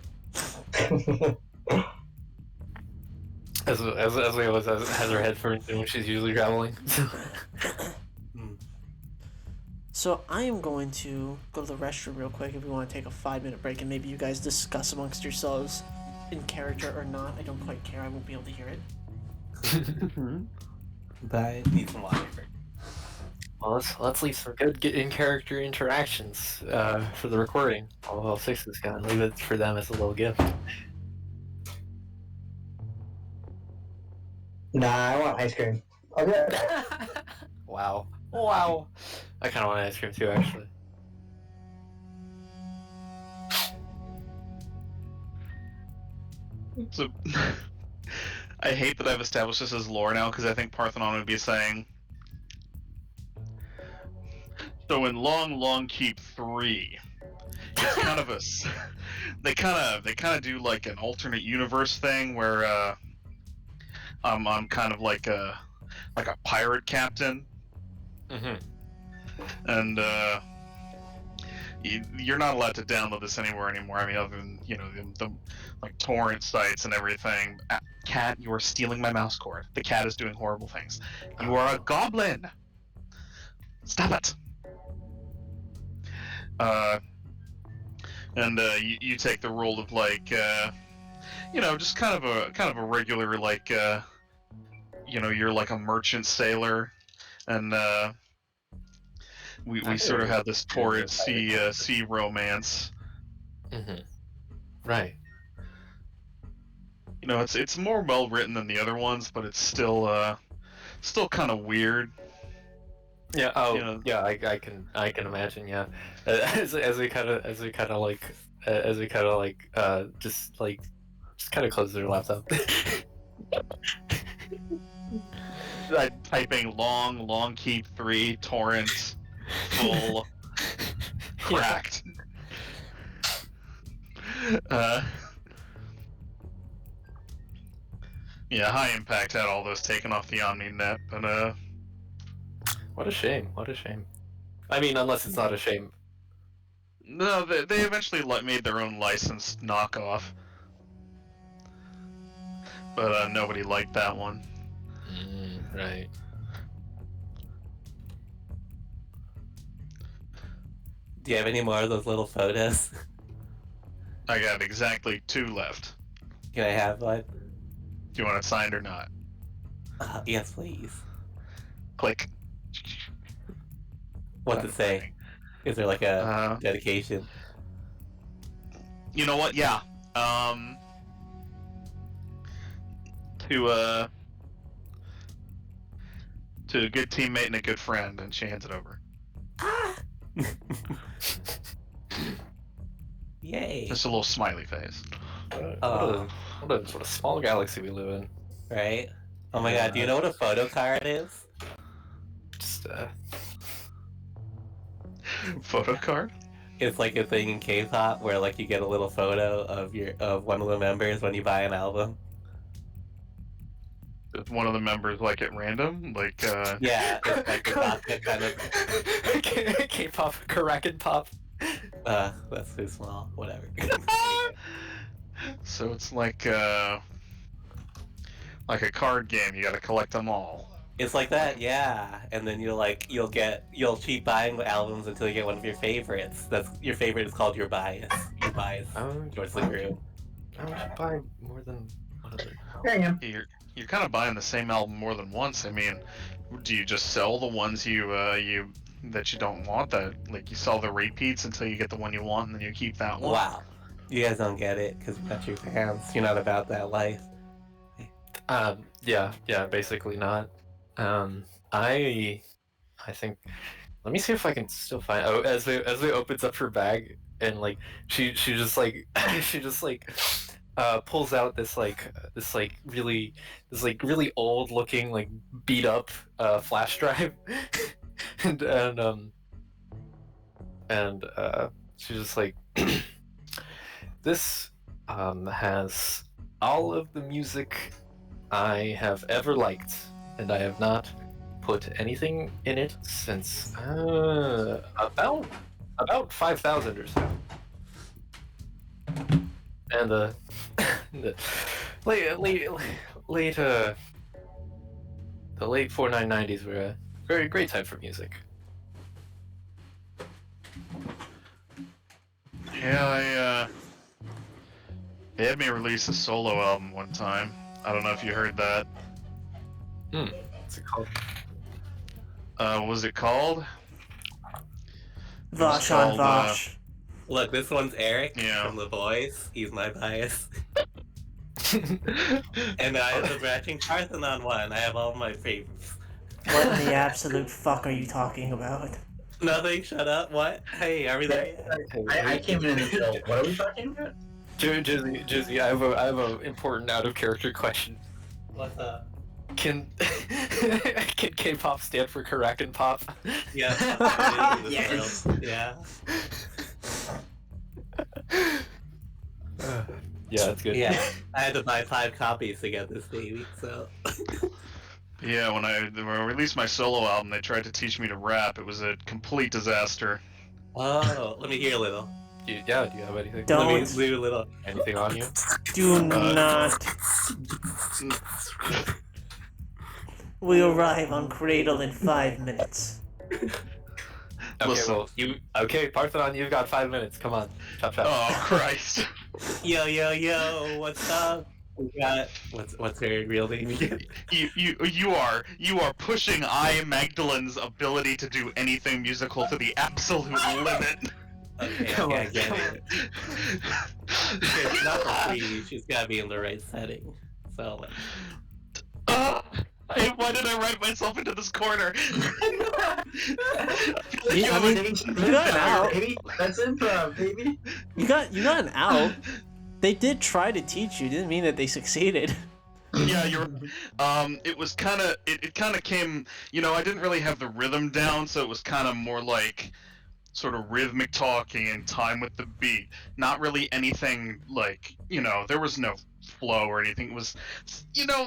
Speaker 1: As we always has her headphones in when she's usually traveling.
Speaker 3: So I am going to go to the restroom real quick if we want to take a 5-minute break, and maybe you guys discuss amongst yourselves in character or not. I don't quite care. I won't be able to hear it.
Speaker 4: But I need some water.
Speaker 1: Well, let's leave some good in-character interactions for the recording. I'll fix this guy and leave it for them as a little gift.
Speaker 2: Nah, I want ice cream. Okay.
Speaker 1: Wow. I kind of want ice cream too, actually.
Speaker 5: So, I hate that I've established this as lore now, because I think Parthenon would be saying, so in Long Keep 3, it's kind of they kind of do like an alternate universe thing where I'm kind of like a pirate captain.
Speaker 1: Mm-hmm.
Speaker 5: And you're not allowed to download this anywhere anymore. I mean, other than the like torrent sites and everything. Cat, you are stealing my mouse cord. The cat is doing horrible things. You are a goblin. Stop it. You take the role of like just kind of a regular like you're like a merchant sailor, and we sort of have this torrid sea romance.
Speaker 1: Mm-hmm. Right.
Speaker 5: It's more well written than the other ones, but it's still kind of weird.
Speaker 1: Yeah. Oh, yeah. I can imagine. Yeah. As we kind of just kind of close their laptop.
Speaker 5: typing long keep 3 torrent full cracked. Yeah, High Impact had all those taken off the OmniNet, but
Speaker 1: What a shame. What a shame. I mean, unless it's not a shame.
Speaker 5: no, they eventually made their own licensed knockoff. But nobody liked that one.
Speaker 1: Right.
Speaker 4: Do you have any more of those little photos?
Speaker 5: I got exactly 2 left.
Speaker 4: Can I have one?
Speaker 5: Do you want it signed or not?
Speaker 4: Yes, please.
Speaker 5: Click.
Speaker 4: What to say? Is there like a
Speaker 5: Uh,
Speaker 4: dedication?
Speaker 5: You know what? Yeah. To a good teammate and a good friend, and she hands it over.
Speaker 4: Yay!
Speaker 5: Just a little smiley face.
Speaker 1: What a sort of small galaxy we live in.
Speaker 4: Right? Oh my god, do you know what a photo card is?
Speaker 1: Just,
Speaker 5: Photo card?
Speaker 4: It's like a thing in K-pop where like you get a little photo of one of the members when you buy an album.
Speaker 5: Is one of the members like at random? Like,
Speaker 4: Yeah, it's like the cockpit kind of.
Speaker 1: K-pop, Karakin pop.
Speaker 4: That's too small. Whatever.
Speaker 5: So it's like a card game. You gotta collect them all.
Speaker 4: It's like that, yeah. And then you'll keep buying albums until you get one of your favorites. That's your favorite is called your bias. Your bias towards the group.
Speaker 1: I would buy more than one of them.
Speaker 2: There you go.
Speaker 5: You're kind of buying the same album more than once. I mean, do you just sell the ones you that you don't want? That like you sell the repeats until you get the one you want, and then you keep that one.
Speaker 4: Wow. You guys don't get it because you're not your fans. You're not about that life.
Speaker 1: Yeah, basically not. I think. Let me see if I can still find. Oh, as they opens up her bag and like she just like pulls out this really old looking like beat up flash drive and she's just like this has all of the music I have ever liked, and I have not put anything in it since about 5,000 or so. And the late 4990s were a very great time for music.
Speaker 5: Yeah, they had me release a solo album one time. I don't know if you heard that.
Speaker 1: What's it called?
Speaker 5: What was it called?
Speaker 3: Vosh on
Speaker 5: called,
Speaker 3: Vosh.
Speaker 4: Look, this one's Eric
Speaker 5: Yeah.
Speaker 4: from The Boys. He's my bias. And I have the Branching Parthenon one. I have all my favorites.
Speaker 3: What in the absolute fuck are you talking about?
Speaker 4: Nothing, shut up. What? Hey, are we there yet?
Speaker 2: I came in the middle. What are we talking about?
Speaker 1: Jizzy, I have a important out of character question.
Speaker 4: What's up?
Speaker 1: Can K-pop stand for Karakin pop?
Speaker 4: Yeah.
Speaker 2: Yes.
Speaker 4: Yeah.
Speaker 1: Yeah, that's good.
Speaker 4: Yeah. I had to buy 5 copies to get this baby, so.
Speaker 5: Yeah, when I released my solo album, they tried to teach me to rap. It was a complete disaster.
Speaker 4: Oh, let me hear a little.
Speaker 1: Do you have anything?
Speaker 3: Don't.
Speaker 4: Let me do a little.
Speaker 1: Anything on you?
Speaker 3: Do not. We arrive on Cradle in 5 minutes.
Speaker 1: Okay,
Speaker 5: Listen.
Speaker 1: well, Parthenon, you've got 5 minutes. Come on, chop chop.
Speaker 5: Oh Christ!
Speaker 4: Yo, what's up? We got what's her real name again?
Speaker 5: You are pushing I Magdalene's ability to do anything musical to the absolute limit.
Speaker 4: Okay,
Speaker 1: Come
Speaker 4: I
Speaker 1: on,
Speaker 4: get
Speaker 1: come
Speaker 4: it. It's not for free. She's gotta be in the right setting. So.
Speaker 5: Why did I write myself into this corner?
Speaker 3: You got an out.
Speaker 2: Baby. That's improv, baby.
Speaker 3: You got an out. They did try to teach you. Didn't mean that they succeeded.
Speaker 5: Yeah, you're. It was kind of. It kind of came. I didn't really have the rhythm down, so it was kind of more like sort of rhythmic talking and time with the beat. Not really anything like. There was no flow or anything. It was.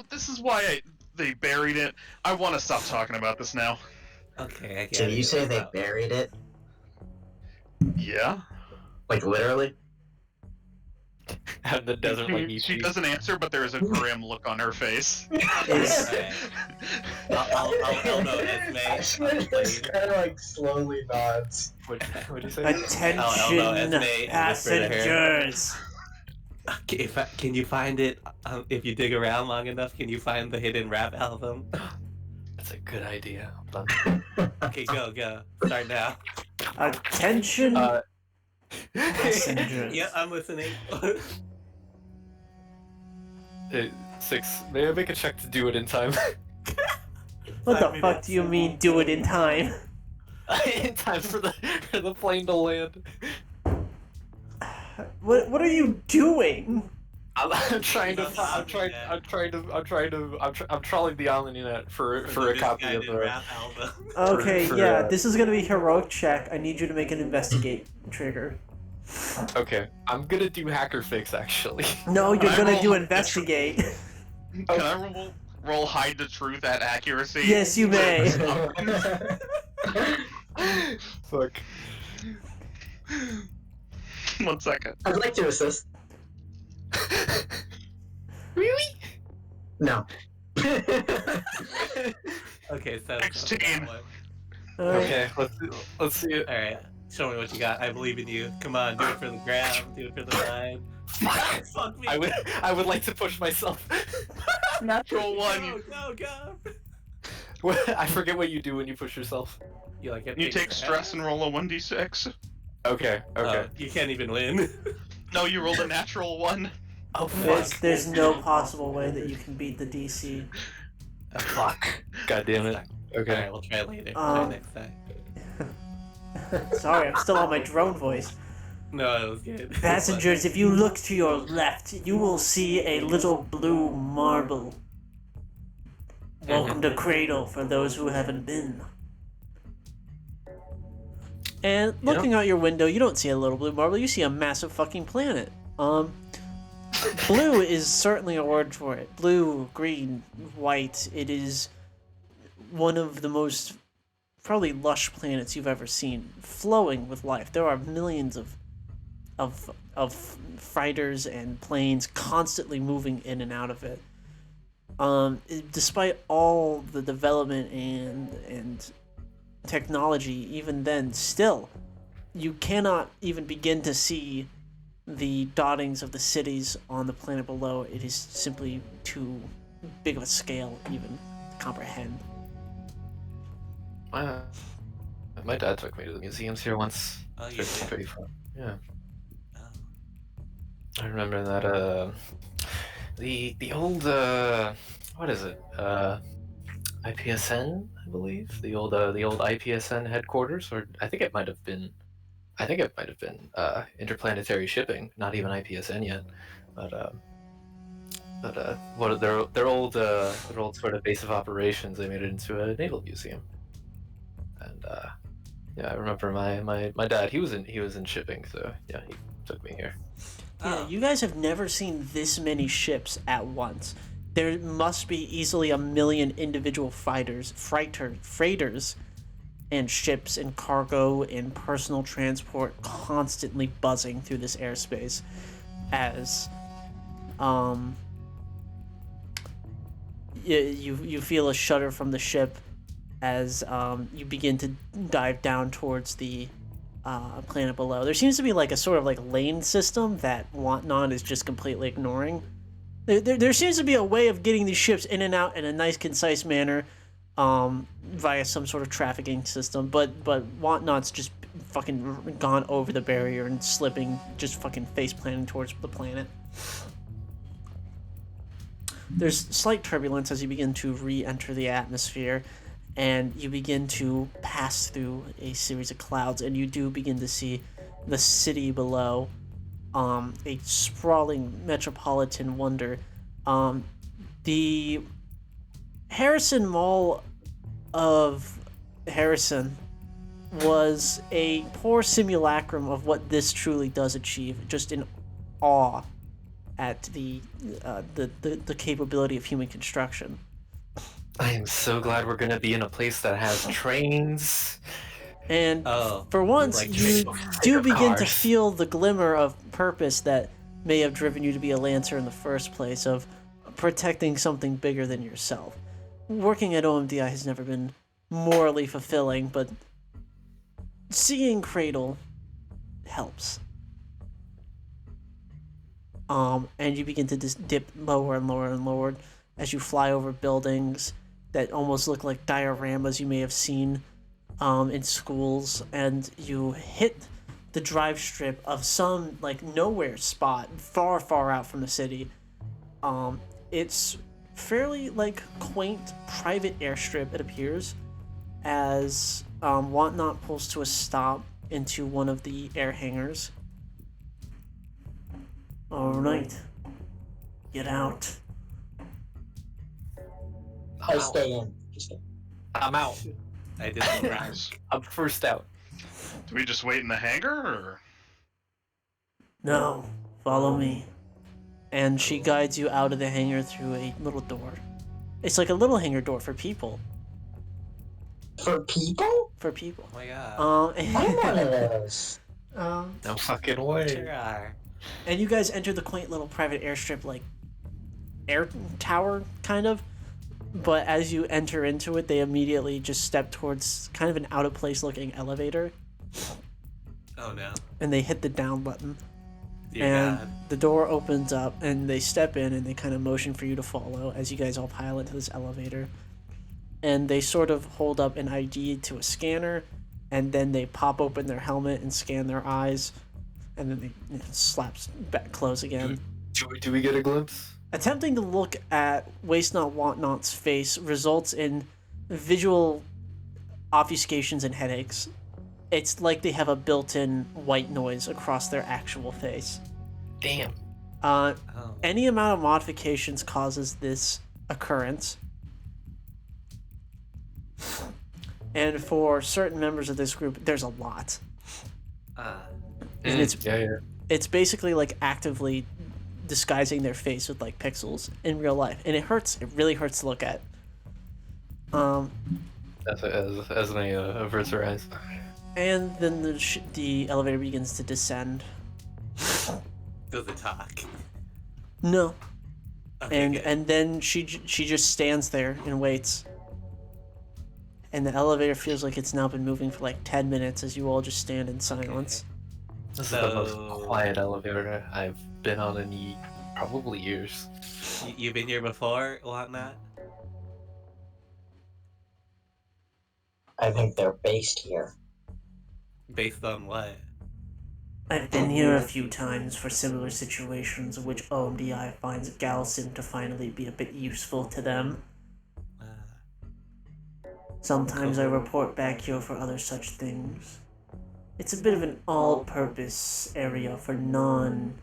Speaker 5: This is why they buried it. I want to stop talking about this now.
Speaker 4: Okay, I get
Speaker 2: So
Speaker 4: it.
Speaker 2: you say
Speaker 4: What's
Speaker 2: they
Speaker 4: up?
Speaker 2: buried it?
Speaker 5: Yeah.
Speaker 2: Like literally?
Speaker 1: Out in the desert like
Speaker 5: She
Speaker 1: E.T.
Speaker 5: doesn't answer, but there is a grim look on her face.
Speaker 3: Is
Speaker 4: Alright. I'll note Esme.
Speaker 2: Ashman just kind of like slowly nods.
Speaker 1: What'd you say?
Speaker 3: attention,
Speaker 4: Esme, whisper to her.
Speaker 3: passengers.
Speaker 4: Okay, can you find it? If you dig around long enough, can you find the hidden rap album?
Speaker 1: That's a good idea. Hold on.
Speaker 4: Okay, go. Start now.
Speaker 3: Attention,
Speaker 1: Uh,
Speaker 3: passengers.
Speaker 4: Yeah, I'm listening.
Speaker 1: 6. May I make a check to do it in time?
Speaker 3: What the
Speaker 4: 5
Speaker 3: fuck
Speaker 4: minutes.
Speaker 3: do you mean do it in time?
Speaker 1: In time for the plane to land.
Speaker 3: What are you doing?
Speaker 1: I'm trying to.
Speaker 4: Not
Speaker 1: I'm trying.
Speaker 4: that.
Speaker 1: I'm trawling the island net for a
Speaker 4: the
Speaker 1: copy of
Speaker 4: misguided
Speaker 1: the.
Speaker 4: rap album.
Speaker 3: Okay,
Speaker 1: for,
Speaker 3: yeah, this is gonna be heroic check. I need you to make an investigate trigger.
Speaker 1: Okay, I'm gonna do hacker fix actually.
Speaker 3: No, you're
Speaker 5: I
Speaker 3: gonna
Speaker 5: roll
Speaker 3: do
Speaker 5: the
Speaker 3: investigate.
Speaker 5: Can I roll hide the truth at accuracy?
Speaker 3: Yes, you may.
Speaker 1: Fuck.
Speaker 5: 1 second.
Speaker 2: I'd like to assist.
Speaker 1: Really?
Speaker 2: No.
Speaker 4: Okay, so
Speaker 5: 16.
Speaker 3: Alright.
Speaker 1: Okay, let's see it.
Speaker 4: All right, show me what you got. I believe in you. Come on, do it for the gram. Do it for the line. Fuck me.
Speaker 1: I would like to push myself.
Speaker 5: Natural 1.
Speaker 4: Go.
Speaker 1: I forget what you do when you push yourself.
Speaker 4: You like it?
Speaker 5: You take stress and roll a 1d6.
Speaker 1: Okay. Okay.
Speaker 4: You can't even win.
Speaker 5: No, you rolled a natural 1.
Speaker 1: Oh fuck.
Speaker 3: There's no possible way that you can beat the DC.
Speaker 1: Fuck. God damn it. Okay.
Speaker 4: Alright, we'll try later.
Speaker 3: Um,
Speaker 4: Try next time.
Speaker 3: Sorry, I'm still on my drone voice.
Speaker 4: No, it was good.
Speaker 3: Passengers, if you look to your left, you will see a little blue marble. Welcome to Cradle for those who haven't been. And looking out your window, you don't see a little blue marble, you see a massive fucking planet. Blue is certainly a word for it. Blue, green, white. It is one of the most probably lush planets you've ever seen, flowing with life. There are millions of fighters and planes constantly moving in and out of it. Despite all the development and technology, even then, still, you cannot even begin to see the dottings of the cities on the planet below. It is simply too big of a scale even to comprehend.
Speaker 1: My dad took me to the museums here once.
Speaker 4: Oh,
Speaker 1: It
Speaker 4: you
Speaker 1: was
Speaker 4: did?
Speaker 1: pretty fun. Yeah.
Speaker 4: Oh.
Speaker 1: I remember that the old what is it? IPSN, I believe. The old IPSN headquarters, or I think it might have been interplanetary shipping, not even IPSN yet. But what are their old sort of base of operations, they made it into a naval museum. And yeah, I remember my dad, he was in shipping, so yeah, he took me here.
Speaker 3: Yeah, you guys have never seen this many ships at once. There must be easily 1 million individual freighters, and ships and cargo and personal transport constantly buzzing through this airspace as you feel a shudder from the ship as you begin to dive down towards the planet below. There seems to be like a sort of like lane system that Whatnot is just completely ignoring. There seems to be a way of getting these ships in and out in a nice, concise manner, via some sort of trafficking system, but Whatnot's just fucking gone over the barrier and slipping, just fucking face planting towards the planet. There's slight turbulence as you begin to re-enter the atmosphere, and you begin to pass through a series of clouds, and you do begin to see the city below, a sprawling metropolitan wonder. The Harrison Mall of Harrison was a poor simulacrum of what this truly does achieve, just in awe at the capability of human construction.
Speaker 1: I am so glad we're gonna be in a place that has trains.
Speaker 3: And
Speaker 4: Oh,
Speaker 3: for once,
Speaker 4: like
Speaker 3: you
Speaker 4: trains.
Speaker 3: do begin to
Speaker 1: Cars.
Speaker 3: feel the glimmer of purpose that may have driven you to be a Lancer in the first place, of protecting something bigger than yourself. Working at OMDI has never been morally fulfilling, but seeing Cradle helps. And you begin to just dip lower and lower and lower as you fly over buildings that almost look like dioramas you may have seen in schools, and you hit the drive strip of some like nowhere spot far, far out from the city. It's fairly like quaint private airstrip, it appears, as Whatnot pulls to a stop into one of the air hangars. Alright. Get out.
Speaker 2: I stay in.
Speaker 1: I'm out.
Speaker 4: I did the
Speaker 5: Nice.
Speaker 1: I'm first out.
Speaker 5: Do we just wait in the hangar, or?
Speaker 3: No, follow me. And she guides you out of the hangar through a little door. It's like a little hangar door for people.
Speaker 2: For people?
Speaker 3: For people.
Speaker 4: Oh my god.
Speaker 2: I'm one of those.
Speaker 1: No fucking way.
Speaker 4: Sure are.
Speaker 3: And you guys enter the quaint little private airstrip, like air tower, kind of. But as you enter into it, they immediately just step towards kind of an out of place looking elevator,
Speaker 4: Oh no.
Speaker 3: and they hit the down button.
Speaker 4: Dear
Speaker 3: And
Speaker 4: God.
Speaker 3: the door opens up, and they step in, and they kind of motion for you to follow as you guys all pile into this elevator. And they sort of hold up an ID to a scanner, and then they pop open their helmet and scan their eyes, and then they slaps back close again.
Speaker 1: Do we get a glimpse?
Speaker 3: Attempting to look at Waste Not Want Not's face results in visual obfuscations and headaches. It's like they have a built-in white noise across their actual face.
Speaker 1: Damn.
Speaker 4: Oh.
Speaker 3: Any amount of modifications causes this occurrence. And for certain members of this group, there's a lot. And it's basically like actively disguising their face with like pixels in real life, and it hurts. It really hurts to look at.
Speaker 1: As May averts her eyes.
Speaker 3: And then the elevator begins to descend.
Speaker 4: Does it talk?
Speaker 3: No,
Speaker 4: Okay, good.
Speaker 3: and then she just stands there and waits. And the elevator feels like it's now been moving for like 10 minutes as you all just stand in silence.
Speaker 1: This is the most quiet elevator I've been on in probably years.
Speaker 4: You've been here before, Whatnot?
Speaker 2: I think they're based here.
Speaker 4: Based on what?
Speaker 3: I've been here a few times for similar situations in which OMDI finds Galsim to finally be a bit useful to them. Sometimes I report back here for other such things. It's a bit of an all-purpose area for non-UIB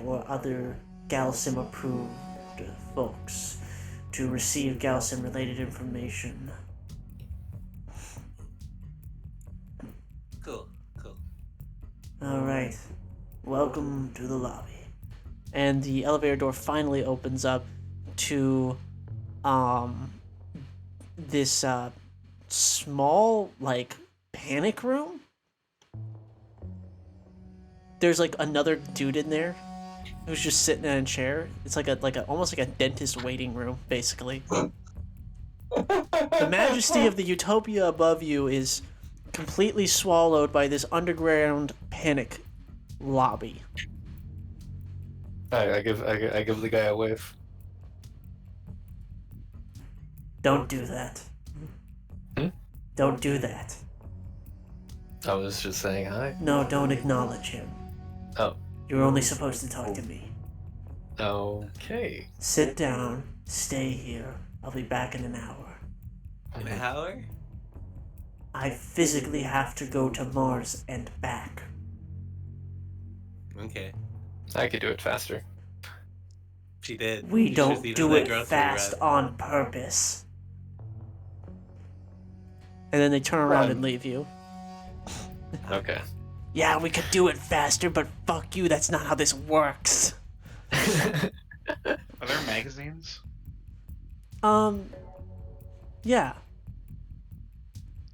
Speaker 3: or other Galsim-approved folks to receive Galsim-related information.
Speaker 4: Cool.
Speaker 3: Alright, welcome to the lobby. And the elevator door finally opens up to this small like panic room. There's like another dude in there who's just sitting in a chair. It's like a almost like a dentist waiting room, basically. The majesty of the utopia above you is completely swallowed by this underground panic lobby.
Speaker 1: I give the guy a wave.
Speaker 3: Don't do that. Don't do that.
Speaker 1: I was just saying hi.
Speaker 3: No, don't acknowledge him.
Speaker 1: Oh.
Speaker 3: You're only supposed to talk to me.
Speaker 1: Okay.
Speaker 3: Sit down, stay here. I'll be back in an hour.
Speaker 4: An hour?
Speaker 3: I physically have to go to Mars and back.
Speaker 4: Okay.
Speaker 1: I could do it faster.
Speaker 4: She did.
Speaker 3: We
Speaker 4: She
Speaker 3: don't
Speaker 4: proceeded
Speaker 3: do
Speaker 4: that
Speaker 3: it
Speaker 4: grocery
Speaker 3: fast
Speaker 4: run.
Speaker 3: on purpose. And then they turn around and leave you.
Speaker 1: Okay.
Speaker 3: Yeah, we could do it faster, but fuck you, that's not how this works.
Speaker 5: Are there magazines?
Speaker 3: Yeah.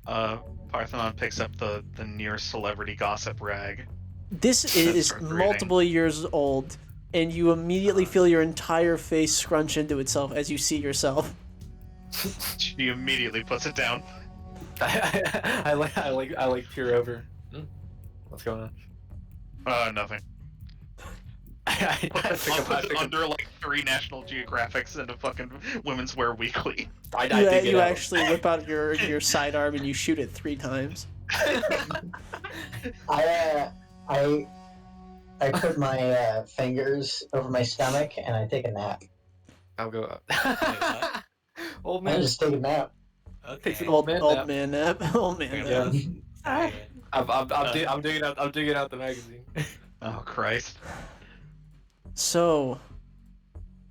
Speaker 5: Parthenon picks up the nearest celebrity gossip rag.
Speaker 3: This is
Speaker 5: starts reading.
Speaker 3: multiple years old, and you immediately feel your entire face scrunch into itself as you see yourself.
Speaker 5: She immediately puts it down.
Speaker 1: I like peer over. What's going on?
Speaker 5: Nothing.
Speaker 1: I pick
Speaker 5: Puts it under like 3 National Geographics and a fucking Women's Wear Weekly.
Speaker 1: I dig it
Speaker 3: You
Speaker 1: out.
Speaker 3: actually whip out your sidearm and you shoot it 3 times.
Speaker 2: I put my fingers over my stomach and I take a nap.
Speaker 1: I'll go up.
Speaker 4: what?
Speaker 1: Old
Speaker 2: I
Speaker 1: man.
Speaker 2: just take a nap.
Speaker 4: Okay.
Speaker 1: Takes an
Speaker 3: Old
Speaker 1: man
Speaker 3: old
Speaker 1: nap.
Speaker 3: man nap. Old man
Speaker 4: Yeah.
Speaker 3: nap.
Speaker 1: I'm digging out the magazine.
Speaker 5: Oh Christ.
Speaker 3: So,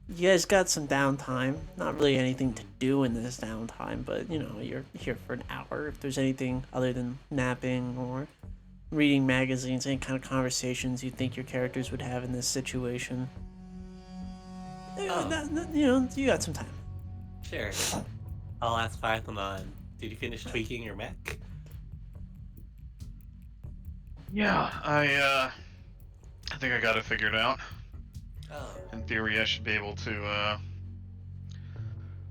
Speaker 3: you guys got some downtime. Not really anything to do in this downtime, but you know, you're here for an hour. If there's anything other than napping or reading magazines, any kind of conversations you think your characters would have in this situation, you know, you got some time.
Speaker 4: Sure. I'll ask Python, did you finish tweaking your mech?
Speaker 5: Yeah, I think I got it figured out.
Speaker 4: Oh.
Speaker 5: In theory, I should be able to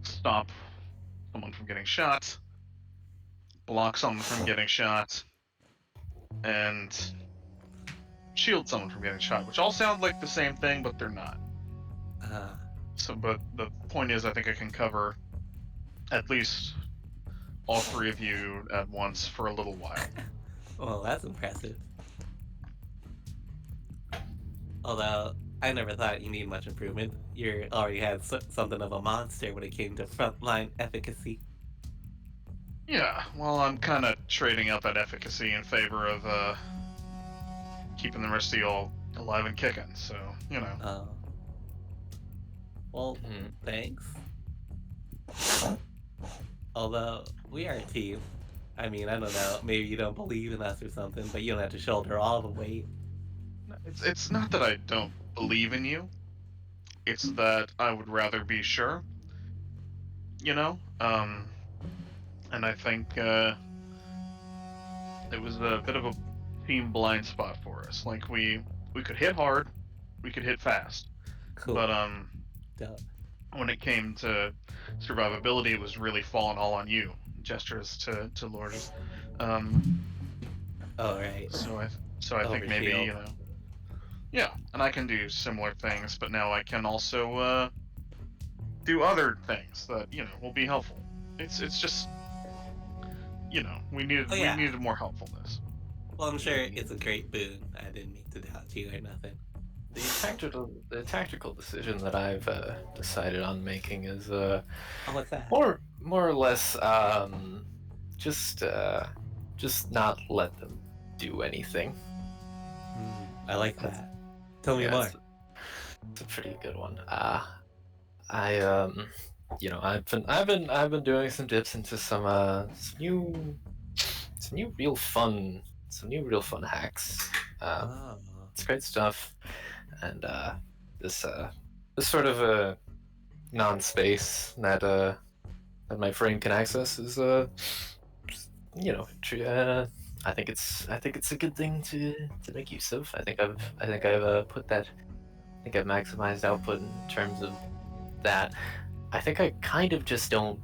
Speaker 5: stop someone from getting shot, block someone from getting shot, and shield someone from getting shot, which all sound like the same thing, but they're not. So, but the point is, I think I can cover at least all 3 of you at once for a little while.
Speaker 4: Well, that's impressive. Although, I never thought you need much improvement. You already had something of a monster when it came to frontline efficacy.
Speaker 5: Yeah, well, I'm kind of trading out that efficacy in favor of keeping the rest of y'all alive and kicking. So, you know.
Speaker 4: Well, thanks. Although, we are a team. I mean, I don't know, maybe you don't believe in us or something, but you don't have to shoulder all the weight.
Speaker 5: It's not that I don't believe in you. It's that I would rather be sure. You know? And I think it was a bit of a team blind spot for us. Like we could hit hard, we could hit fast.
Speaker 4: Cool.
Speaker 5: But
Speaker 4: Dope.
Speaker 5: when it came to survivability, it was really falling all on you. Gestures to Lourdes.
Speaker 4: Oh, right.
Speaker 5: So I think maybe,
Speaker 4: Overkill.
Speaker 5: you know. Yeah, and I can do similar things, but now I can also do other things that, you know, will be helpful. It's just, you know, we needed more helpfulness.
Speaker 4: Well, I'm sure it's a great boon. I didn't mean to doubt you or nothing.
Speaker 1: The tactical decision that I've decided on making is
Speaker 4: Oh, what's that?
Speaker 1: more or less just not let them do anything.
Speaker 4: I like that. Tell me
Speaker 1: Yeah,
Speaker 4: more.
Speaker 1: it's a pretty good one. You know, I've been doing some dips into some new real fun hacks.
Speaker 4: Oh.
Speaker 1: It's great stuff, and this sort of a non-space that my brain can access is you know, I think it's a good thing to make use of. I think I've maximized output in terms of that. I think I kind of just don't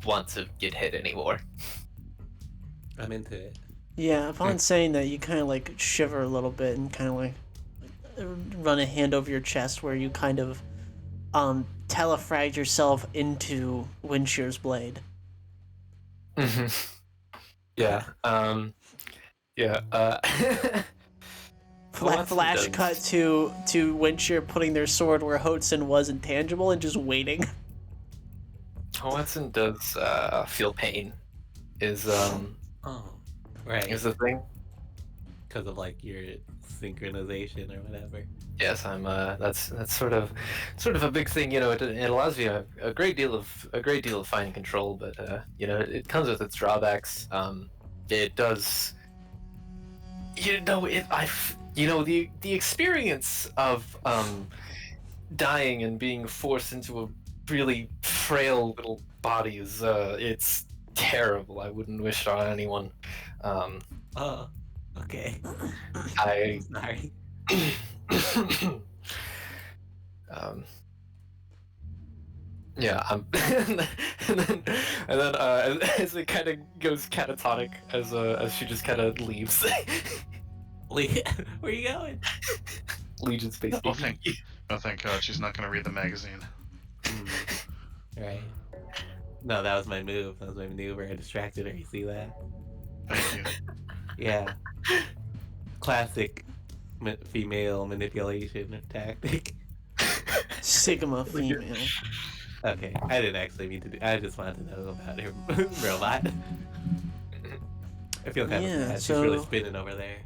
Speaker 1: want to get hit anymore.
Speaker 4: I'm into it.
Speaker 3: Yeah, upon saying that, you kind of like shiver a little bit and kind of like run a hand over your chest where you kind of telefrag yourself into Windshear's blade.
Speaker 1: Yeah. Yeah.
Speaker 3: Flash cut to Windshear putting their sword where Hotson was intangible and just waiting.
Speaker 1: Watson does feel pain. Is
Speaker 4: Oh, right.
Speaker 1: the thing.
Speaker 4: because of like your synchronization or whatever.
Speaker 1: Yes, I'm. That's sort of a big thing. You know, it allows you a great deal of fine control, but you know, it comes with its drawbacks. It does. You know, the experience of dying and being forced into a really frail little body is it's terrible. I wouldn't wish it on anyone.
Speaker 4: Oh, okay.
Speaker 1: I
Speaker 4: Sorry.
Speaker 1: um, yeah, and then as it kind of goes catatonic as she just kind of leaves.
Speaker 4: Where are you going?
Speaker 1: Legion Space.
Speaker 5: Oh,
Speaker 1: Baby.
Speaker 5: thank God, she's not gonna read the magazine.
Speaker 4: Right. No, that was my move. That was my maneuver. I distracted her. You see that?
Speaker 5: Thank you.
Speaker 4: Yeah. Classic female manipulation tactic.
Speaker 3: Sigma female.
Speaker 4: Okay, I didn't actually mean to do. I just wanted to know about her robot. I feel kind of
Speaker 3: Yeah,
Speaker 4: bad. She's
Speaker 3: so-
Speaker 4: really spinning over there.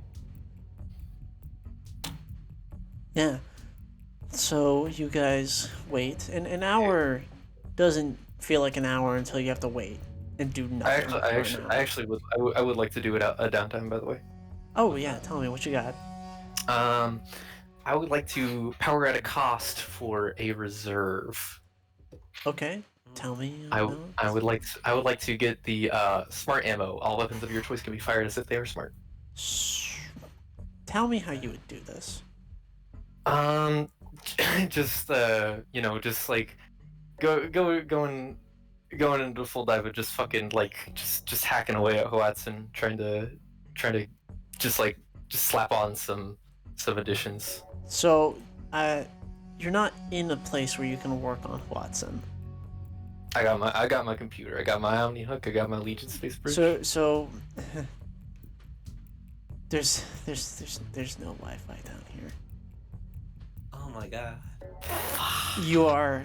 Speaker 3: Yeah. So you guys wait. An hour doesn't feel like an hour until you have to wait and do nothing. for an hour.
Speaker 1: I actually would. I would like to do it a downtime, by the way.
Speaker 3: Oh yeah, tell me what you got.
Speaker 1: I would like to power at a cost for a reserve.
Speaker 3: Okay, tell me.
Speaker 1: I
Speaker 3: about-
Speaker 1: would like to get the smart ammo. All weapons of your choice can be fired as if they were smart.
Speaker 3: Tell me how you would do this.
Speaker 1: Just you know, just like going into full dive of just fucking like just hacking away at Hoatson, trying to just slap on some additions.
Speaker 3: So, you're not in a place where you can work on Watson.
Speaker 1: I got my computer. I got my Omni Hook. I got my Legion Space Bridge.
Speaker 3: So there's no Wi-Fi down here.
Speaker 4: Oh my god.
Speaker 3: You are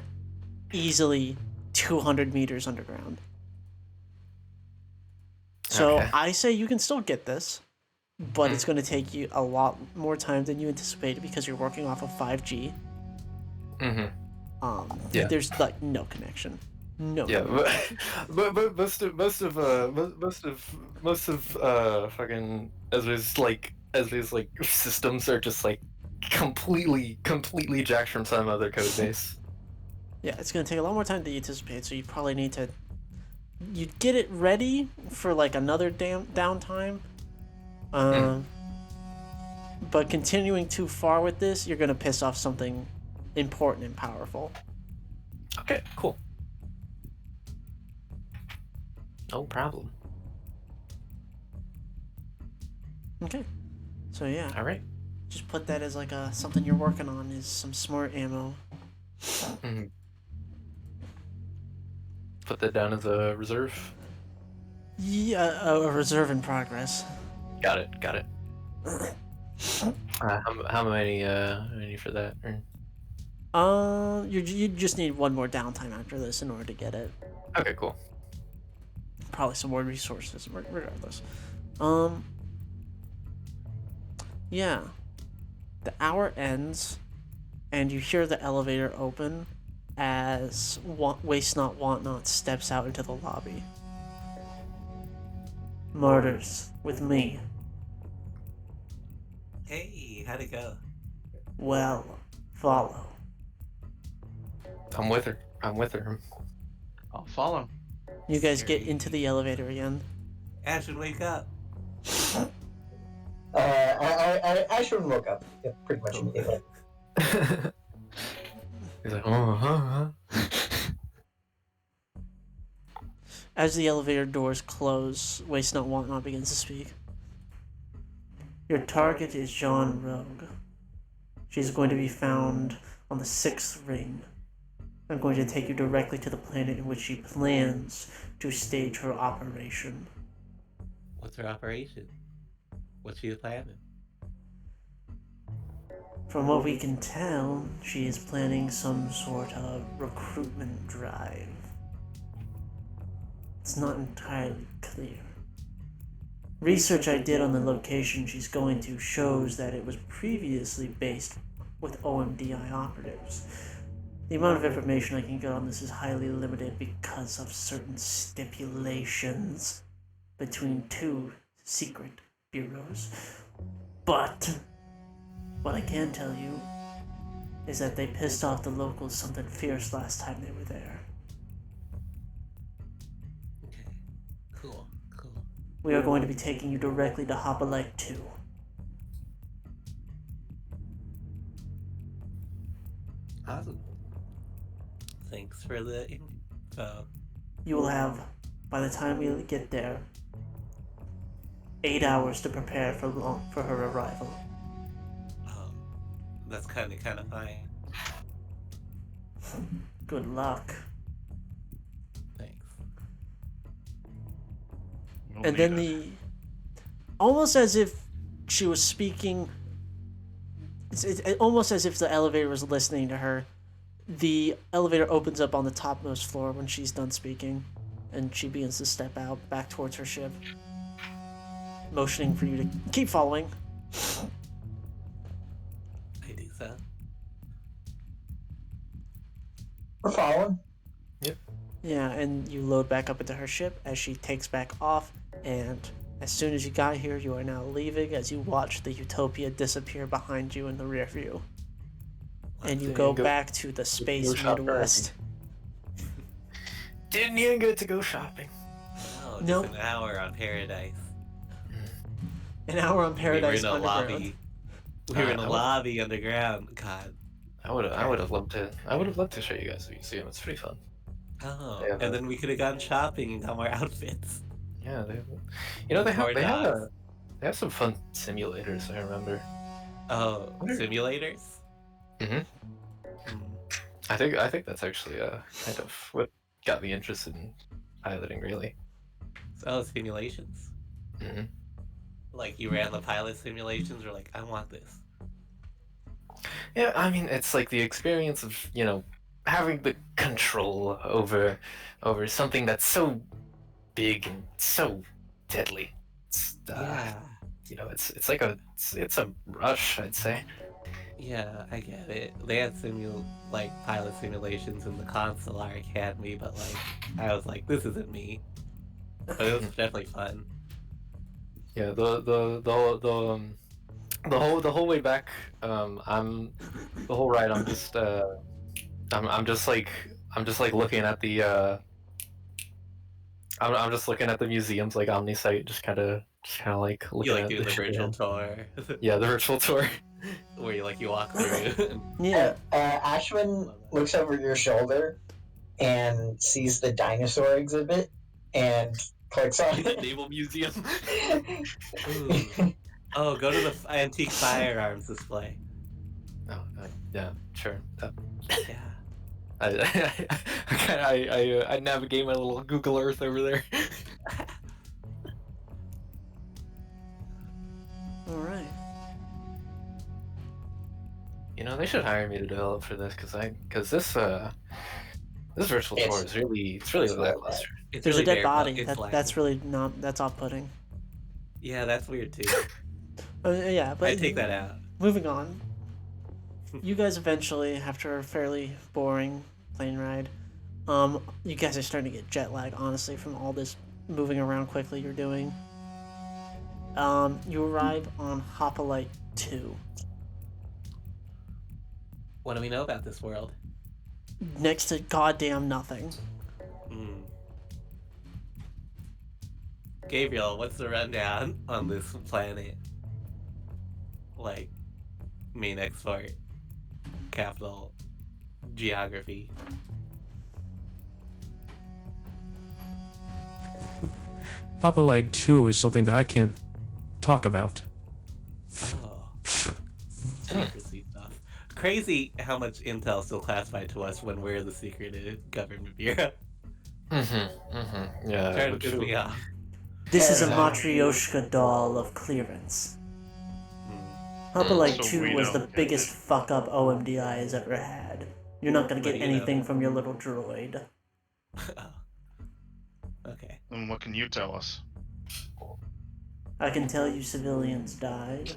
Speaker 3: easily 200 meters underground. So
Speaker 1: Okay.
Speaker 3: I say you can still get this, but it's going to take you a lot more time than you anticipated because you're working off of 5G.
Speaker 1: Mm-hmm. Yeah.
Speaker 3: There's like no connection. No.
Speaker 1: Yeah, but most of fucking Ezra's like systems are just like completely jacked from some other code base.
Speaker 3: Yeah, it's going to take a lot more time than you anticipate, so you probably need to get it ready for like another downtime. But continuing too far with this, you're going to piss off something important and powerful.
Speaker 1: Okay, cool. No problem.
Speaker 3: Okay. So yeah,
Speaker 1: All right.
Speaker 3: just put that as like something you're working on is some smart ammo.
Speaker 1: Mm-hmm. Put that down as a reserve.
Speaker 3: Yeah, a reserve in progress.
Speaker 1: Got it. How many for that?
Speaker 3: You just need one more downtime after this in order to get it.
Speaker 1: Okay, cool.
Speaker 3: Probably some more resources, regardless. Yeah. The hour ends, and you hear the elevator open as Waste Not Want Not steps out into the lobby. Murders with me.
Speaker 4: Hey, how'd it go?
Speaker 3: Well, follow.
Speaker 1: I'm with her.
Speaker 5: I'll follow.
Speaker 3: You guys get into the elevator again.
Speaker 4: Ashton, wake up.
Speaker 2: I shouldn't look up. Yeah, pretty much immediately.
Speaker 1: He's like, oh,
Speaker 3: As the elevator doors close, Waste Not Want Not begins to speak. Your target is Jean Rogue. She's going to be found on the 6th ring. I'm going to take you directly to the planet in which she plans to stage her operation.
Speaker 4: What's her operation? What's she planning?
Speaker 3: From what we can tell, she is planning some sort of recruitment drive. It's not entirely clear. Research I did on the location she's going to shows that it was previously based with OMDI operatives. The amount of information I can get on this is highly limited because of certain stipulations between two secret bureaus. But what I can tell you is that they pissed off the locals something fierce last time they were there.
Speaker 4: Okay. Cool.
Speaker 3: We are going to be taking you directly to Hopalite 2.
Speaker 4: Awesome. Thanks for the info.
Speaker 3: You will have, by the time we get there, 8 hours to prepare for her arrival.
Speaker 4: Oh, that's kind of fine.
Speaker 3: Good luck.
Speaker 4: Thanks.
Speaker 5: We'll
Speaker 3: And
Speaker 5: need
Speaker 3: then
Speaker 5: it.
Speaker 3: almost as if she was speaking, almost as if the elevator was listening to her, the elevator opens up on the topmost floor when she's done speaking, and she begins to step out back towards her ship, motioning for you to keep following.
Speaker 4: I do so.
Speaker 2: We're following.
Speaker 3: Yeah, and you load back up into her ship as she takes back off, and as soon as you got here, you are now leaving as you watch the Utopia disappear behind you in the rear view. And you go back to the space
Speaker 1: shopping.
Speaker 3: Midwest.
Speaker 1: Didn't even get to go shopping.
Speaker 4: Oh, just
Speaker 3: Nope.
Speaker 4: an hour on Paradise.
Speaker 3: An hour on Paradise
Speaker 4: we were in a
Speaker 3: Underground.
Speaker 4: lobby. We were in a
Speaker 1: I would-
Speaker 4: lobby underground. God.
Speaker 1: I would have loved to show you guys the museum. It's pretty fun.
Speaker 4: Oh,
Speaker 1: Yeah,
Speaker 4: and then we could have gone shopping and got more outfits.
Speaker 1: Yeah, they
Speaker 4: More dogs.
Speaker 1: have some fun simulators. I remember.
Speaker 4: Oh,
Speaker 1: Wonder-
Speaker 4: simulators?
Speaker 1: Mhm.
Speaker 4: Hmm.
Speaker 1: I think that's actually kind of what got me interested in piloting. Really.
Speaker 4: Oh, simulations?
Speaker 1: hmm
Speaker 4: Like you ran the pilot simulations, or like, I want this.
Speaker 1: Yeah, I mean, it's like the experience of having the control over something that's so big and so deadly. It's it's like it's a rush, I'd say.
Speaker 4: Yeah, I get it. They had pilot simulations in the Consular Academy, but I was like, this isn't me. But it was definitely fun.
Speaker 1: Yeah, the whole way back, I'm the whole ride. I'm just I'm just like looking at the I'm just looking at the museums like Omnisite, just kind of like
Speaker 4: You
Speaker 1: looking
Speaker 4: like
Speaker 1: at
Speaker 4: do the
Speaker 1: shit.
Speaker 4: virtual tour,
Speaker 1: Yeah, the virtual tour.
Speaker 4: where you walk through.
Speaker 3: Yeah,
Speaker 2: Ashwin looks over your shoulder and sees the dinosaur exhibit and clicks on
Speaker 1: The
Speaker 2: it.
Speaker 1: Naval Museum.
Speaker 4: Ooh. Oh, go to the antique firearms display.
Speaker 1: Oh, yeah, sure.
Speaker 4: Yeah.
Speaker 1: I navigate my little Google Earth over there.
Speaker 3: alright.
Speaker 1: They should hire me to develop for this because this virtual tour is really lackluster.
Speaker 4: It's
Speaker 3: There's
Speaker 4: really
Speaker 3: a dead
Speaker 4: bare
Speaker 3: body.
Speaker 4: it's
Speaker 3: That's
Speaker 4: lacking.
Speaker 3: really not. That's off-putting.
Speaker 4: Yeah, that's weird too.
Speaker 3: Yeah, but
Speaker 4: I take that out.
Speaker 3: moving on. You guys eventually, after a fairly boring plane ride, you guys are starting to get jet lag, honestly, from all this moving around quickly you're doing. You arrive on Hopalite 2.
Speaker 4: What do we know about this world?
Speaker 3: Next to goddamn nothing.
Speaker 4: Hmm. Gabriel, what's the rundown on this planet? Main export, capital, geography.
Speaker 7: Papa Leg 2 is something that I can't talk about.
Speaker 4: Oh. Secrecy stuff. Crazy how much intel is still classified to us when we're the secret government bureau.
Speaker 1: Yeah.
Speaker 4: Trying to
Speaker 1: which-
Speaker 4: piss me off.
Speaker 3: This is a
Speaker 2: Exactly.
Speaker 3: Matryoshka doll of clearance.
Speaker 4: Hmm.
Speaker 3: Hopalite
Speaker 5: So
Speaker 3: 2
Speaker 5: we
Speaker 3: was the
Speaker 5: know.
Speaker 3: biggest fuck up OMDI has ever had. You're not gonna
Speaker 4: What
Speaker 3: get
Speaker 4: do you know?
Speaker 3: anything from your little droid.
Speaker 4: Oh. Okay.
Speaker 5: And what can you tell us?
Speaker 3: I can tell you civilians died.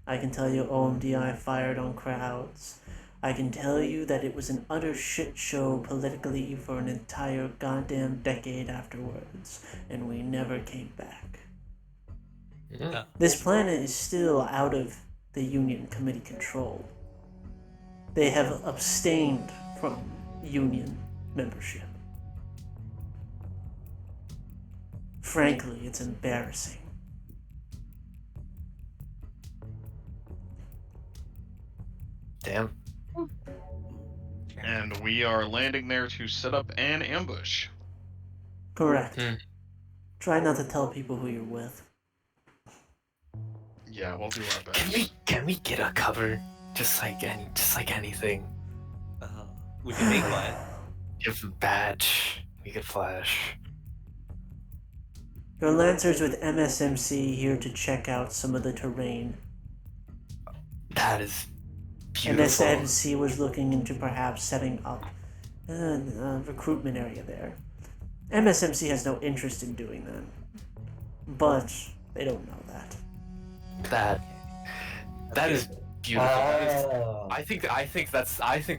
Speaker 3: I can tell you OMDI fired on crowds. I can tell you that it was an utter shit show politically for an entire goddamn decade afterwards, and we never came back.
Speaker 1: Mm.
Speaker 3: This planet is still out of the Union Committee control. They have abstained from Union membership. Frankly, it's embarrassing.
Speaker 1: Damn.
Speaker 5: And we are landing there to set up an ambush.
Speaker 3: Correct.
Speaker 1: Hmm.
Speaker 3: Try not to tell people who you're with.
Speaker 5: Yeah, we'll do our
Speaker 1: Can
Speaker 5: best.
Speaker 1: we get a cover? Just like anything.
Speaker 4: We can make one.
Speaker 1: Give them badge. We could flash.
Speaker 3: Your Lancers with MSMC here to check out some of the terrain.
Speaker 1: That is beautiful.
Speaker 3: MSMC was looking into perhaps setting up a recruitment area there. MSMC has no interest in doing that, but they don't know that.
Speaker 1: That is beautiful. That is-
Speaker 2: Oh.
Speaker 1: I think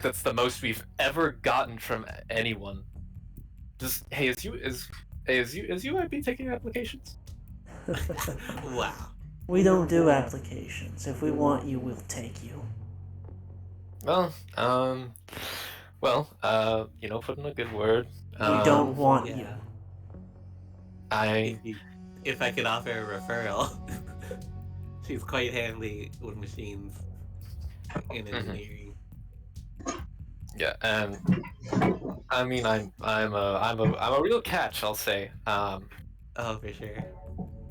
Speaker 1: that's the most we've ever gotten from anyone. Just hey, is UIB taking applications?
Speaker 4: Wow.
Speaker 3: We don't do applications. If we want you, we'll take you.
Speaker 1: Well, put in a good word.
Speaker 3: We don't want you.
Speaker 4: Yeah.
Speaker 1: I
Speaker 4: If I could offer a referral, she's quite handy with machines in engineering.
Speaker 1: yeah, and I mean I'm a real catch, I'll say.
Speaker 4: Oh, for sure.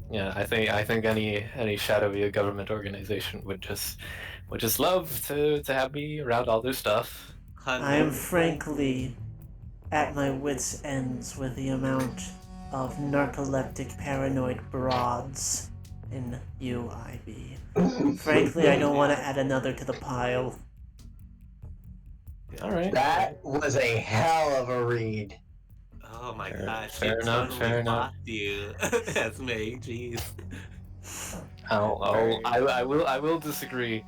Speaker 1: Yeah, I think any shadowy government organization would just love to have me around all their stuff.
Speaker 3: I am frankly at my wits' ends with the amount of narcoleptic paranoid broads in UIB. Frankly, I don't want to add another to the pile.
Speaker 1: All right.
Speaker 2: That was a hell of a read.
Speaker 4: Oh my
Speaker 1: Fair-
Speaker 4: gosh,
Speaker 1: fair
Speaker 4: she
Speaker 1: enough,
Speaker 4: totally
Speaker 1: fair enough.
Speaker 4: mocked you. That's me, jeez.
Speaker 1: I will disagree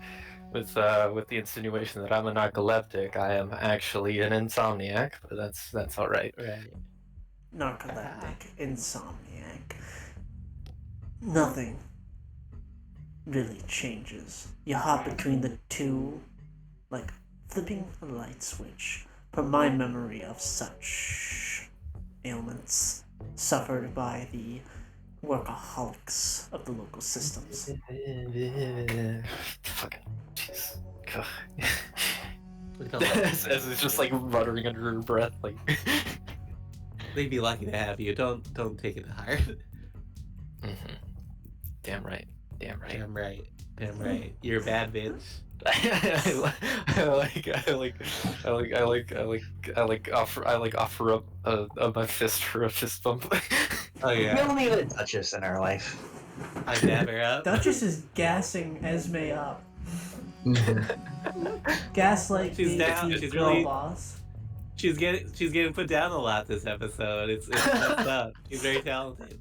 Speaker 1: with the insinuation that I'm a narcoleptic. I am actually an insomniac, but that's all right.
Speaker 4: Right.
Speaker 3: Narcoleptic, insomniac. Nothing really changes. You hop between the two like flipping a light switch, from my memory of such ailments suffered by the workaholics of the local systems.
Speaker 1: Fucking jeez. God.
Speaker 4: We don't like
Speaker 1: as it's just like muttering under her breath, like.
Speaker 4: They'd be lucky to have you. Don't take it to heart.
Speaker 1: Mhm. Damn right. Damn right.
Speaker 4: Damn right. Damn right. You're a bad bitch.
Speaker 1: I offer up my fist for a fist bump.
Speaker 4: Oh
Speaker 2: We
Speaker 4: yeah.
Speaker 2: don't need a Duchess in our life.
Speaker 4: I dab her up.
Speaker 3: Duchess is gassing Esme up. Gaslight
Speaker 4: She's
Speaker 3: being
Speaker 4: down.
Speaker 3: the
Speaker 4: She's
Speaker 3: girl
Speaker 4: really-
Speaker 3: boss.
Speaker 4: She's getting put down a lot this episode. It's messed up. She's very talented.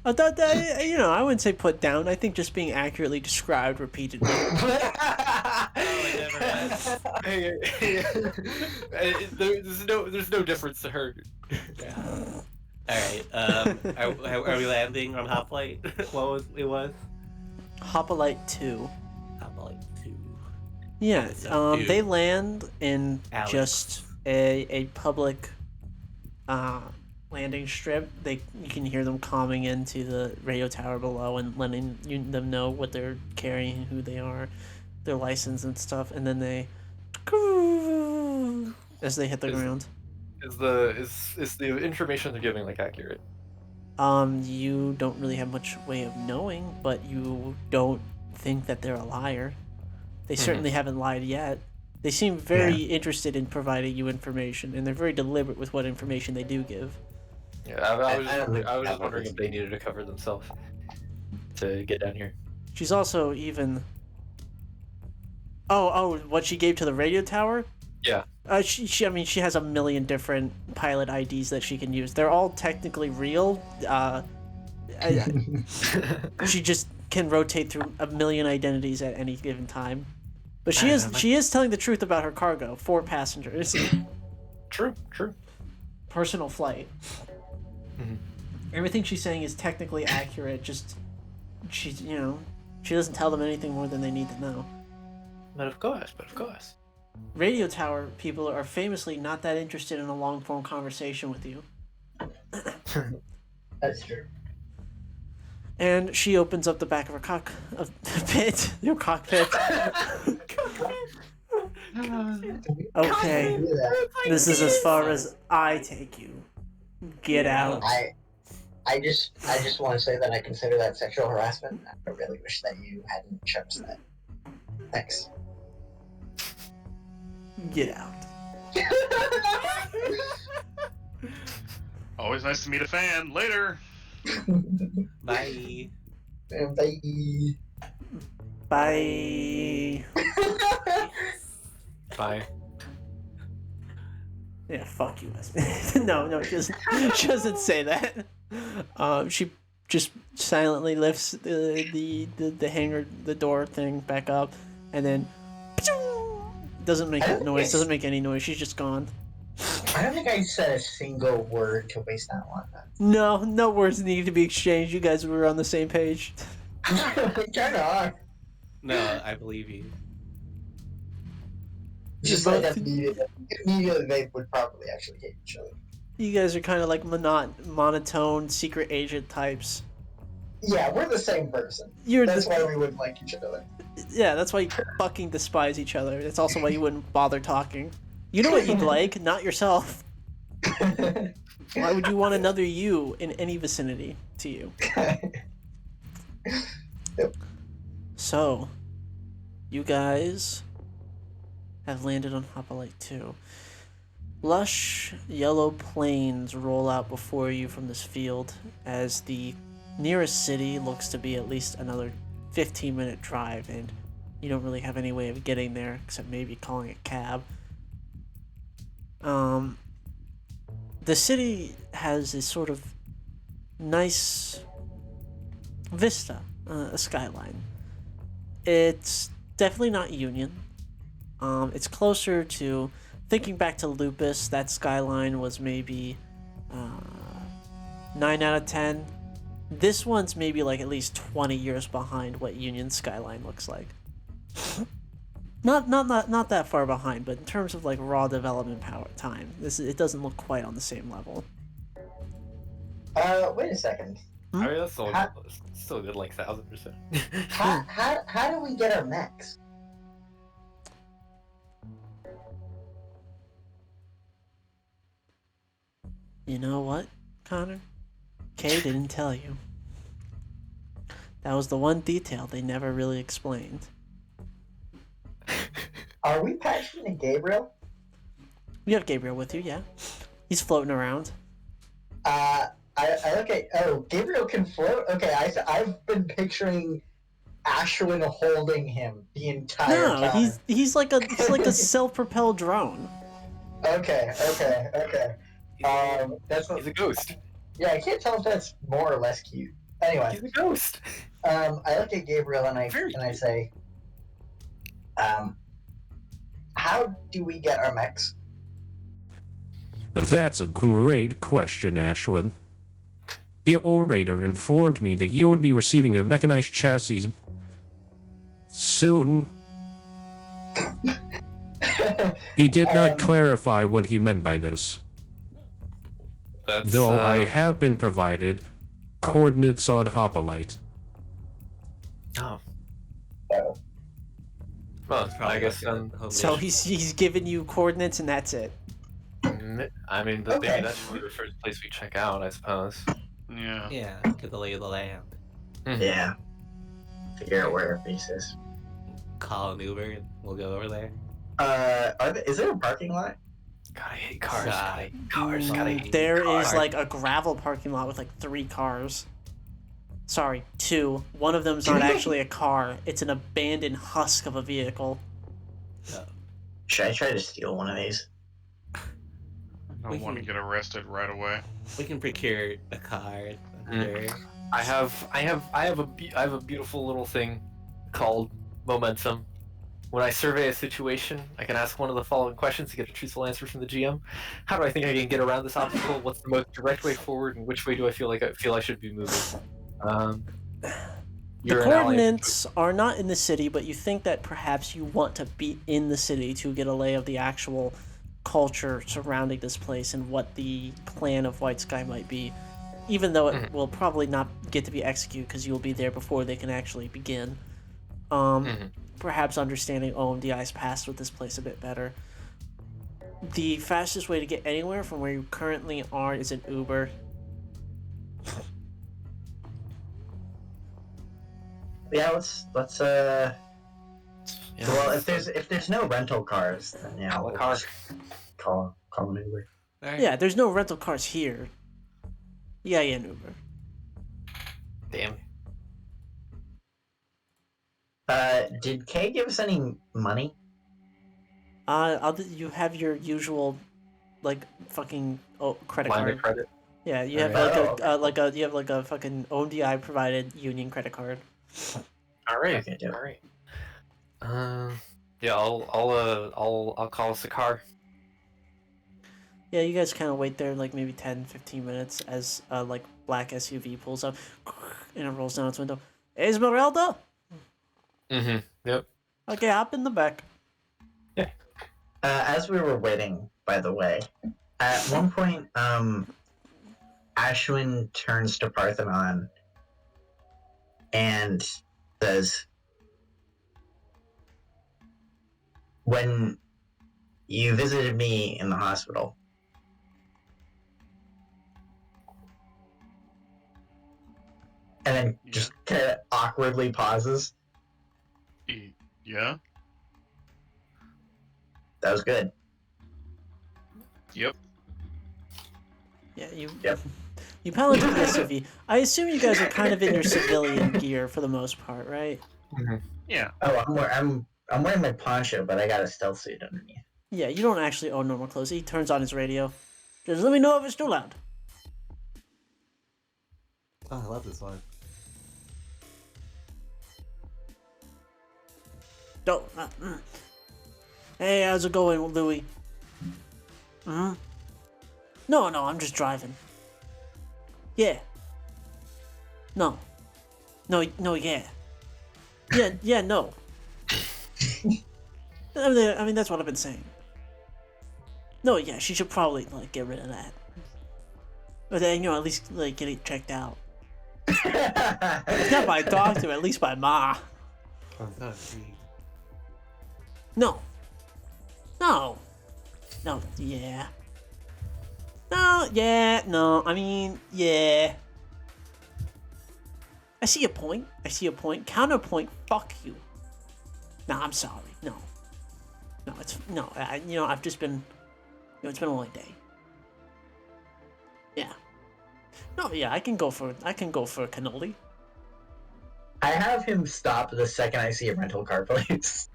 Speaker 3: I thought that, I wouldn't say put down. I think just being accurately described repeatedly.
Speaker 4: Oh, I never
Speaker 1: There's no difference to her.
Speaker 4: All right. Are we landing on Hoplite? It was?
Speaker 3: Hoplite 2.
Speaker 4: Hoplite 2.
Speaker 3: Yeah,
Speaker 4: Dude.
Speaker 3: they land in
Speaker 4: Alex.
Speaker 3: just a public landing strip. You can hear them calming into the radio tower below and letting them know what they're carrying, who they are, their license and stuff, and then they as they hit the
Speaker 1: Is-
Speaker 3: ground.
Speaker 1: Is the information they're giving like accurate?
Speaker 3: You don't really have much way of knowing, but you don't think that they're a liar. They certainly haven't lied yet. They seem very interested in providing you information, and they're very deliberate with what information they do give.
Speaker 1: Yeah, I was
Speaker 2: I don't think
Speaker 1: just
Speaker 2: that
Speaker 1: wondering
Speaker 2: was-
Speaker 1: if they needed to cover themselves to get down here.
Speaker 3: She's also even. Oh, what she gave to the radio tower?
Speaker 1: Yeah.
Speaker 3: She has a million different pilot IDs that she can use. They're all technically real. She just can rotate through a million identities at any given time. But
Speaker 1: I know,
Speaker 3: she is telling the truth about her cargo. 4 passengers.
Speaker 1: True.
Speaker 3: Personal flight.
Speaker 1: Mhm.
Speaker 3: Everything she's saying is technically accurate. Just she doesn't tell them anything more than they need to know.
Speaker 1: But of course.
Speaker 3: Radio tower people are famously not that interested in a long form conversation with you.
Speaker 2: That's true.
Speaker 3: And she opens up the back of her cockpit. Your cockpit. Okay, this is as far as I take you. Get out.
Speaker 2: I just want to say that I consider that sexual harassment. I really wish that you hadn't chosen that. Thanks.
Speaker 3: Get out.
Speaker 5: Always nice to meet a fan. Later.
Speaker 4: Bye.
Speaker 2: Bye.
Speaker 3: Bye.
Speaker 1: Bye.
Speaker 3: Yeah, fuck you, Esme. No, she doesn't say that. She just silently lifts the hanger, the door thing back up, and then doesn't make that noise. Doesn't make any noise. She's just gone.
Speaker 2: I don't think I said a single word to waste that one.
Speaker 3: No words need to be exchanged. You guys were on the same page.
Speaker 2: Kind of are.
Speaker 4: No, I believe you.
Speaker 2: Just like immediately they would probably actually hate each other.
Speaker 3: You guys are kind of like monotone secret agent types.
Speaker 2: Yeah, we're the same person. That's why we wouldn't like each other.
Speaker 3: Yeah, that's why you fucking despise each other. That's also why you wouldn't bother talking. You know what you'd like, not yourself. Why would you want another you in any vicinity to you? So, you guys have landed on Hoplite 2. Lush yellow plains roll out before you from this field as the nearest city looks to be at least another 15-minute drive, and you don't really have any way of getting there except maybe calling a cab. The city has this sort of nice vista, a skyline. It's definitely not Union. It's closer to, thinking back to Lupus, that skyline was maybe 9 out of 10. This one's maybe like at least 20 years behind what Union skyline looks like. Not that far behind, but in terms of like raw development time, it doesn't look quite on the same level.
Speaker 2: Wait a second.
Speaker 1: I mean, that's still good, like 1,000%.
Speaker 2: How do we get our mechs?
Speaker 3: You know what, Connor? Kay didn't tell you. That was the one detail they never really explained.
Speaker 2: Are we patching to Gabriel?
Speaker 3: We have Gabriel with you, yeah. He's floating around.
Speaker 2: I okay. Oh, Gabriel can float. Okay, I've been picturing Ashwin holding him the entire time.
Speaker 3: No, he's like a self-propelled drone.
Speaker 2: Okay.
Speaker 1: He's a ghost.
Speaker 2: Yeah, I can't tell if that's more or less cute. Anyway,
Speaker 1: He's a ghost.
Speaker 2: I look at Gabriel and I say, how do we get our mechs?
Speaker 7: That's a great question, Ashwin. The orator informed me that you would be receiving a mechanized chassis soon. He did not clarify what he meant by this,
Speaker 1: That's,
Speaker 7: though I have been provided coordinates on Hoplite.
Speaker 1: Oh.
Speaker 2: So,
Speaker 1: Well, I guess
Speaker 3: So he's giving you coordinates and that's it.
Speaker 1: I mean,
Speaker 2: Okay.
Speaker 1: maybe that should be the first place we check out, I suppose.
Speaker 5: Yeah.
Speaker 4: Yeah, get the lay of the land.
Speaker 2: yeah. Figure out where our base is.
Speaker 4: Call an Uber and we'll go over there.
Speaker 2: Is there a parking lot?
Speaker 1: God, I hate cars. God, I hate cars. God, I hate
Speaker 3: There
Speaker 1: cars.
Speaker 3: is like a gravel parking lot with like 3 cars. Sorry, 2. One of them's not actually a car. It's an abandoned husk of a vehicle.
Speaker 2: Should I try to steal one of these?
Speaker 5: I don't want to get arrested right away.
Speaker 4: We can procure a car. I'm sure.
Speaker 1: I have a beautiful little thing called momentum. When I survey a situation, I can ask one of the following questions to get a truthful answer from the GM. How do I think I can get around this obstacle? What's the most direct way forward, and which way do I feel I should be moving?
Speaker 3: The
Speaker 1: You're an ally.
Speaker 3: coordinates are not in the city, but you think that perhaps you want to be in the city to get a lay of the actual culture surrounding this place and what the plan of White Sky might be, even though it will probably not get to be executed because you'll be there before they can actually begin. Perhaps understanding OMDI's past with this place a bit better. The fastest way to get anywhere from where you currently are is an Uber.
Speaker 2: Yeah, let's
Speaker 1: Yeah,
Speaker 2: well, if there's no rental cars, then yeah,
Speaker 1: call a
Speaker 2: we'll
Speaker 1: car.
Speaker 2: just call an Uber.
Speaker 4: There.
Speaker 3: Yeah, there's no rental cars here. Yeah, an Uber.
Speaker 1: Damn.
Speaker 2: Did Kay give us any money?
Speaker 3: You have your usual, like, fucking credit
Speaker 1: Line
Speaker 3: card.
Speaker 1: of credit.
Speaker 3: Yeah, you have
Speaker 2: Alright.
Speaker 3: you have like a fucking OMDI provided union credit card.
Speaker 1: All right.
Speaker 2: Okay, do it.
Speaker 1: All right. Yeah, I'll call us a car.
Speaker 3: Yeah, you guys kind of wait there like maybe 10-15 minutes as like black SUV pulls up and it rolls down its window. Esmeralda?
Speaker 1: Mm-hmm. Yep.
Speaker 3: Okay, hop in the back.
Speaker 2: As we were waiting, by the way, at one point, Ashwin turns to Parthenon and says, "When you visited me in the hospital, and then just kind of awkwardly pauses.
Speaker 5: Yeah.
Speaker 2: That was good.
Speaker 5: Yep.
Speaker 3: Yeah, you.
Speaker 2: Yep.
Speaker 3: You piloted the SUV. I assume you guys are kind of in your civilian gear for the most part, right?
Speaker 5: Yeah.
Speaker 2: Oh, I'm wearing my poncho, but I got a stealth suit underneath.
Speaker 3: Yeah, you don't actually own normal clothes. He turns on his radio. Just let me know if it's too loud.
Speaker 4: Oh, I love this one.
Speaker 3: Don't. Hey, how's it going, Louis? Hmm? No, I'm just driving. Yeah. No, yeah. Yeah, no. I mean, that's what I've been saying. No, yeah, she should probably, like, get rid of that. Or then, at least, like, get it checked out. If not by a doctor, at least by Ma.
Speaker 4: I'm so intrigued.
Speaker 3: No, yeah. No, yeah, no, I mean, yeah. I see a point. Counterpoint, fuck you. Nah, I'm sorry. No, I've just been, it's been a long day. Yeah. No, yeah, I can go for cannoli.
Speaker 2: I have him stop the second I see a rental car place.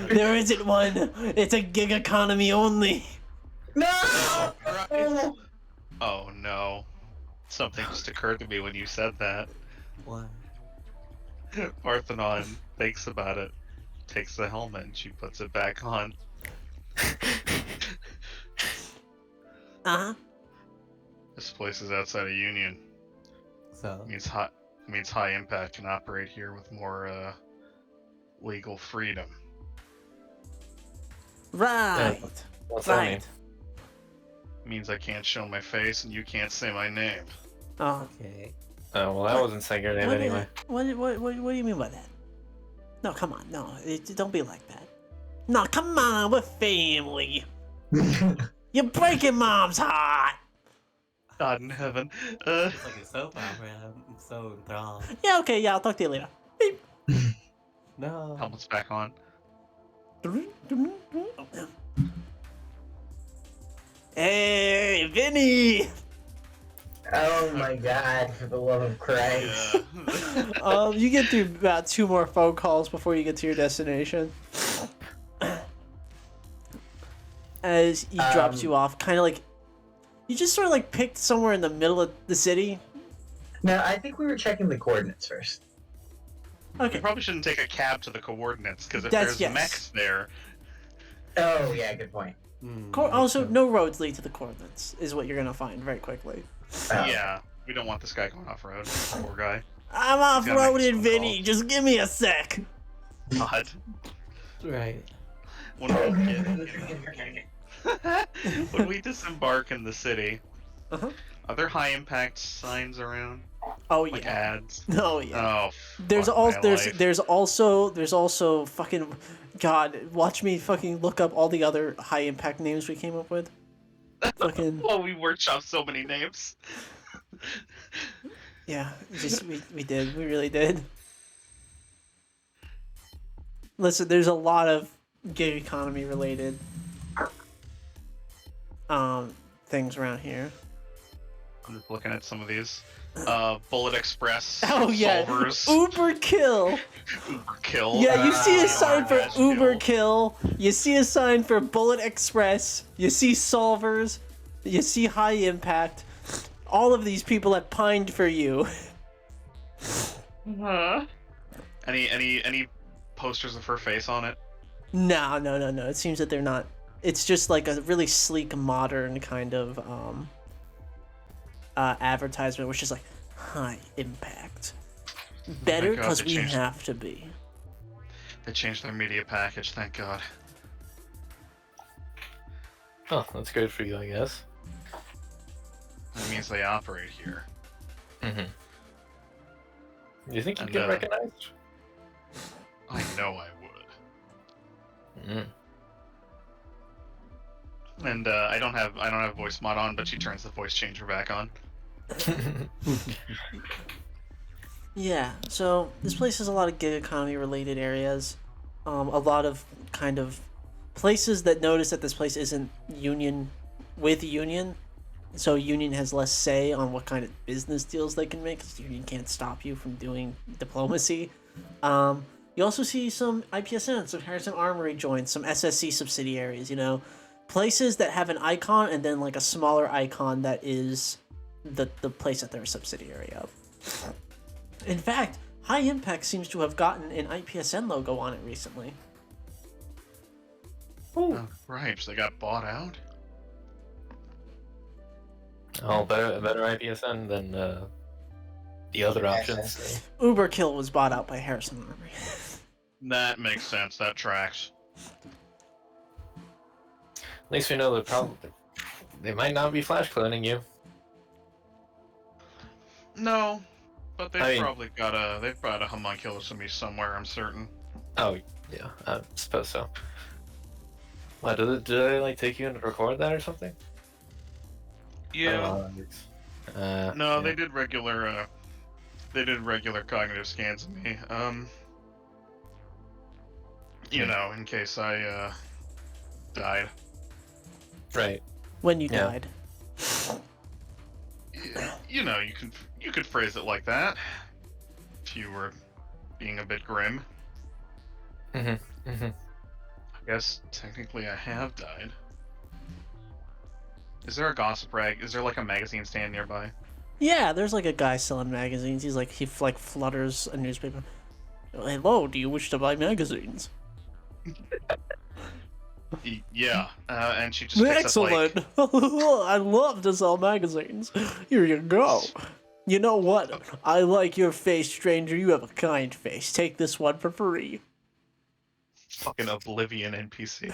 Speaker 3: There isn't one. It's a gig economy only.
Speaker 2: No!
Speaker 5: Right. Oh no. Something just occurred to me when you said that.
Speaker 4: What?
Speaker 5: Parthenon thinks about it, takes the helmet, and she puts it back on.
Speaker 3: Uh-huh.
Speaker 5: This place is outside of Union.
Speaker 4: So,
Speaker 5: Means high impact can operate here with more legal freedom.
Speaker 3: Right.
Speaker 1: What's that mean?
Speaker 3: Right.
Speaker 5: Means I can't show my face and you can't say my name.
Speaker 3: Oh.
Speaker 4: okay.
Speaker 1: Oh well, that wasn't saying your name anyway.
Speaker 3: What do you mean by that? No, come on. No, don't be like that. No, come on. We're family. You're breaking Mom's heart.
Speaker 5: God in heaven.
Speaker 4: It's like a soap opera. I'm so enthralled.
Speaker 3: Yeah, okay. Yeah, I'll talk to you later. Beep.
Speaker 4: No.
Speaker 5: Helmet's back on.
Speaker 3: Hey, Vinny.
Speaker 2: Oh my god, for the love of Christ.
Speaker 5: Yeah.
Speaker 3: You get through about 2 more phone calls before you get to your destination. As he drops you off, kind of like you just sort of like picked somewhere in the middle of the city,
Speaker 2: No, I think we were checking the coordinates first.
Speaker 5: We
Speaker 3: Okay.
Speaker 5: probably shouldn't take a cab to the coordinates, because if
Speaker 3: That's-
Speaker 5: there's
Speaker 3: yes.
Speaker 5: mechs there,
Speaker 2: Oh yeah, good point.
Speaker 3: Also, no roads lead to the coordinates, is what you're gonna find very quickly.
Speaker 2: Oh.
Speaker 5: yeah, we don't want this guy going off road. Poor guy.
Speaker 3: I'm
Speaker 5: He's gotta make
Speaker 3: off-roaded,
Speaker 5: some
Speaker 3: Vinny.
Speaker 5: calls.
Speaker 3: Just give me a sec.
Speaker 5: God.
Speaker 4: Right.
Speaker 5: When we disembark in the city,
Speaker 3: Uh-huh.
Speaker 5: are there high impact signs around?
Speaker 3: Oh
Speaker 5: Like
Speaker 3: yeah.
Speaker 5: ads?
Speaker 3: Oh yeah.
Speaker 5: Oh,
Speaker 3: There's
Speaker 5: fuck
Speaker 3: also
Speaker 5: my
Speaker 3: there's
Speaker 5: life.
Speaker 3: there's also fucking God. Watch me fucking look up all the other high impact names we came up with. Fucking
Speaker 5: Oh, we workshopped so many names.
Speaker 3: yeah. Just we did. We really did. Listen, there's a lot of gig economy related things around here.
Speaker 5: I'm just looking at some of these. Bullet Express.
Speaker 3: Oh yeah,
Speaker 5: Solvers.
Speaker 3: Uber kill.
Speaker 5: Uber Kill.
Speaker 3: Yeah, you see a sign for
Speaker 5: Dash
Speaker 3: Uber kill. You see a sign for Bullet Express. You see Solvers. You see High Impact. All of these people have pined for you.
Speaker 5: Huh? Any posters of her face on it?
Speaker 3: No. It seems that they're not. It's just like a really sleek, modern kind of advertisement, which is like High Impact. Better
Speaker 5: God,
Speaker 3: because
Speaker 5: they
Speaker 3: we
Speaker 5: changed-
Speaker 3: have to be.
Speaker 5: They changed their media package, thank God.
Speaker 1: Oh, that's good for you, I guess.
Speaker 5: That means they operate here.
Speaker 1: Mm-hmm. Do you think you'd
Speaker 5: And,
Speaker 1: get recognized?
Speaker 5: I know I would.
Speaker 1: Mm.
Speaker 5: And I don't have voice mod on, but she turns the voice changer back on.
Speaker 3: Yeah, so this place has a lot of gig economy related areas. A lot of kind of places that notice that this place isn't union with union. So union has less say on what kind of business deals they can make, because union can't stop you from doing diplomacy. You also see some IPSN, some Harrison Armory joints, some SSC subsidiaries, you know. Places that have an icon and then like a smaller icon that is the place that they're a subsidiary of. In fact, High Impact seems to have gotten an IPSN logo on it recently.
Speaker 5: Oh, right, so they got bought out?
Speaker 1: Oh, better IPSN than the other options.
Speaker 2: SSC.
Speaker 3: Uber Kill was bought out by Harrison Armory.
Speaker 5: That makes sense, that tracks.
Speaker 1: At least we know the problem. They might not be flash cloning you.
Speaker 5: No, but they've
Speaker 1: I mean-
Speaker 5: probably got a homunculus of me somewhere, I'm certain.
Speaker 1: Oh, yeah, I suppose so. What, did they like take you in to record that or something?
Speaker 5: Yeah. No,
Speaker 1: yeah.
Speaker 5: they did regular cognitive scans of me. You know, in case I died.
Speaker 1: Right.
Speaker 3: When you
Speaker 1: Yeah.
Speaker 3: died.
Speaker 5: You know, you could phrase it like that. If you were being a bit grim.
Speaker 1: Mm-hmm.
Speaker 5: I guess technically I have died. Is there a gossip rag? Is there like a magazine stand nearby?
Speaker 3: Yeah, there's like a guy selling magazines. He's like, he like flutters a newspaper. Hello, do you wish to buy magazines?
Speaker 5: Yeah, and she just picks up, like,
Speaker 3: Excellent! I love to sell magazines. Here you go. You know what? I like your face, stranger. You have a kind face. Take this one for free.
Speaker 5: fucking Oblivion NPC.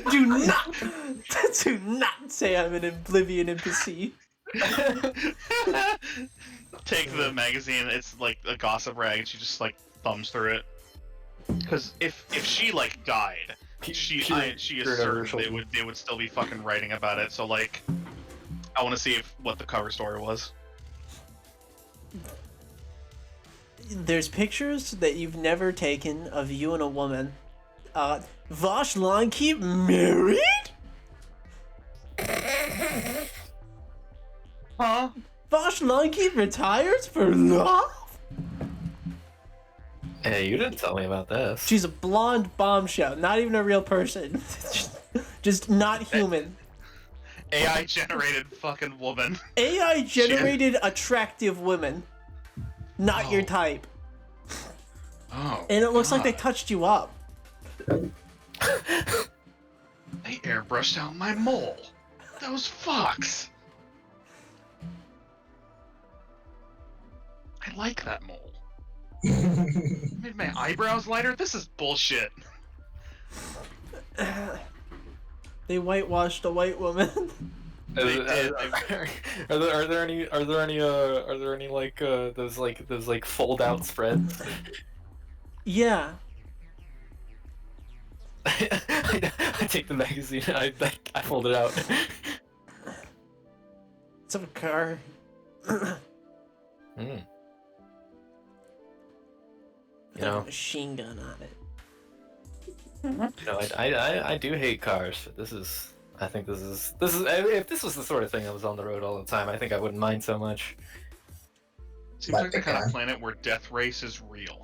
Speaker 3: Do not say I'm an Oblivion NPC.
Speaker 5: Take the magazine. It's like a gossip rag, and she just like thumbs through it. Because if she like died, she is certain they would still be fucking writing about it. So like, I want to see what the cover story was.
Speaker 3: There's pictures that you've never taken of you and a woman. Vosh Lonkeep married?
Speaker 5: Huh?
Speaker 3: Vosh Lonkeep retires for love?
Speaker 1: Hey, you didn't tell me about this.
Speaker 3: She's a blonde bombshell, not even a real person. Just not human.
Speaker 5: AI generated fucking woman.
Speaker 3: AI generated attractive women. Not your
Speaker 5: Oh.
Speaker 3: type.
Speaker 5: Oh.
Speaker 3: And it looks like they
Speaker 5: God.
Speaker 3: touched you up.
Speaker 5: They airbrushed out my mole. Those fucks. I like that mole. Made my eyebrows lighter? This is bullshit.
Speaker 3: They whitewashed a white woman.
Speaker 5: They did.
Speaker 1: Are there any like those fold out spreads?
Speaker 3: Yeah.
Speaker 1: I take the magazine and I fold it out.
Speaker 3: It's a car.
Speaker 1: Mm. You
Speaker 3: Got a
Speaker 1: know,
Speaker 3: machine gun on it.
Speaker 1: I do hate cars. But I think this is if this was the sort of thing that was on the road all the time, I think I wouldn't mind so much.
Speaker 5: Seems like the kind of planet where death race is real.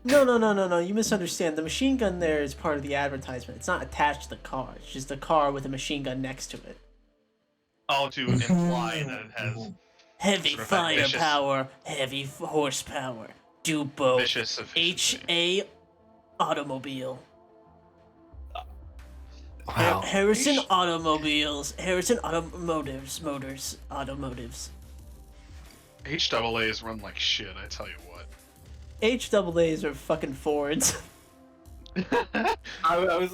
Speaker 3: No. You misunderstand. The machine gun there is part of the advertisement. It's not attached to the car. It's just a car with a machine gun next to it.
Speaker 5: Oh, to imply that it has
Speaker 3: Heavy
Speaker 5: Sort of that vicious-
Speaker 3: firepower, heavy horsepower. Do both.
Speaker 5: vicious efficiency.
Speaker 3: HA automobile.
Speaker 1: Wow.
Speaker 3: Harrison Automobiles. Harrison Automotives. Motors. Automotives.
Speaker 5: HAAs run like shit, I tell you what.
Speaker 3: HAAs are fucking Fords.
Speaker 1: I was.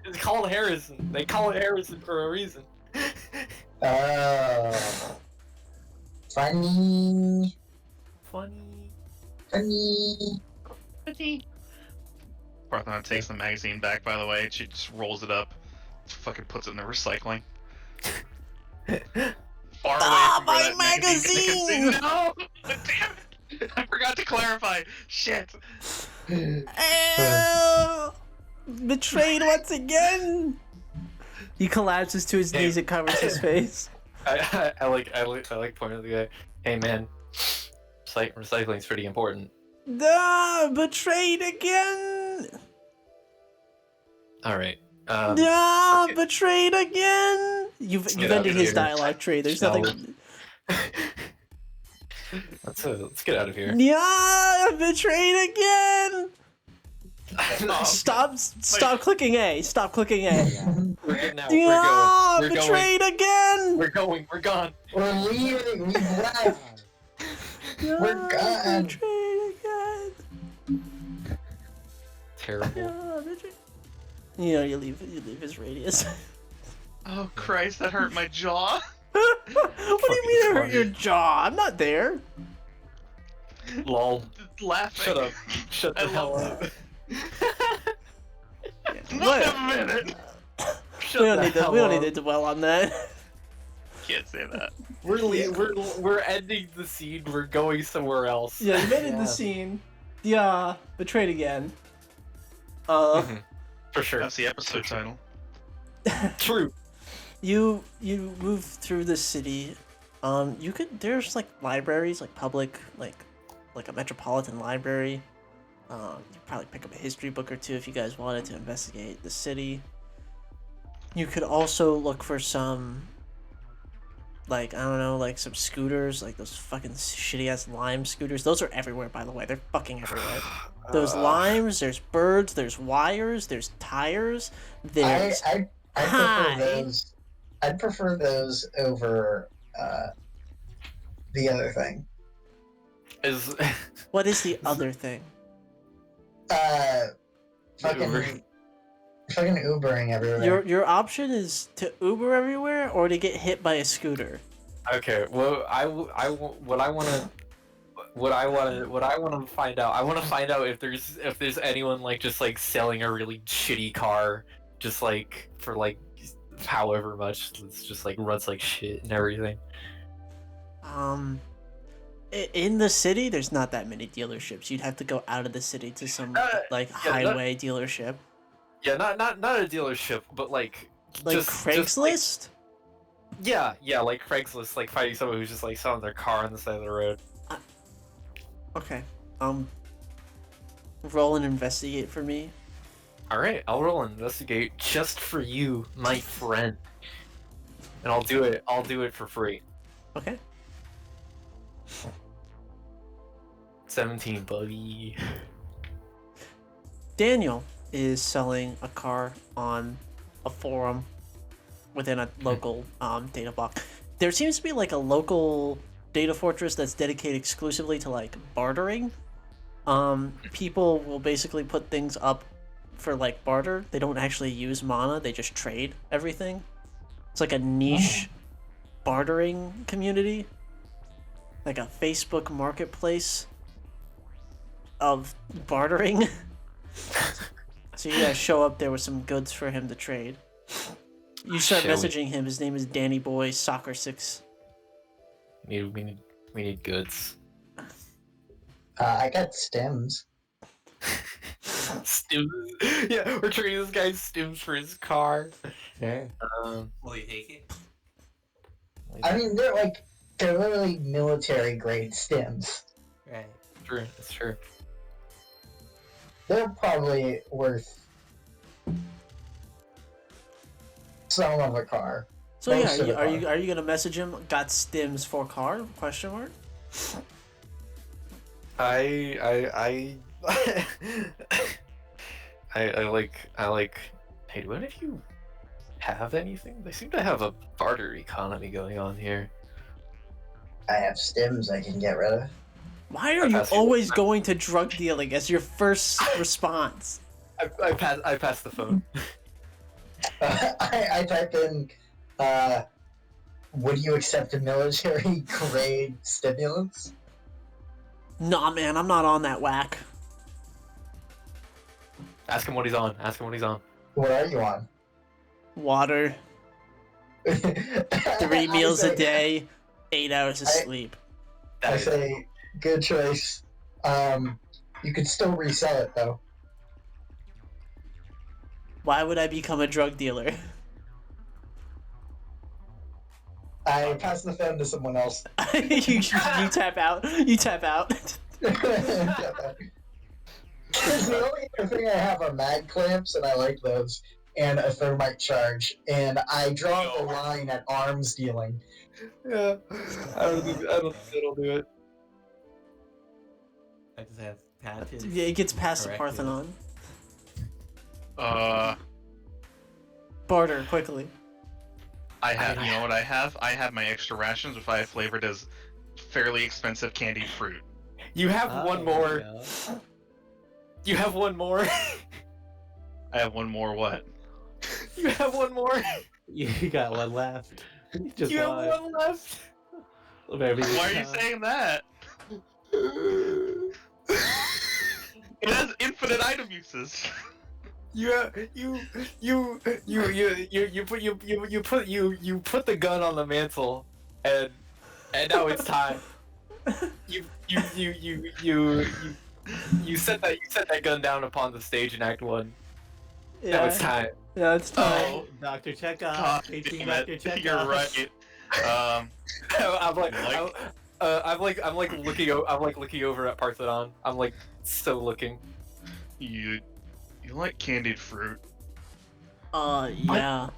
Speaker 1: It's called Harrison. They call it Harrison for a reason.
Speaker 2: Oh. Funny.
Speaker 1: Funny.
Speaker 5: Parthena takes the magazine back, by the way. She just rolls it up, fucking puts it in the recycling. Far away from where
Speaker 3: my
Speaker 5: that magazine can
Speaker 3: magazine!
Speaker 5: see. No! Damn it! I forgot to clarify. Shit.
Speaker 3: Betrayed once again. He collapses to his knees and covers his face.
Speaker 1: I like pointing at the guy. Hey man, recycling's pretty important.
Speaker 3: Betrayed again.
Speaker 1: All right.
Speaker 3: Betrayed again. You've
Speaker 1: get out
Speaker 3: ended
Speaker 1: of
Speaker 3: his
Speaker 1: here.
Speaker 3: dialogue tree. There's
Speaker 1: No.
Speaker 3: nothing.
Speaker 1: Let's get out of here.
Speaker 3: Yeah, betrayed again. Stop clicking A. Stop clicking A.
Speaker 1: We're getting out.
Speaker 3: Yeah,
Speaker 1: We're going.
Speaker 3: betrayed again.
Speaker 1: We're going. We're gone.
Speaker 2: We're leaving. We've left. We're gone.
Speaker 3: Betrayed again.
Speaker 1: Terrible.
Speaker 3: Yeah, betrayed. You know, you leave his radius.
Speaker 5: Oh Christ, that hurt my jaw.
Speaker 3: What do you mean it hurt your jaw? I'm not there.
Speaker 1: Lol.
Speaker 5: Laughing.
Speaker 1: Shut up. Shut the
Speaker 5: I
Speaker 1: hell
Speaker 5: love
Speaker 1: up.
Speaker 5: Wait
Speaker 3: What?
Speaker 5: a minute.
Speaker 1: Shut
Speaker 3: We don't
Speaker 1: the
Speaker 3: need to.
Speaker 1: hell
Speaker 3: We don't
Speaker 1: up.
Speaker 3: need to dwell on that.
Speaker 5: Can't say that.
Speaker 1: We're ending the scene. We're going somewhere else.
Speaker 3: Yeah, you made it in
Speaker 2: Yeah.
Speaker 3: the scene. Yeah, betrayed again.
Speaker 1: For sure.
Speaker 5: That's the episode title.
Speaker 1: True.
Speaker 3: You move through the city. There's like libraries, like public, like a metropolitan library. You'd probably pick up a history book or two if you guys wanted to investigate the city. You could also look for some, like, I don't know, like some scooters, like those fucking shitty ass lime scooters. Those are everywhere, by the way. They're fucking everywhere. Those limes, there's birds, there's wires, there's tires, there's
Speaker 2: I
Speaker 3: Hi.
Speaker 2: prefer those. I'd prefer those over the other thing.
Speaker 1: Is
Speaker 3: What is the other thing?
Speaker 2: Fucking
Speaker 1: Uber.
Speaker 2: fucking Ubering everywhere.
Speaker 3: Your option is to Uber everywhere or to get hit by a scooter.
Speaker 1: Okay. Well, what I want to find out. I want to find out if there's anyone like just like selling a really shitty car, just like for like however much. It's just like runs like shit and everything.
Speaker 3: In the city, there's not that many dealerships. You'd have to go out of the city to some like
Speaker 1: yeah,
Speaker 3: highway dealership,
Speaker 1: Yeah, not a dealership, but like
Speaker 3: like
Speaker 1: just like-
Speaker 3: Craigslist.
Speaker 1: yeah, like Craigslist, like finding someone who's just like selling their car on the side of the road.
Speaker 3: Okay. Roll and investigate for me.
Speaker 1: All right, I'll roll and investigate just for you, my friend. and I'll do it. I'll do it for free.
Speaker 3: Okay.
Speaker 1: 17, buddy.
Speaker 3: Daniel is selling a car on a forum within a local data block. There seems to be like a local data fortress that's dedicated exclusively to like bartering. People will basically put things up for like barter. They don't actually use mana, they just trade everything. It's like a niche bartering community. Like a Facebook marketplace of bartering. So you guys show up there with some goods for him to trade. You start
Speaker 1: Shall we-
Speaker 3: messaging him. His name is Danny Boy Soccer 6.
Speaker 1: We need goods.
Speaker 2: I got stems.
Speaker 1: Stims. Yeah, we're trading this guy stims for his car.
Speaker 4: Sure.
Speaker 1: Um,
Speaker 4: Will you take it?
Speaker 2: I mean, they're literally military grade stems.
Speaker 4: Right.
Speaker 1: true. That's true.
Speaker 2: They're probably worth some of a car.
Speaker 3: So yeah,
Speaker 2: Most of the
Speaker 3: are you gonna message him? Got stims for car? Question mark.
Speaker 1: I like. Hey, do any of you have anything? They seem to have a barter economy going on here.
Speaker 2: I have stems I can get rid of.
Speaker 3: Why are you
Speaker 1: pass you-
Speaker 3: always going to drug dealing as your first response?
Speaker 1: I passed the phone.
Speaker 2: I type in, would you accept a military grade stimulants?
Speaker 3: Nah, man, I'm not on that whack.
Speaker 1: Ask him what he's on. Ask him what he's on.
Speaker 2: What are you on?
Speaker 3: Water, 3 meals a day, 8 hours of
Speaker 2: I-
Speaker 3: sleep.
Speaker 1: That
Speaker 2: I
Speaker 1: is-
Speaker 2: say, good choice. You could still resell it though.
Speaker 3: Why would I become a drug dealer?
Speaker 2: I pass the phone to someone else.
Speaker 3: you tap out. You tap out.
Speaker 2: Because the only other thing I have are mag clamps, and I like those, and a thermite charge. And I draw the line at arms dealing.
Speaker 1: Yeah, I don't think that'll do it.
Speaker 4: I just have patches.
Speaker 3: Yeah, it gets past the
Speaker 4: Correct,
Speaker 3: Parthenon. Barter quickly.
Speaker 5: I have, you know what I have? I have my extra rations, which I have flavored as fairly expensive candied fruit.
Speaker 1: You have one more.
Speaker 4: Yeah.
Speaker 1: You have one more.
Speaker 5: I have one more what?
Speaker 1: You have one more.
Speaker 4: You got one left. Just
Speaker 1: You have
Speaker 4: one.
Speaker 1: one left.
Speaker 4: Maybe
Speaker 5: Why are you saying that? It has infinite item uses.
Speaker 1: You put the gun on the mantle, and now it's time. You set that gun down upon the stage in Act 1. Now it's time.
Speaker 3: Yeah, it's time.
Speaker 5: Oh,
Speaker 4: Dr. Chekhov.
Speaker 5: God
Speaker 4: Teaching
Speaker 5: damn
Speaker 4: Dr.
Speaker 5: it.
Speaker 4: Chekhov.
Speaker 5: You're right.
Speaker 1: I'm like looking over at Parthenon. I'm like so looking.
Speaker 5: You like candied fruit?
Speaker 3: Yeah.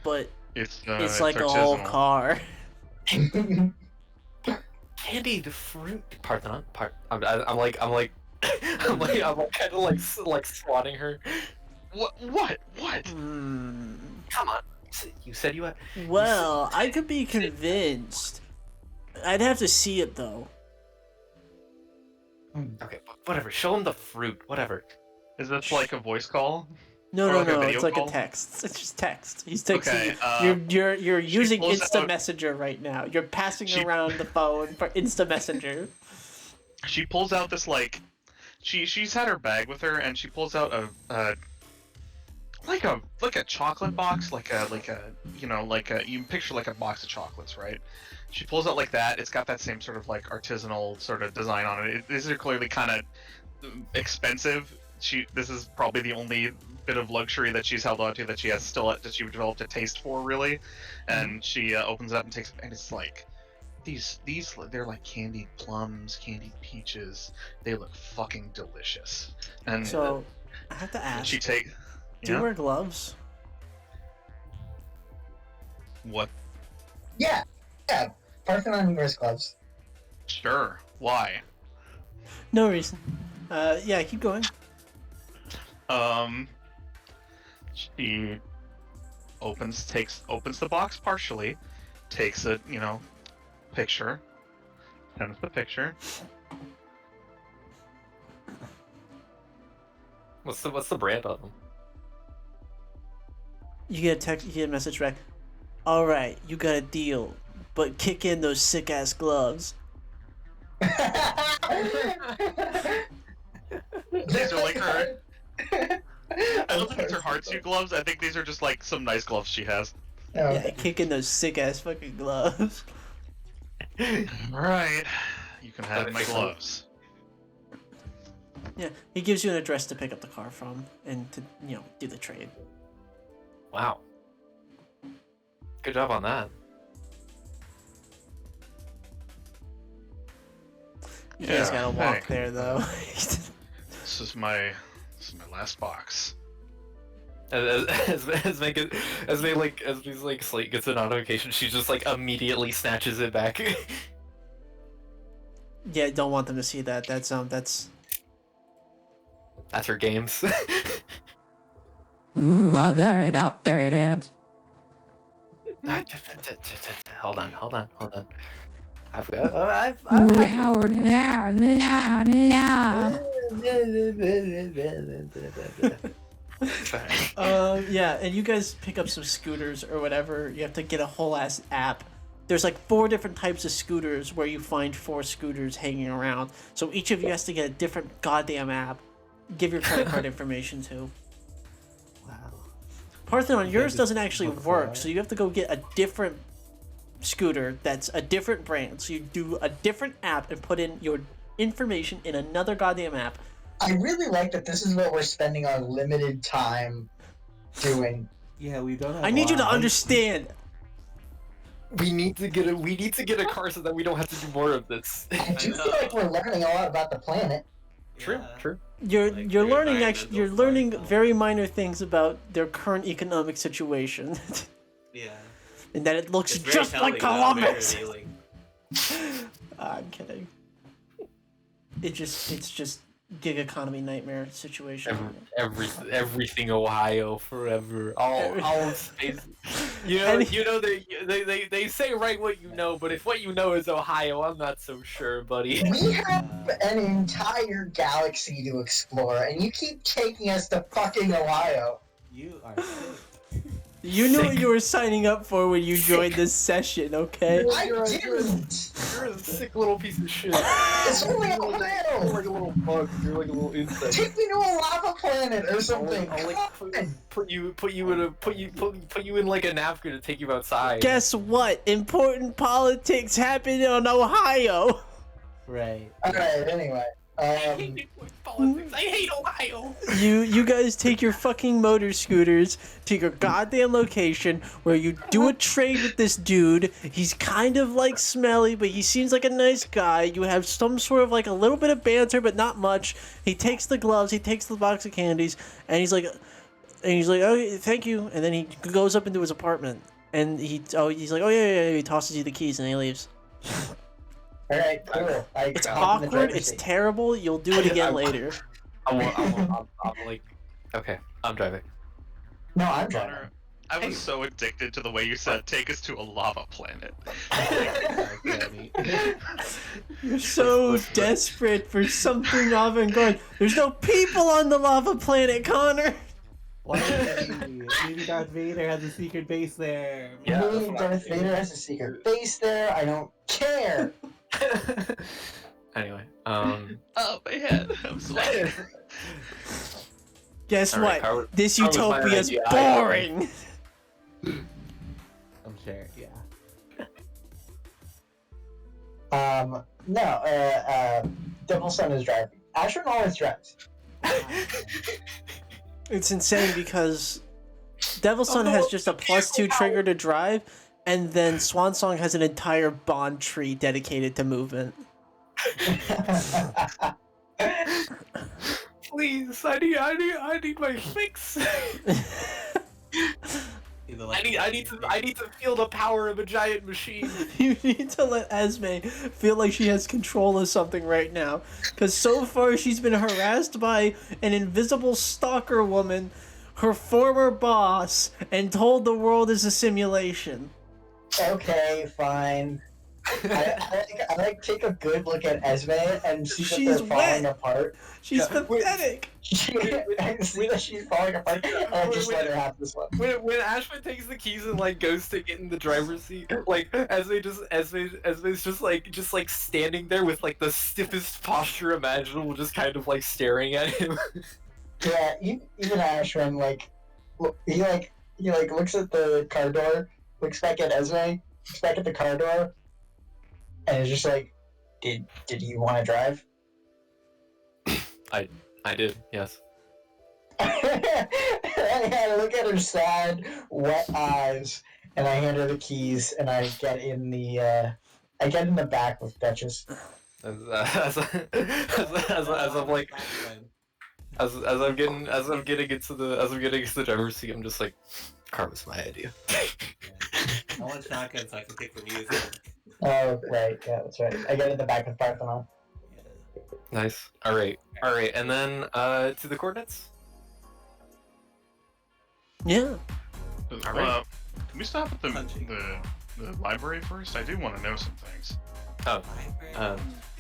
Speaker 3: But
Speaker 5: It's
Speaker 3: like a whole
Speaker 5: artisanal.
Speaker 3: car.
Speaker 1: Candied fruit. Parthenon. I'm like kind of like swatting her.
Speaker 5: What?
Speaker 3: Hmm.
Speaker 1: Come on. You said you had.
Speaker 3: Well, I could be convinced. I'd have to see it though.
Speaker 1: Okay, but whatever. Show him the fruit. Whatever.
Speaker 5: Is this like a voice call?
Speaker 3: No,
Speaker 5: Or
Speaker 3: no,
Speaker 5: like a
Speaker 3: no.
Speaker 5: video
Speaker 3: It's like
Speaker 5: call?
Speaker 3: a text. It's just text. He's texting.
Speaker 5: Okay,
Speaker 3: You're using
Speaker 5: pulls
Speaker 3: Insta
Speaker 5: out-
Speaker 3: Messenger right now. You're passing
Speaker 5: She-
Speaker 3: around the phone for Insta Messenger.
Speaker 5: She pulls out this like, she's had her bag with her, and she pulls out a like a chocolate box, like a you picture like a box of chocolates, right? She pulls out like that. It's got that same sort of like artisanal sort of design on it. These are clearly kind of expensive. This is probably the only bit of luxury that she's held on to that she has still that she developed a taste for, really. And she opens it up and takes it, and it's like these they're like candied plums, candied peaches. They look fucking delicious. And
Speaker 3: So, I have to ask.
Speaker 5: she take
Speaker 3: Do you wear gloves?
Speaker 5: what
Speaker 2: Yeah, yeah. Parthenon wears gloves.
Speaker 5: Sure. Why?
Speaker 3: No reason. Yeah, keep going.
Speaker 5: She opens the box partially, takes a picture, sends the picture.
Speaker 1: What's the brand on them?
Speaker 3: You get a text, you get a message back. All right, you got a deal, but kick in those sick ass gloves.
Speaker 5: These are like her. I don't think these are hardsuit gloves. I think these are just like some nice gloves she has.
Speaker 2: Oh,
Speaker 3: Yeah, kick in those sick ass fucking gloves.
Speaker 5: Right. You can have my gloves.
Speaker 3: Yeah, he gives you an address to pick up the car from and to do the trade.
Speaker 1: Wow. Good job on that.
Speaker 3: You guys
Speaker 5: Yeah,
Speaker 3: gotta walk
Speaker 5: hey.
Speaker 3: there though.
Speaker 5: This is my last box.
Speaker 1: As Slate gets a notification, she just like immediately snatches it back.
Speaker 3: Yeah, don't want them to see that. That's
Speaker 1: That's her games.
Speaker 6: Ooh, there it is.
Speaker 1: Hold on. I've
Speaker 6: Ooh, Howard, yeah.
Speaker 3: yeah, and you guys pick up some scooters or whatever. You have to get a whole ass app. There's like 4 different types of scooters where you find 4 scooters hanging around. So each of you has to get a different goddamn app. Give your credit card information to.
Speaker 4: Wow.
Speaker 3: Parthenon,
Speaker 4: You
Speaker 3: yours
Speaker 4: guys
Speaker 3: doesn't actually
Speaker 4: look
Speaker 3: work,
Speaker 4: for it.
Speaker 3: so you have to go get a different scooter that's a different brand. So you do a different app and put in your information in another goddamn app.
Speaker 2: I really like that this is what we're spending our limited time doing.
Speaker 4: Yeah, we don't have
Speaker 3: I need you to
Speaker 4: lives.
Speaker 3: understand.
Speaker 1: We need to get a car so that we don't have to do more of this.
Speaker 2: I do feel like we're learning a lot about the planet.
Speaker 1: True.
Speaker 3: You're
Speaker 4: Like,
Speaker 3: you're
Speaker 4: very
Speaker 3: learning
Speaker 4: environmental
Speaker 3: you're learning
Speaker 4: science.
Speaker 3: very minor things about their current economic situation,
Speaker 4: Yeah.
Speaker 3: and that it looks
Speaker 4: It's very
Speaker 3: just
Speaker 4: telling,
Speaker 3: like
Speaker 4: though, very
Speaker 3: Columbus.
Speaker 4: revealing.
Speaker 3: I'm kidding. It's just gig economy nightmare situation.
Speaker 1: Everything Ohio forever. All space.
Speaker 3: And-
Speaker 1: They say write what you know, but if what you know is Ohio, I'm not so sure, buddy.
Speaker 2: We have an entire galaxy to explore, and you keep taking us to fucking Ohio.
Speaker 4: You are sick.
Speaker 3: You knew what
Speaker 1: Sick.
Speaker 3: you were signing up for when you joined this session, okay?
Speaker 2: I
Speaker 1: You're a-
Speaker 2: didn't!
Speaker 1: You're a sick little piece of shit.
Speaker 2: It's only
Speaker 1: You're
Speaker 2: Ohio!
Speaker 1: like a little bug. You're like a little insect.
Speaker 2: Take me to a lava planet or something!
Speaker 1: I'll, like,
Speaker 2: Come on.
Speaker 1: put you in like a napkin to take you outside.
Speaker 3: Guess what? Important politics happened in Ohio.
Speaker 4: Right.
Speaker 2: Alright, anyway.
Speaker 1: Politics. I hate Ohio.
Speaker 3: You guys take your fucking motor scooters to your goddamn location where you do a trade with this dude. He's kind of like smelly, but he seems like a nice guy. You have some sort of like a little bit of banter, but not much. He takes the gloves, he takes the box of candies, and he's like, oh, thank you. And then he goes up into his apartment, and he's like, oh yeah. He tosses you the keys, and he leaves.
Speaker 2: Alright, cool.
Speaker 3: It's
Speaker 2: hop in the
Speaker 3: awkward.
Speaker 2: driver's
Speaker 3: It's
Speaker 2: seat.
Speaker 3: terrible. You'll do it again later.
Speaker 1: I'm like, okay, I'm driving.
Speaker 2: No, I'm driving.
Speaker 5: Connor, I was so addicted to the way you said take us to a lava planet.
Speaker 3: You're so desperate for something avant-garde. There's no people on the lava planet, Connor.
Speaker 4: Why? Maybe Darth Vader has a secret base there.
Speaker 1: Yeah, that's
Speaker 2: Maybe
Speaker 1: what I'm
Speaker 2: Darth Vader has a secret base there. I don't care.
Speaker 1: Anyway,
Speaker 5: Oh, my head. I'm sweating.
Speaker 3: Guess
Speaker 1: All right,
Speaker 3: what?
Speaker 1: how-
Speaker 3: This
Speaker 1: how was my
Speaker 3: utopia is
Speaker 1: idea?
Speaker 3: boring.
Speaker 4: I'm sure. Yeah.
Speaker 2: No, Devil Son is driving. Asher always drives.
Speaker 3: It's insane because Devil Sun has just a +2 trigger to drive, and then Swan Song has an entire bond tree dedicated to movement.
Speaker 1: Please, I need my fix. I need to feel the power of a giant machine.
Speaker 3: You need to let Esme feel like she has control of something right now. Because so far she's been harassed by an invisible stalker woman, her former boss, and told the world is a simulation.
Speaker 2: Okay, fine. I take a good look at Esme and see that
Speaker 3: She's
Speaker 2: they're falling
Speaker 3: wet.
Speaker 2: apart.
Speaker 3: She's
Speaker 1: Yeah, wait.
Speaker 3: pathetic.
Speaker 2: I see that she's falling apart, and I just let her have this one.
Speaker 1: When Ashman takes the keys and like goes to get in the driver's seat, like Esme's just like standing there with like the stiffest posture imaginable, just kind of like staring at him.
Speaker 2: Yeah, even Ashwin, like, he looks at the car door, looks back at Esme, looks back at the car door, and is just like, did you want to drive?
Speaker 1: I did, yes.
Speaker 2: I look at her sad, wet eyes, and I hand her the keys, and I get in the back with Duchess.
Speaker 1: As I'm like as I'm getting into the driver's seat, I'm just like, car was my idea.
Speaker 4: I want shotgun so I can pick the music.
Speaker 2: Oh, right, yeah, that's right. I get in the back with Parthenon.
Speaker 1: Nice. All right, and then to the coordinates.
Speaker 3: Yeah.
Speaker 5: Can we stop at the library first? I do want to know some things.
Speaker 1: Oh,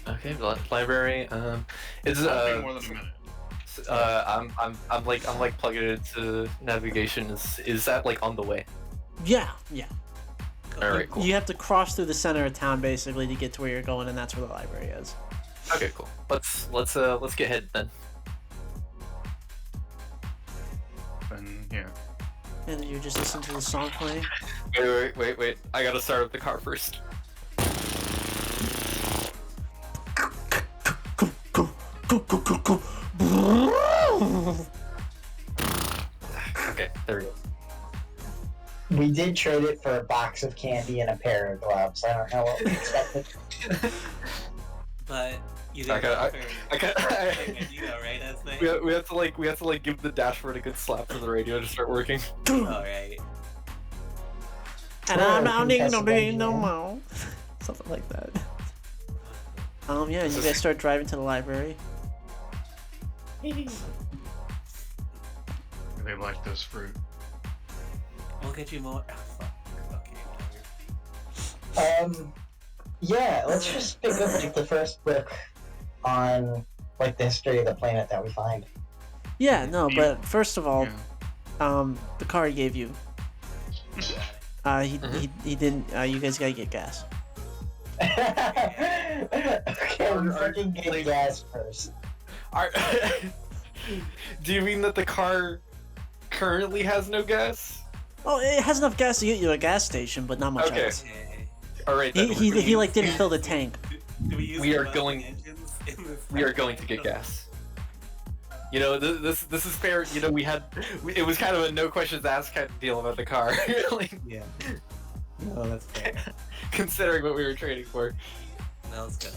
Speaker 1: okay. Library. It's
Speaker 5: It'll be more than a minute.
Speaker 1: I'm like plugging it into navigation. Is that like on the way?
Speaker 3: Yeah.
Speaker 1: All right, cool.
Speaker 3: You have to cross through the center of town basically to get to where you're going, and that's where the library is.
Speaker 1: Okay, cool. Let's get headed then.
Speaker 5: And yeah.
Speaker 3: And you just listen to the song playing.
Speaker 1: Wait. I gotta start up the car first. Okay, there we go.
Speaker 2: We did trade it for a box of candy and a pair of gloves. I don't know what we expected.
Speaker 4: But you
Speaker 1: I
Speaker 4: didn't
Speaker 1: got-
Speaker 4: you know, right, Esme?
Speaker 1: we have to like give the dashboard a good slap for the radio to start working.
Speaker 4: Alright.
Speaker 3: And I'm not need to
Speaker 2: Contested
Speaker 3: be no
Speaker 2: engineering.
Speaker 3: more. Something like that. Yeah, you guys start driving to the library.
Speaker 5: They like this fruit.
Speaker 4: We'll get you more. Oh, fuck. Okay.
Speaker 2: Yeah, let's just pick up like the first book on like the history of the planet that we find.
Speaker 3: Yeah, no, but first of all,
Speaker 5: Yeah.
Speaker 3: the car he gave you, he didn't. You guys gotta get gas.
Speaker 2: Okay, we fucking get gas first.
Speaker 1: Do you mean that the car currently has no gas?
Speaker 3: Oh, it has enough gas to get you to a gas station, but not much
Speaker 1: Okay.
Speaker 3: else.
Speaker 1: All right,
Speaker 3: He,
Speaker 1: then
Speaker 3: he like didn't fill the tank.
Speaker 4: Do we use
Speaker 1: We are
Speaker 4: the
Speaker 1: going-
Speaker 4: engines in this?
Speaker 1: we are going to get gas. You know, this is fair. You know, it was kind of a no questions asked kind of deal about the car. Like,
Speaker 4: Yeah. No, that's fair.
Speaker 1: considering what we were trading for.
Speaker 4: No, let's go.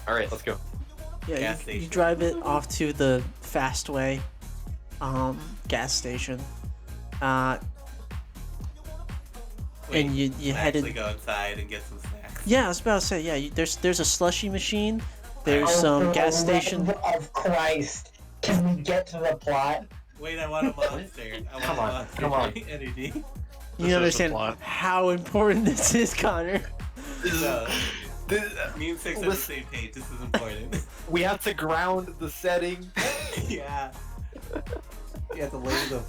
Speaker 1: All right, let's go.
Speaker 3: Yeah,
Speaker 4: Gas
Speaker 3: you
Speaker 4: station.
Speaker 3: drive it off to the Fastway, gas station. And you headed.
Speaker 4: Actually go inside and get some snacks.
Speaker 3: Yeah, I was about to say, yeah, there's a slushy machine. There's
Speaker 2: Oh,
Speaker 3: some
Speaker 2: for
Speaker 3: gas
Speaker 2: the
Speaker 3: station.
Speaker 2: love of Christ, can we get to the plot?
Speaker 4: Wait, I want a monster. I want
Speaker 1: Come
Speaker 4: a
Speaker 1: on,
Speaker 4: monster.
Speaker 1: come on.
Speaker 4: Energy.
Speaker 5: This is
Speaker 3: You
Speaker 5: the
Speaker 3: understand
Speaker 5: plot.
Speaker 3: how important this is, Connor.
Speaker 4: No,
Speaker 1: This-
Speaker 4: me and Six on the
Speaker 1: Listen.
Speaker 4: same page. This is important.
Speaker 1: we have to ground the setting.
Speaker 4: Yeah. You have to lay the.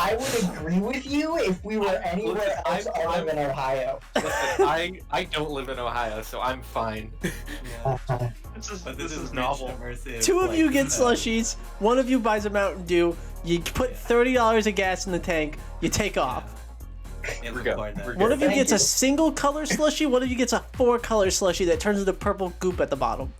Speaker 2: I would agree with you if we were anywhere
Speaker 1: Listen,
Speaker 2: else
Speaker 1: I'm-
Speaker 2: other than Ohio.
Speaker 1: Listen, I don't live in Ohio, so I'm fine.
Speaker 4: Yeah. But
Speaker 5: This is
Speaker 4: rich,
Speaker 5: novel.
Speaker 4: immersive,
Speaker 3: Two of
Speaker 4: like,
Speaker 3: you get
Speaker 4: this is
Speaker 3: slushies. One of you buys a Mountain Dew. You put $30 of gas in the tank. You take off.
Speaker 4: Yeah,
Speaker 1: we go.
Speaker 4: record that.
Speaker 1: We're
Speaker 3: One of you
Speaker 2: Thank
Speaker 3: gets
Speaker 2: you.
Speaker 3: a single color slushy. One of you gets a 4-color slushy that turns into purple goop at the bottom.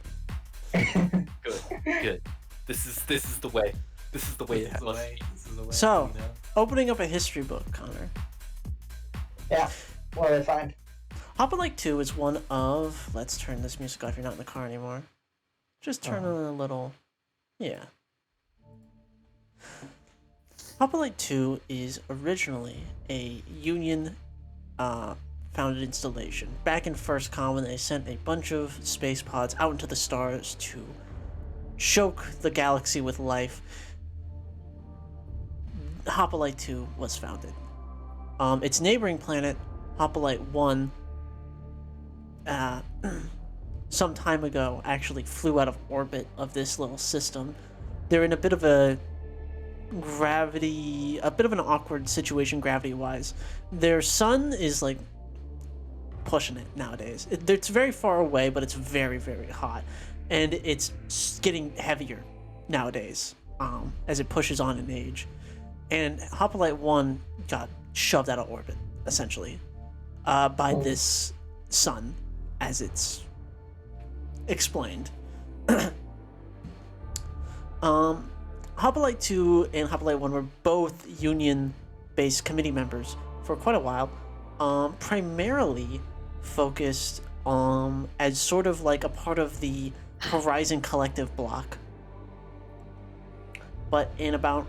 Speaker 1: Good. This is the way. This is the way.
Speaker 4: This is the way. This is the way.
Speaker 3: So-
Speaker 4: you know?
Speaker 3: Opening up a history book, Connor.
Speaker 2: Yeah, what do they find?
Speaker 3: Hop Like 2 is one of. Let's turn this music off. If you're not in the car anymore. Just turn on a little. Yeah. Hoplite 2 is originally a Union founded installation. Back in First Con, when they sent a bunch of space pods out into the stars to choke the galaxy with life, Hoplite 2 was founded. Its neighboring planet, Hoplite 1, some time ago actually flew out of orbit of this little system. They're in a bit of an awkward situation gravity-wise. Their sun is like pushing it nowadays. It's very far away, but it's very, very hot, and it's getting heavier nowadays as it pushes on in age. And Hoplite 1 got shoved out of orbit, essentially, by this sun, as it's explained. Hoplite 2 and Hoplite 1 were both Union-based committee members for quite a while, primarily focused as sort of like a part of the Horizon Collective block. But in about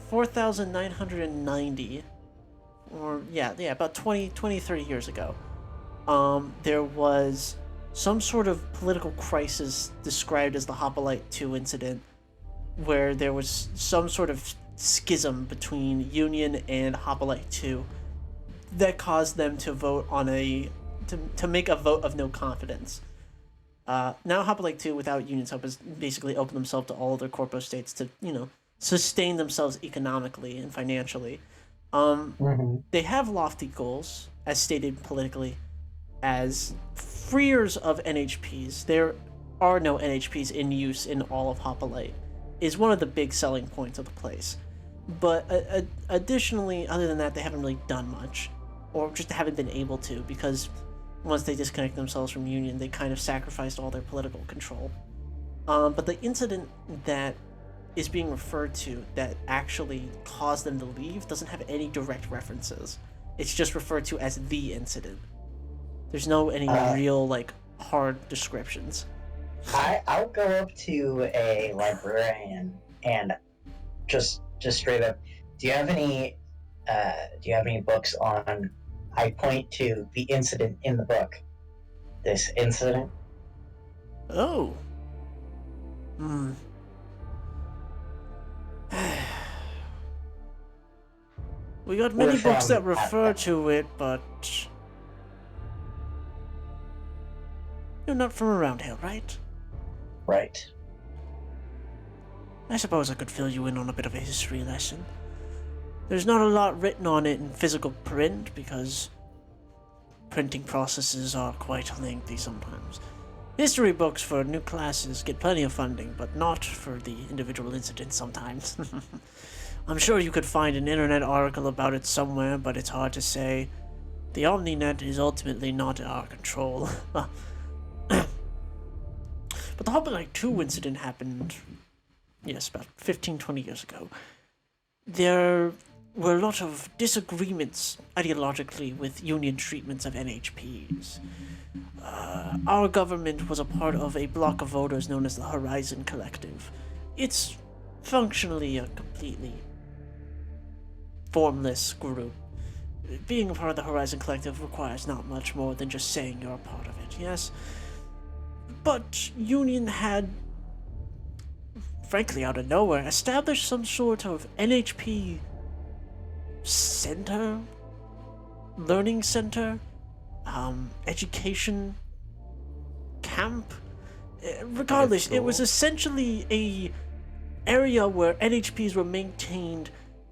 Speaker 3: 4,990, or about 30 years ago, there was some sort of political crisis described as the Hoplite 2 incident, where there was some sort of schism between Union and Hoplite 2 that caused them to vote on to make a vote of no confidence. Now Hoplite 2, without Union's help, has basically opened themselves to all other corpo states to, sustain themselves economically and financially. They have lofty goals, as stated politically, as freers of NHPs. There are no NHPs in use in all of Hoplite, is one of the big selling points of the place. But additionally, other than that, they haven't really done much, or just haven't been able to, because once they disconnect themselves from Union, they kind of sacrificed all their political control. But the incident that is being referred to that actually caused them to leave doesn't have any direct references. It's just referred to as the incident. There's no any real, hard descriptions.
Speaker 2: I'll go up to a librarian and just straight up, do you have any books on, I point to the incident in the book. This incident?
Speaker 3: Oh. We got many books that refer to it, but you're not from around here, right?
Speaker 2: Right.
Speaker 3: I suppose I could fill you in on a bit of a history lesson. There's not a lot written on it in physical print, because printing processes are quite lengthy sometimes. History books for new classes get plenty of funding, but not for the individual incidents sometimes. I'm sure you could find an internet article about it somewhere, but it's hard to say. The OmniNet is ultimately not in our control. But the Hoplite 2 incident happened, yes, about 15-20 years ago. There were a lot of disagreements ideologically with Union treatments of NHPs. Our government was a part of a block of voters known as the Horizon Collective. It's functionally a completely formless group. Being a part of the Horizon Collective requires not much more than just saying you're a part of it, yes? But Union had, frankly out of nowhere, established some sort of NHP center, learning center, education camp. Regardless, it was essentially a area where NHPs were maintained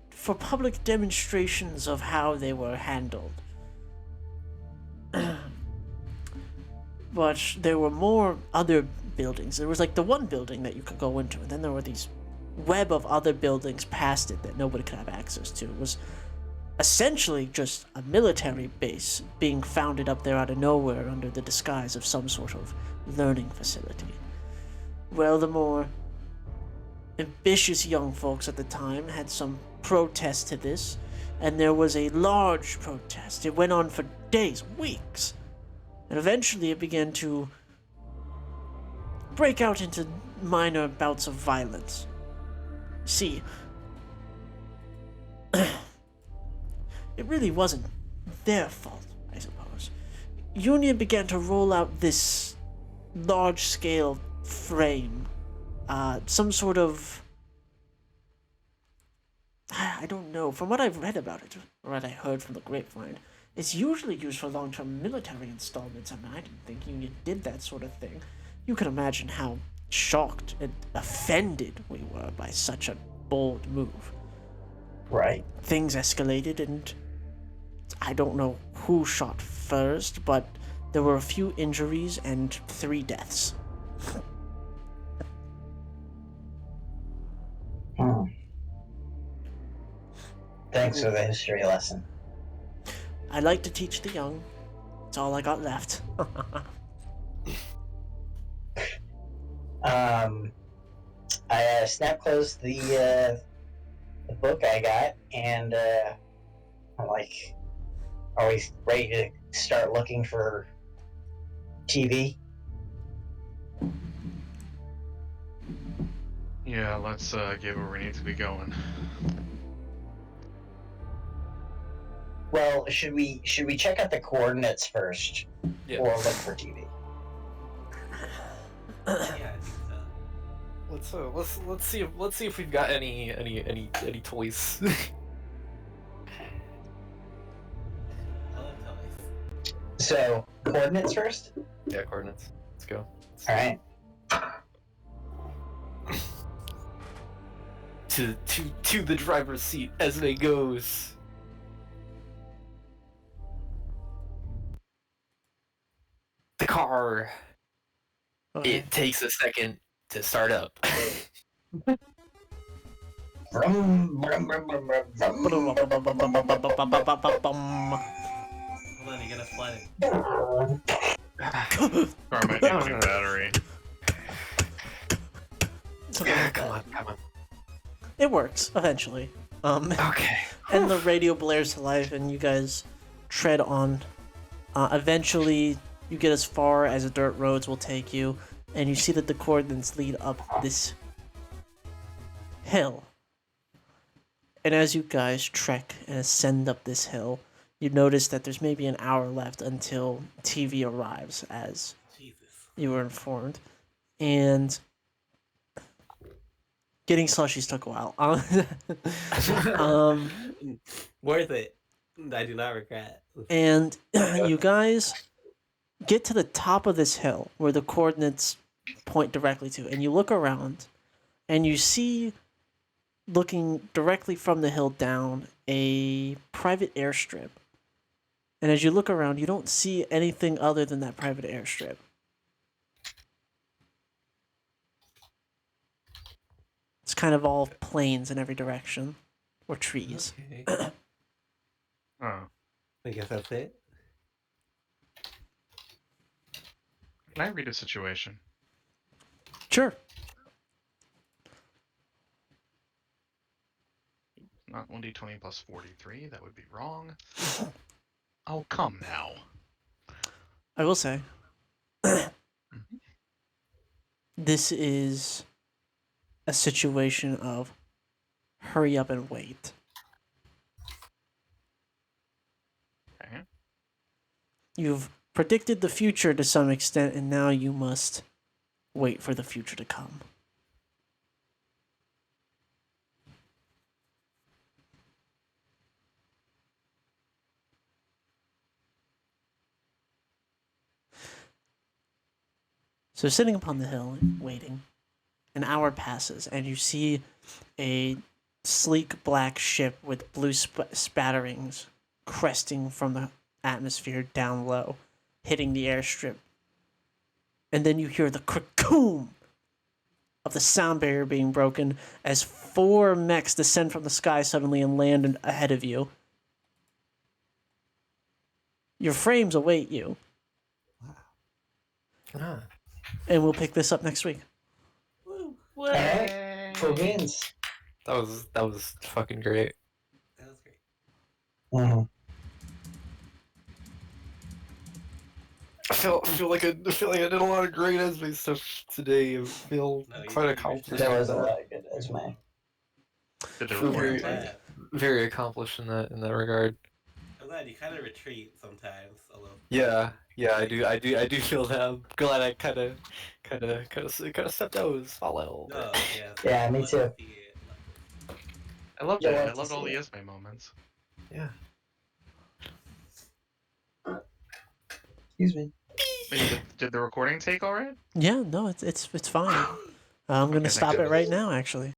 Speaker 3: for public demonstrations of how they were handled. But there were more other buildings. There was the one building that you could go into, and then there were these web of other buildings past it that nobody could have access to. It was essentially just a military base being founded up there out of nowhere under the disguise of some sort of learning facility. Well, the more ambitious young folks at the time had some protest to this, and there was a large protest. It went on for days, weeks, and eventually it began to break out into minor bouts of violence. See, it really wasn't their fault, I suppose. Union began to roll out this large-scale frame, some sort of, I don't know, from what I've read about it, or what I heard from the grapevine, it's usually used for long-term military installments. I mean, I didn't think Union did that sort of thing. You can imagine how shocked and offended we were by such a bold move.
Speaker 2: Right.
Speaker 3: Things escalated, and I don't know who shot first, but there were a few injuries and 3 deaths.
Speaker 2: Hmm. Thanks for the history lesson.
Speaker 3: I like to teach the young. It's all I got left.
Speaker 2: I snap closed the book I got, and I'm like, are we ready to start looking for TV?
Speaker 5: Yeah, let's get where we need to be going.
Speaker 2: Well, should we check out the coordinates first,
Speaker 1: Yeah.
Speaker 2: or look for TV?
Speaker 4: Yeah, I think so.
Speaker 1: Let's see if we've got any toys.
Speaker 4: I love toys.
Speaker 2: So coordinates first.
Speaker 1: Yeah, coordinates. Let's go.
Speaker 2: All right.
Speaker 1: To the driver's seat as it goes. The car.
Speaker 3: Okay.
Speaker 1: It takes a second to start up.
Speaker 2: Vroom, vroom, vroom, vroom, vroom, vroom.
Speaker 4: Hold on, you gotta flood it.
Speaker 5: Car might need a new battery.
Speaker 1: Come on.
Speaker 3: It works eventually.
Speaker 1: Okay.
Speaker 3: And the radio blares to life, and you guys tread on. Eventually, you get as far as the dirt roads will take you, and you see that the coordinates lead up this hill. And as you guys trek and ascend up this hill, you notice that there's maybe an hour left until TV arrives, as
Speaker 4: Jesus.
Speaker 3: you were informed. And getting slushies took a while.
Speaker 4: Worth it. I do not regret.
Speaker 3: And you guys get to the top of this hill where the coordinates point directly to, and you look around and you see, looking directly from the hill down, a private airstrip. And as you look around, you don't see anything other than that private airstrip. It's kind of all plains in every direction, or trees.
Speaker 4: Okay.
Speaker 5: Oh.
Speaker 4: I guess that's it.
Speaker 5: Can I read a situation?
Speaker 3: Sure.
Speaker 5: Not 1d20 plus 43, that would be wrong. Oh, come now.
Speaker 3: I will say, this is a situation of hurry up and wait.
Speaker 5: Okay.
Speaker 3: You've predicted the future to some extent, and now you must wait for the future to come. So sitting upon the hill, waiting, an hour passes, and you see a sleek black ship with blue spatterings cresting from the atmosphere down low, hitting the airstrip. And then you hear the cracoom of the sound barrier being broken as 4 mechs descend from the sky suddenly and land ahead of you. Your frames await you,
Speaker 1: Ah.
Speaker 3: and we'll pick this up next week.
Speaker 2: All right. Cool beans.
Speaker 1: That was fucking great.
Speaker 4: That was great.
Speaker 2: Mm-hmm.
Speaker 1: I feel like I did a lot of great Esme stuff today. I feel
Speaker 4: No, you
Speaker 1: quite
Speaker 4: did.
Speaker 1: accomplished.
Speaker 2: There was a lot of good Esme.
Speaker 5: Did the
Speaker 1: Feel
Speaker 5: recording
Speaker 1: very,
Speaker 5: take?
Speaker 1: very accomplished in that regard.
Speaker 4: I'm glad you kind of retreat sometimes a little.
Speaker 1: Yeah, I do feel that. I'm glad I kind of stepped out a little
Speaker 4: No,
Speaker 1: bit.
Speaker 4: yes.
Speaker 2: Yeah, me
Speaker 4: love
Speaker 2: too.
Speaker 4: to see it, love to see it.
Speaker 5: I loved
Speaker 2: You'll
Speaker 5: it.
Speaker 2: love
Speaker 5: I
Speaker 2: to
Speaker 5: loved all
Speaker 2: see
Speaker 5: the
Speaker 2: it.
Speaker 5: Ismay moments.
Speaker 1: Yeah.
Speaker 2: Excuse me.
Speaker 5: Wait, did the recording take all right?
Speaker 3: Yeah, no, it's fine. I'm gonna
Speaker 5: Okay, thank
Speaker 3: stop it
Speaker 5: goodness.
Speaker 3: right now, actually.